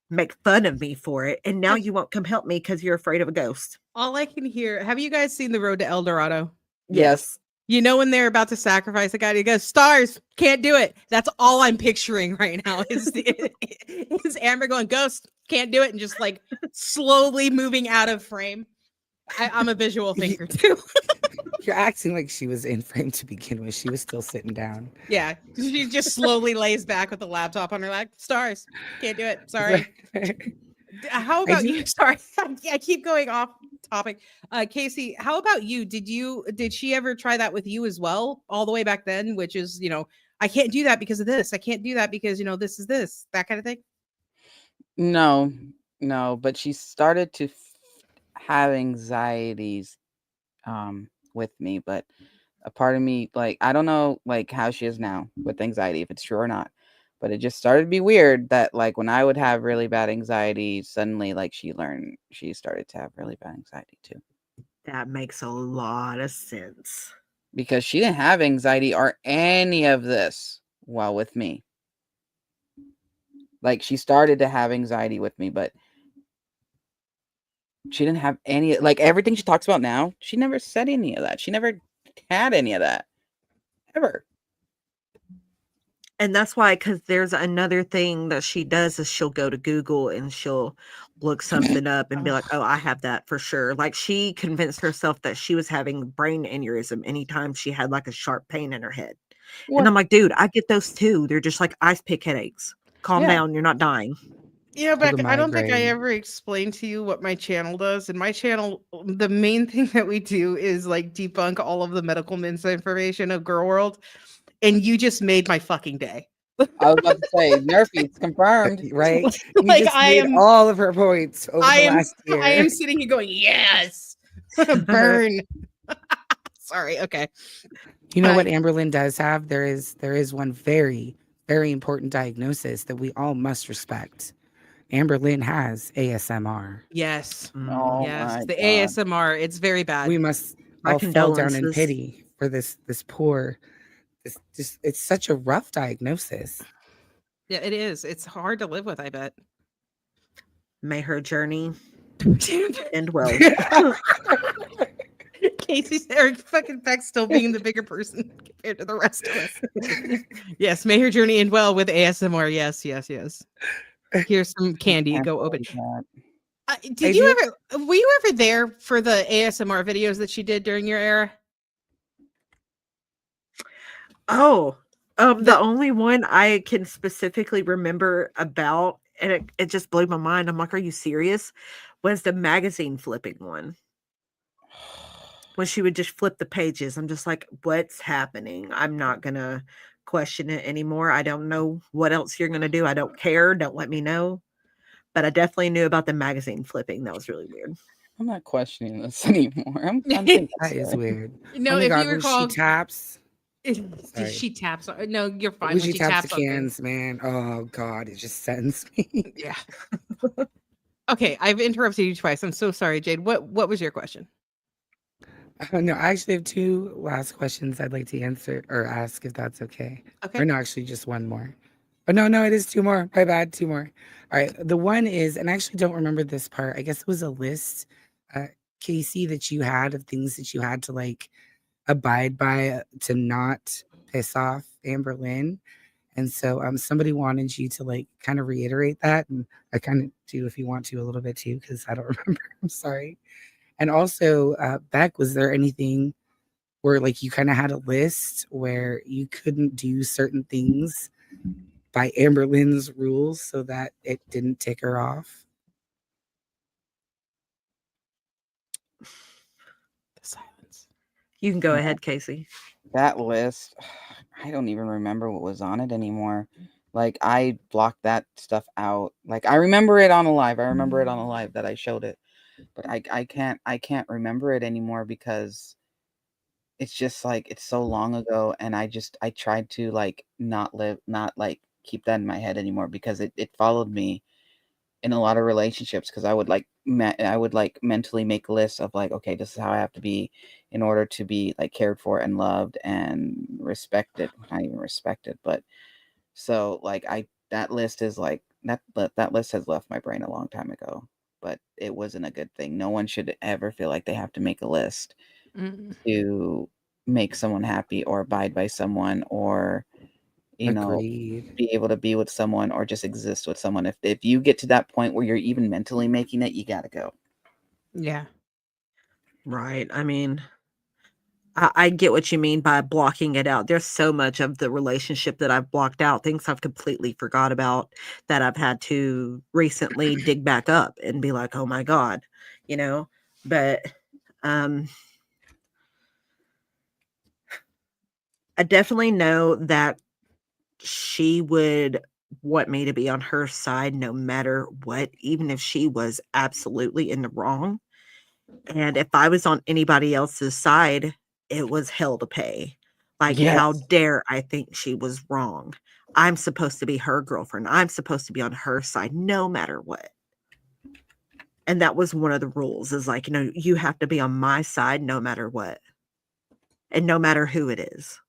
make fun of me for it. And now you won't come help me because you're afraid of a ghost. All I can hear, have you guys seen The Road to El Dorado? Yes. You know when they're about to sacrifice a guy, he goes, stars, can't do it. That's all I'm picturing right now is Amber going, ghost, can't do it, and just like slowly moving out of frame. I'm a visual thinker too. You're acting like she was in frame to begin with. She was still sitting down. Yeah, she just slowly lays back with the laptop on her lap. Stars, can't do it. Sorry. How about you? Sorry, I keep going off topic. Casey, how about you? Did she ever try that with you as well, all the way back then? Which is, I can't do that because of this. I can't do that because this is this, that kind of thing. No, but she started to have anxieties with me, but a part of me, like, I don't know like how she is now with anxiety, if it's true or not. But it just started to be weird that like when I would have really bad anxiety, suddenly like she started to have really bad anxiety too. That makes a lot of sense. Because she didn't have anxiety or any of this while with me. Like she started to have anxiety with me, but she didn't have any, like everything she talks about now, she never said any of that. She never had any of that. Ever. And that's why, because there's another thing that she does is she'll go to Google and she'll look something up and be like, oh, I have that for sure. Like she convinced herself that she was having brain aneurysm anytime she had like a sharp pain in her head. What? And I'm like, dude, I get those too. They're just like ice pick headaches. Calm down. You're not dying. Yeah, Beck, I don't think I ever explained to you what my channel does. And my channel, the main thing that we do is like debunk all of the medical misinformation of Girl World. And you just made my fucking day. I was about to say, Nerfies confirmed. Right? You Like, just I made am, all of her points over I the am, last year. I am sitting here going, yes, burn. Sorry. Okay. You know Uh, what Amberlynn does have? There is one very, very important diagnosis that we all must respect. Amberlynn has ASMR. Yes. Mm. Oh Yes. my The god. ASMR. It's very bad. We must My all fall down in condolences. pity for this poor, this just it's such a rough diagnosis. Yeah, it is. It's hard to live with, I bet. May her journey end well. Casey's or fucking Beck still being the bigger person compared to the rest of us. Yes, may her journey end well with ASMR. Yes, yes, yes. Here's some candy. Can't Go open. believe that. I Did do- you ever? Were you ever there for the ASMR videos that she did during your era? Oh, The- the only one I can specifically remember about, and it just blew my mind. I'm like, are you serious? Was the magazine flipping one. When she would just flip the pages. I'm just like, what's happening? I'm not gonna question it anymore. I don't know what else you're gonna do. I don't care. Don't let me know. But I definitely knew about the magazine flipping. That was really weird. I'm not questioning this anymore. I'm thinking that is weird. No, Oh my if God, you when recall, she taps, Sorry. she taps. No, you're fine. when When she taps the on things. cans, man, oh God, it just sends me. Yeah. Okay, I've interrupted you twice. I'm so sorry, Jade. What was your question? No, I actually have two last questions I'd like to answer or ask if that's okay. Okay. Or no, actually just one more. Oh no, it is two more. My bad, two more. All right. The one is, and I actually don't remember this part. I guess it was a list, Casey, that you had of things that you had to like abide by to not piss off Amberlynn. And so somebody wanted you to like kind of reiterate that. And I kind of do if you want to a little bit too, because I don't remember. I'm sorry. And also, Beck, was there anything where like you kind of had a list where you couldn't do certain things by Amberlynn's rules so that it didn't tick her off? The silence. You can go Yeah. ahead, Casey. That list, I don't even remember what was on it anymore. Like I blocked that stuff out. Like I remember it on a live. I remember it on a live that I showed it. But I can't remember it anymore because it's just like it's so long ago and I tried to like not like keep that in my head anymore because it followed me in a lot of relationships because I would like mentally make lists of like, okay, this is how I have to be in order to be like cared for and loved and respected. Not even respected, but so like that list is like that list has left my brain a long time ago, but it wasn't a good thing. No one should ever feel like they have to make a list to make someone happy or abide by someone or Agreed. be able to be with someone or just exist with someone. If you get to that point where you're even mentally making it, you gotta go. Yeah. Right. I mean, I get what you mean by blocking it out. There's so much of the relationship that I've blocked out, things I've completely forgot about that I've had to recently dig back up and be like, oh my God, But I definitely know that she would want me to be on her side no matter what, even if she was absolutely in the wrong. And if I was on anybody else's side, it was hell to pay. Like, how Yes. dare I think she was wrong? I'm supposed to be her girlfriend. I'm supposed to be on her side no matter what. And that was one of the rules is like, you have to be on my side no matter what. And no matter who it is.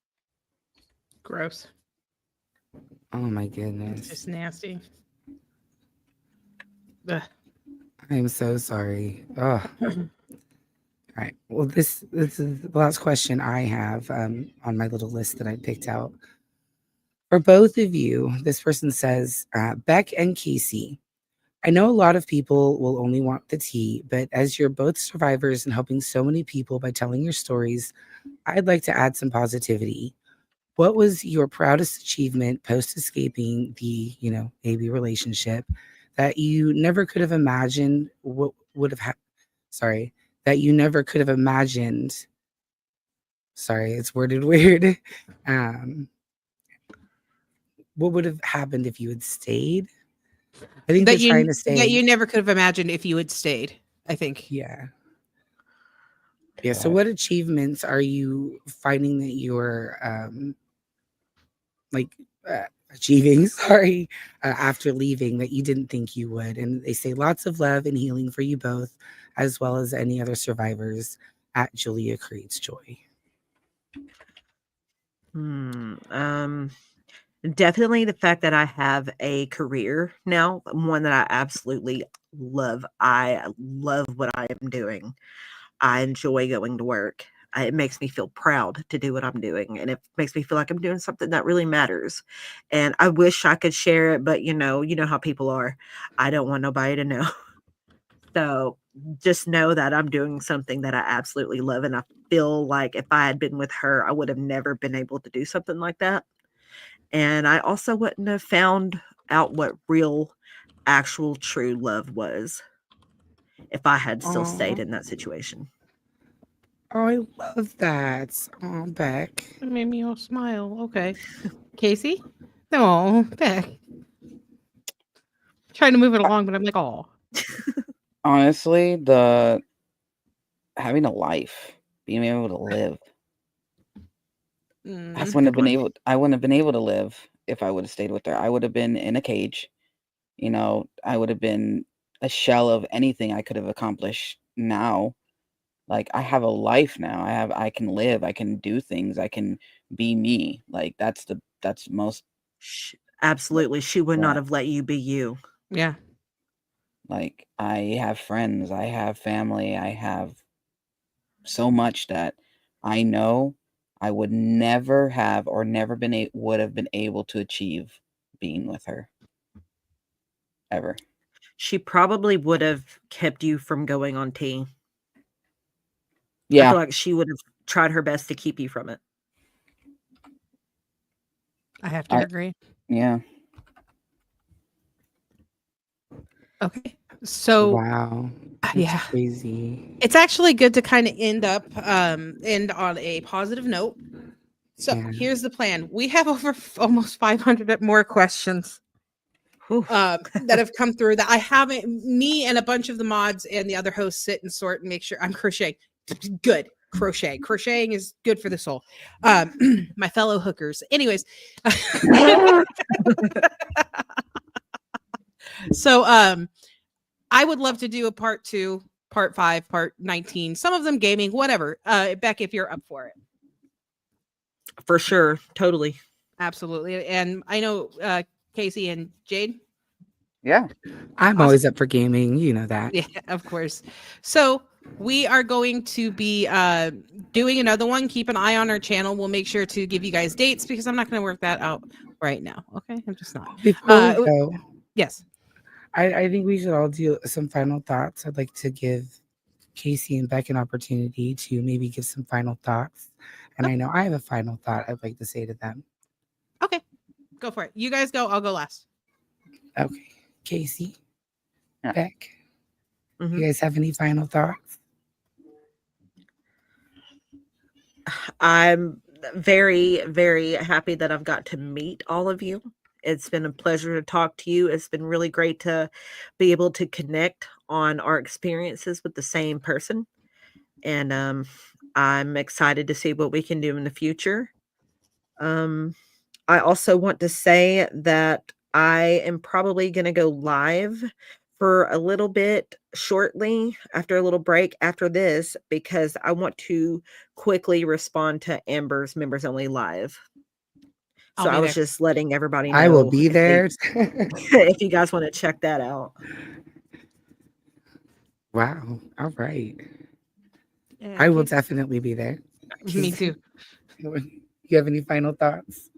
Gross. Oh my It's goodness. just nasty. Ugh. I'm so sorry. Oh. All right. Well, this is the last question I have on my little list that I picked out. For both of you, this person says, Beck and Casey, I know a lot of people will only want the tea, but as you're both survivors and helping so many people by telling your stories, I'd like to add some positivity. What was your proudest achievement post escaping the, AB relationship that you never could have imagined what would have that you never could have imagined. Sorry, it's worded weird. what would have happened if you had stayed? I think that they're trying to that you say, never could have imagined if you had stayed. I think. yeah. Yeah. So what achievements are you finding that you're like achieving, sorry, after leaving that you didn't think you would? And they say lots of love and healing for you both, as well as any other survivors at Julia Creates Joy. Definitely the fact that I have a career now, one that I absolutely love. I love what I am doing. I enjoy going to work. It makes me feel proud to do what I'm doing, and it makes me feel like I'm doing something that really matters. And I wish I could share it, but you know how people are. I don't want nobody to know. So just know that I'm doing something that I absolutely love, and I feel like if I had been with her, I would have never been able to do something like that. And I also wouldn't have found out what real, actual, true love was if I had still stayed Aw. in that situation. Oh, I love that. Oh, Beck. It made me all smile. Okay. Casey? No, Beck. Trying to move it along, but I'm like, oh. Honestly, the having a life, being able to live. I Mm. wouldn't have Good been one. able. I wouldn't have been able to live if I would have stayed with her. I would have been in a cage. You know, I would have been a shell of anything I could have accomplished now. Like I have a life now. I can live. I can do things. I can be me. Like that's most. Absolutely. She would not Yeah. have let you be you. Yeah. Like I have friends. I have family. I have so much that I know I would never have or never would have been able to achieve being with her ever. She probably would have kept you from going on tea. I Yeah, feel like she would have tried her best to keep you from it. I have to I agree. yeah. Okay. So Wow. That's yeah. crazy. It's actually good to kind of end on a positive note. So Yeah. here's the plan. We have over almost 500 more questions Whew. that have come through that I haven't, me and a bunch of the mods and the other hosts sit and sort and make sure I'm crocheting. Good. Crocheting is good for the soul. My fellow hookers. Anyways. So I would love to do a part 2, part 5, part 19, some of them gaming, whatever. Beck, if you're up for it. For sure. Totally. Absolutely. And I know Casey and Jade. Yeah. I'm Awesome. always up for gaming. You know that. Yeah, of course. So we are going to be doing another one. Keep an eye on our channel. We'll make sure to give you guys dates because I'm not going to work that out right now. Okay, I'm just not. Before we go, Yes. I think we should all do some final thoughts. I'd like to give Casey and Beck an opportunity to maybe give some final thoughts. And I know I have a final thought I'd like to say to them. Okay, go for it. You guys go. I'll go last. Okay, Casey, Yeah. Beck, Mhm. you guys have any final thoughts? I'm very, very happy that I've got to meet all of you. It's been a pleasure to talk to you. It's been really great to be able to connect on our experiences with the same person. And I'm excited to see what we can do in the future. I also want to say that I am probably going to go live for a little bit shortly after a little break after this because I want to quickly respond to Amber's members only live. So I was just letting everybody know. I will be there. If you guys want to check that out. Wow. All right. Yeah, I will definitely be there. Me too. You have any final thoughts?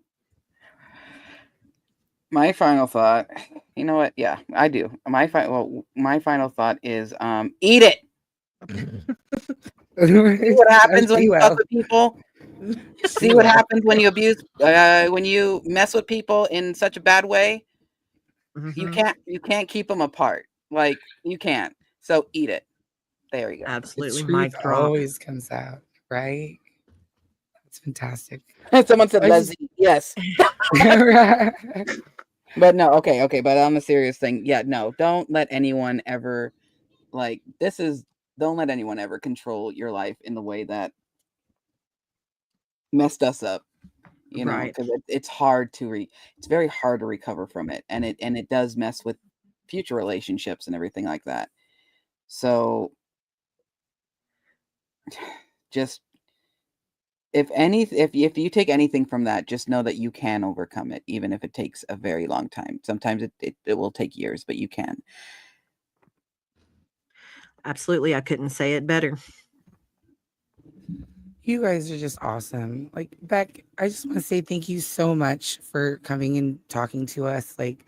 My final thought, you know what? Yeah, I do. My final thought is eat it. See what happens when you fuck with people. See what happens when you abuse when you mess with people in such a bad way. Mhm. You can't keep them apart. Like you can't. So eat it. There you go. Absolutely. The Mic truth drop. always comes out, right? That's fantastic. Someone said I just- Leslie. Yes. But no, okay, but on a serious thing, yeah, no, don't let anyone ever like don't let anyone ever control your life in the way that messed us up, Right. because it's very hard to recover from it, and it does mess with future relationships and everything like that. So just if you take anything from that, just know that you can overcome it, even if it takes a very long time. Sometimes it will take years, but you can. Absolutely. I couldn't say it better. You guys are just awesome. Like, Beck, I just want to say thank you so much for coming and talking to us. Like,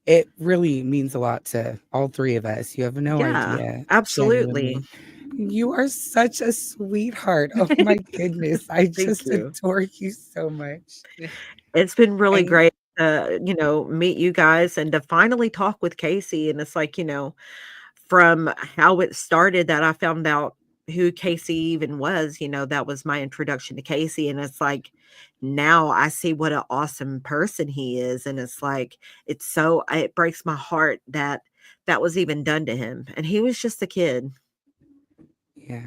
it really means a lot to all three of us. You have no Yeah, idea. absolutely. Genuinely. You are such a sweetheart. Oh my goodness. I Thank just you. adore you so much. It's been really And great to, meet you guys and to finally talk with Casey. And it's like, from how it started that I found out who Casey even was, that was my introduction to Casey. And it's like, now I see what an awesome person he is. And it's like, it breaks my heart that that was even done to him. And he was just a kid. yeah.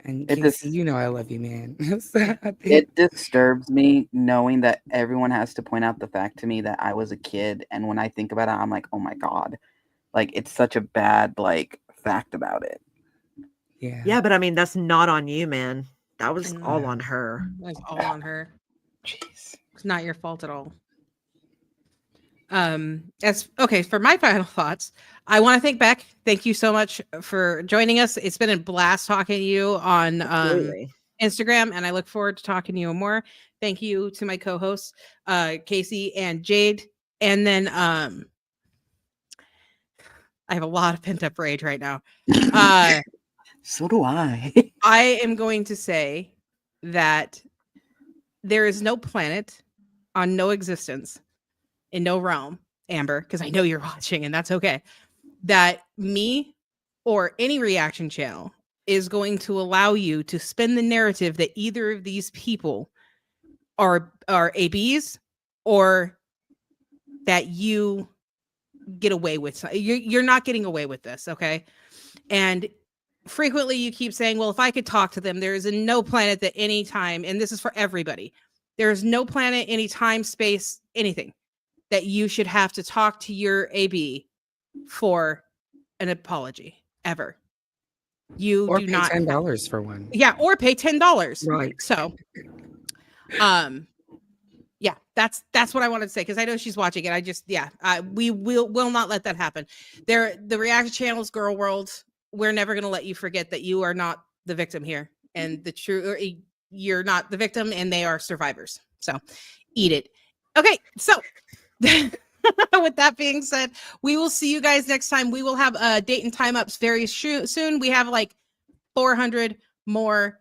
And It Casey, just you know I love you, man. So, it disturbs me knowing that everyone has to point out the fact to me that I was a kid, and when I think about it, I'm like, oh my God, like it's such a bad like fact about it. yeah. Yeah, but I mean, that's not on you, man. That was all Yeah. on her. It's all on her. Jeez. It's not your fault at all. As okay, for my final thoughts, I want to thank Beck. Thank you so much for joining us. It's been a blast talking to you on Absolutely. Instagram, and I look forward to talking to you more. Thank you to my co-hosts, Casey and Jade. And then I have a lot of pent-up rage right now. So do I. I am going to say that there is no planet on no existence in no realm, Amber, because I know you're watching and that's okay, that me or any reaction channel is going to allow you to spin the narrative that either of these people are ABs or that you get away with. You're not getting away with this, okay? And frequently you keep saying, well, if I could talk to them, there is no planet that any time, and this is for everybody, there is no planet, any time, space, anything that you should have to talk to your AB for an apology ever. You Or do pay not $10 for one. yeah, or pay $10. Right. So yeah, that's what I wanted to say, because I know she's watching it. I just we will not let that happen. The reaction channels, girl world, we're never going to let you forget that you are not the victim here, and you're not the victim, and they are survivors. So eat it. Okay, so with that being said, we will see you guys next time. We will have date and time ups very soon. We have like 400 more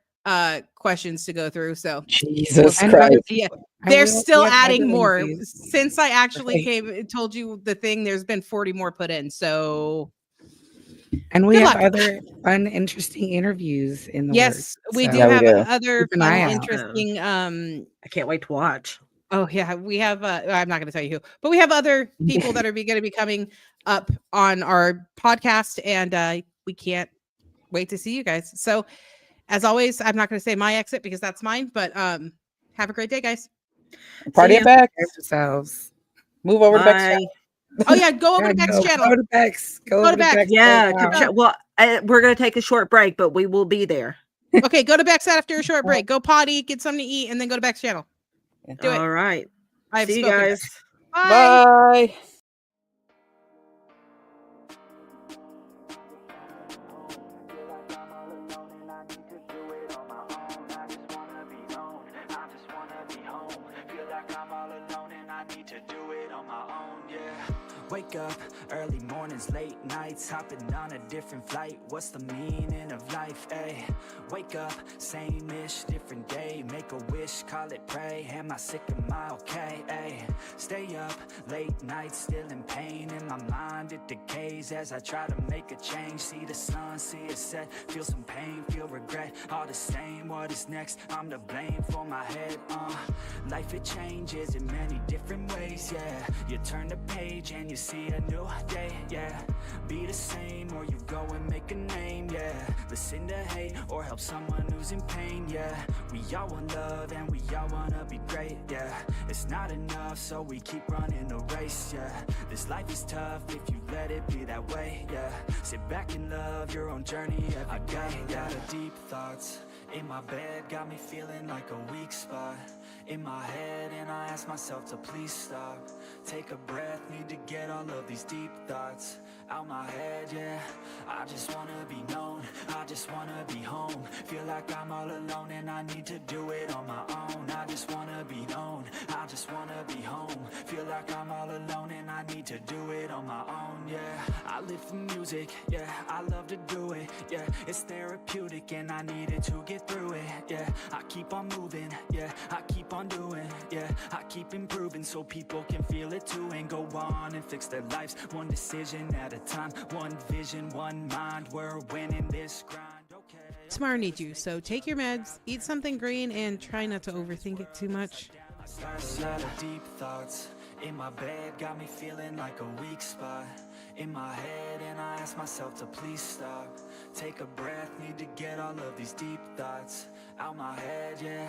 questions to go through. So Jesus And Christ. yeah, I they're will- still we have adding other more. interviews. Since I actually Okay. told you the thing, there's been 40 more put in. So And we good have luck. other fun, interesting interviews in the works. Yes, we do Yeah, we have do. other Keep an fun, eye out. interesting I can't wait to watch. oh yeah, we have I'm not going to tell you who, but we have other people that are going to be coming up on our podcast, and we can't wait to see you guys. So as always, I'm not going to say my exit because that's mine, but have a great day, guys. Party ya. at Beck. Have yourselves. Move over to Beck's Bye. channel. Oh yeah, go over Yeah, to Beck's go channel. to Beck's. Go Go over to to Beck's. Beck's. Yeah, right now. we're gonna take a short break, but we will be there. Okay, go to Beck's after a short break. Go potty, get something to eat, and then go to Beck's channel. Do it. All right. I've See you spoken. guys. Bye. Bye. Wake up, early mornings, late nights, hopping on a different flight. What's the meaning of life, ayy? Wake up, same-ish, different day. Make a wish, call it pray. Am I sick, am I okay, ayy? Stay up, late nights, still in pain. In my mind, it decays as I try to make a change. See the sun, see it set, feel some pain, feel regret. All the same, what is next? I'm to blame for my head, Life, it changes in many different ways, yeah. You turn the page and you see a new day, yeah. Be the same or you go and make a name, yeah. Listen to hate or help someone who's in pain, yeah. We all want love and we all wanna be great, yeah. It's not enough, so we keep running the race, yeah. This life is tough if you let it be that way, yeah. Sit back and love your own journey every day. I got a lot of deep thoughts in my bed, got me feeling like a weak spot in my head, and I ask myself to please stop. Take a breath, need to get all of these deep thoughts out my head, yeah. I just wanna be known, I just wanna be home. Feel like I'm all alone and I need to do it on my own. I just wanna be known, I just wanna be home. Feel like I'm all alone and I need to do it on my own, yeah. I live for music, yeah, I love to do it, yeah. It's therapeutic and I need it to get through it, yeah. I keep on moving, yeah, I keep on doing, yeah. I keep improving so people can feel it too and go on and fix their lives one decision at a time, one vision, one mind. We're winning this grind, okay. Tomorrow needs you, so take your meds, eat something green, and try not to overthink it too much. A lot of deep thoughts in my bed, got me feeling like a weak spot in my head, and I ask myself to please stop. Take a breath, need to get all of these deep thoughts out my head, yeah.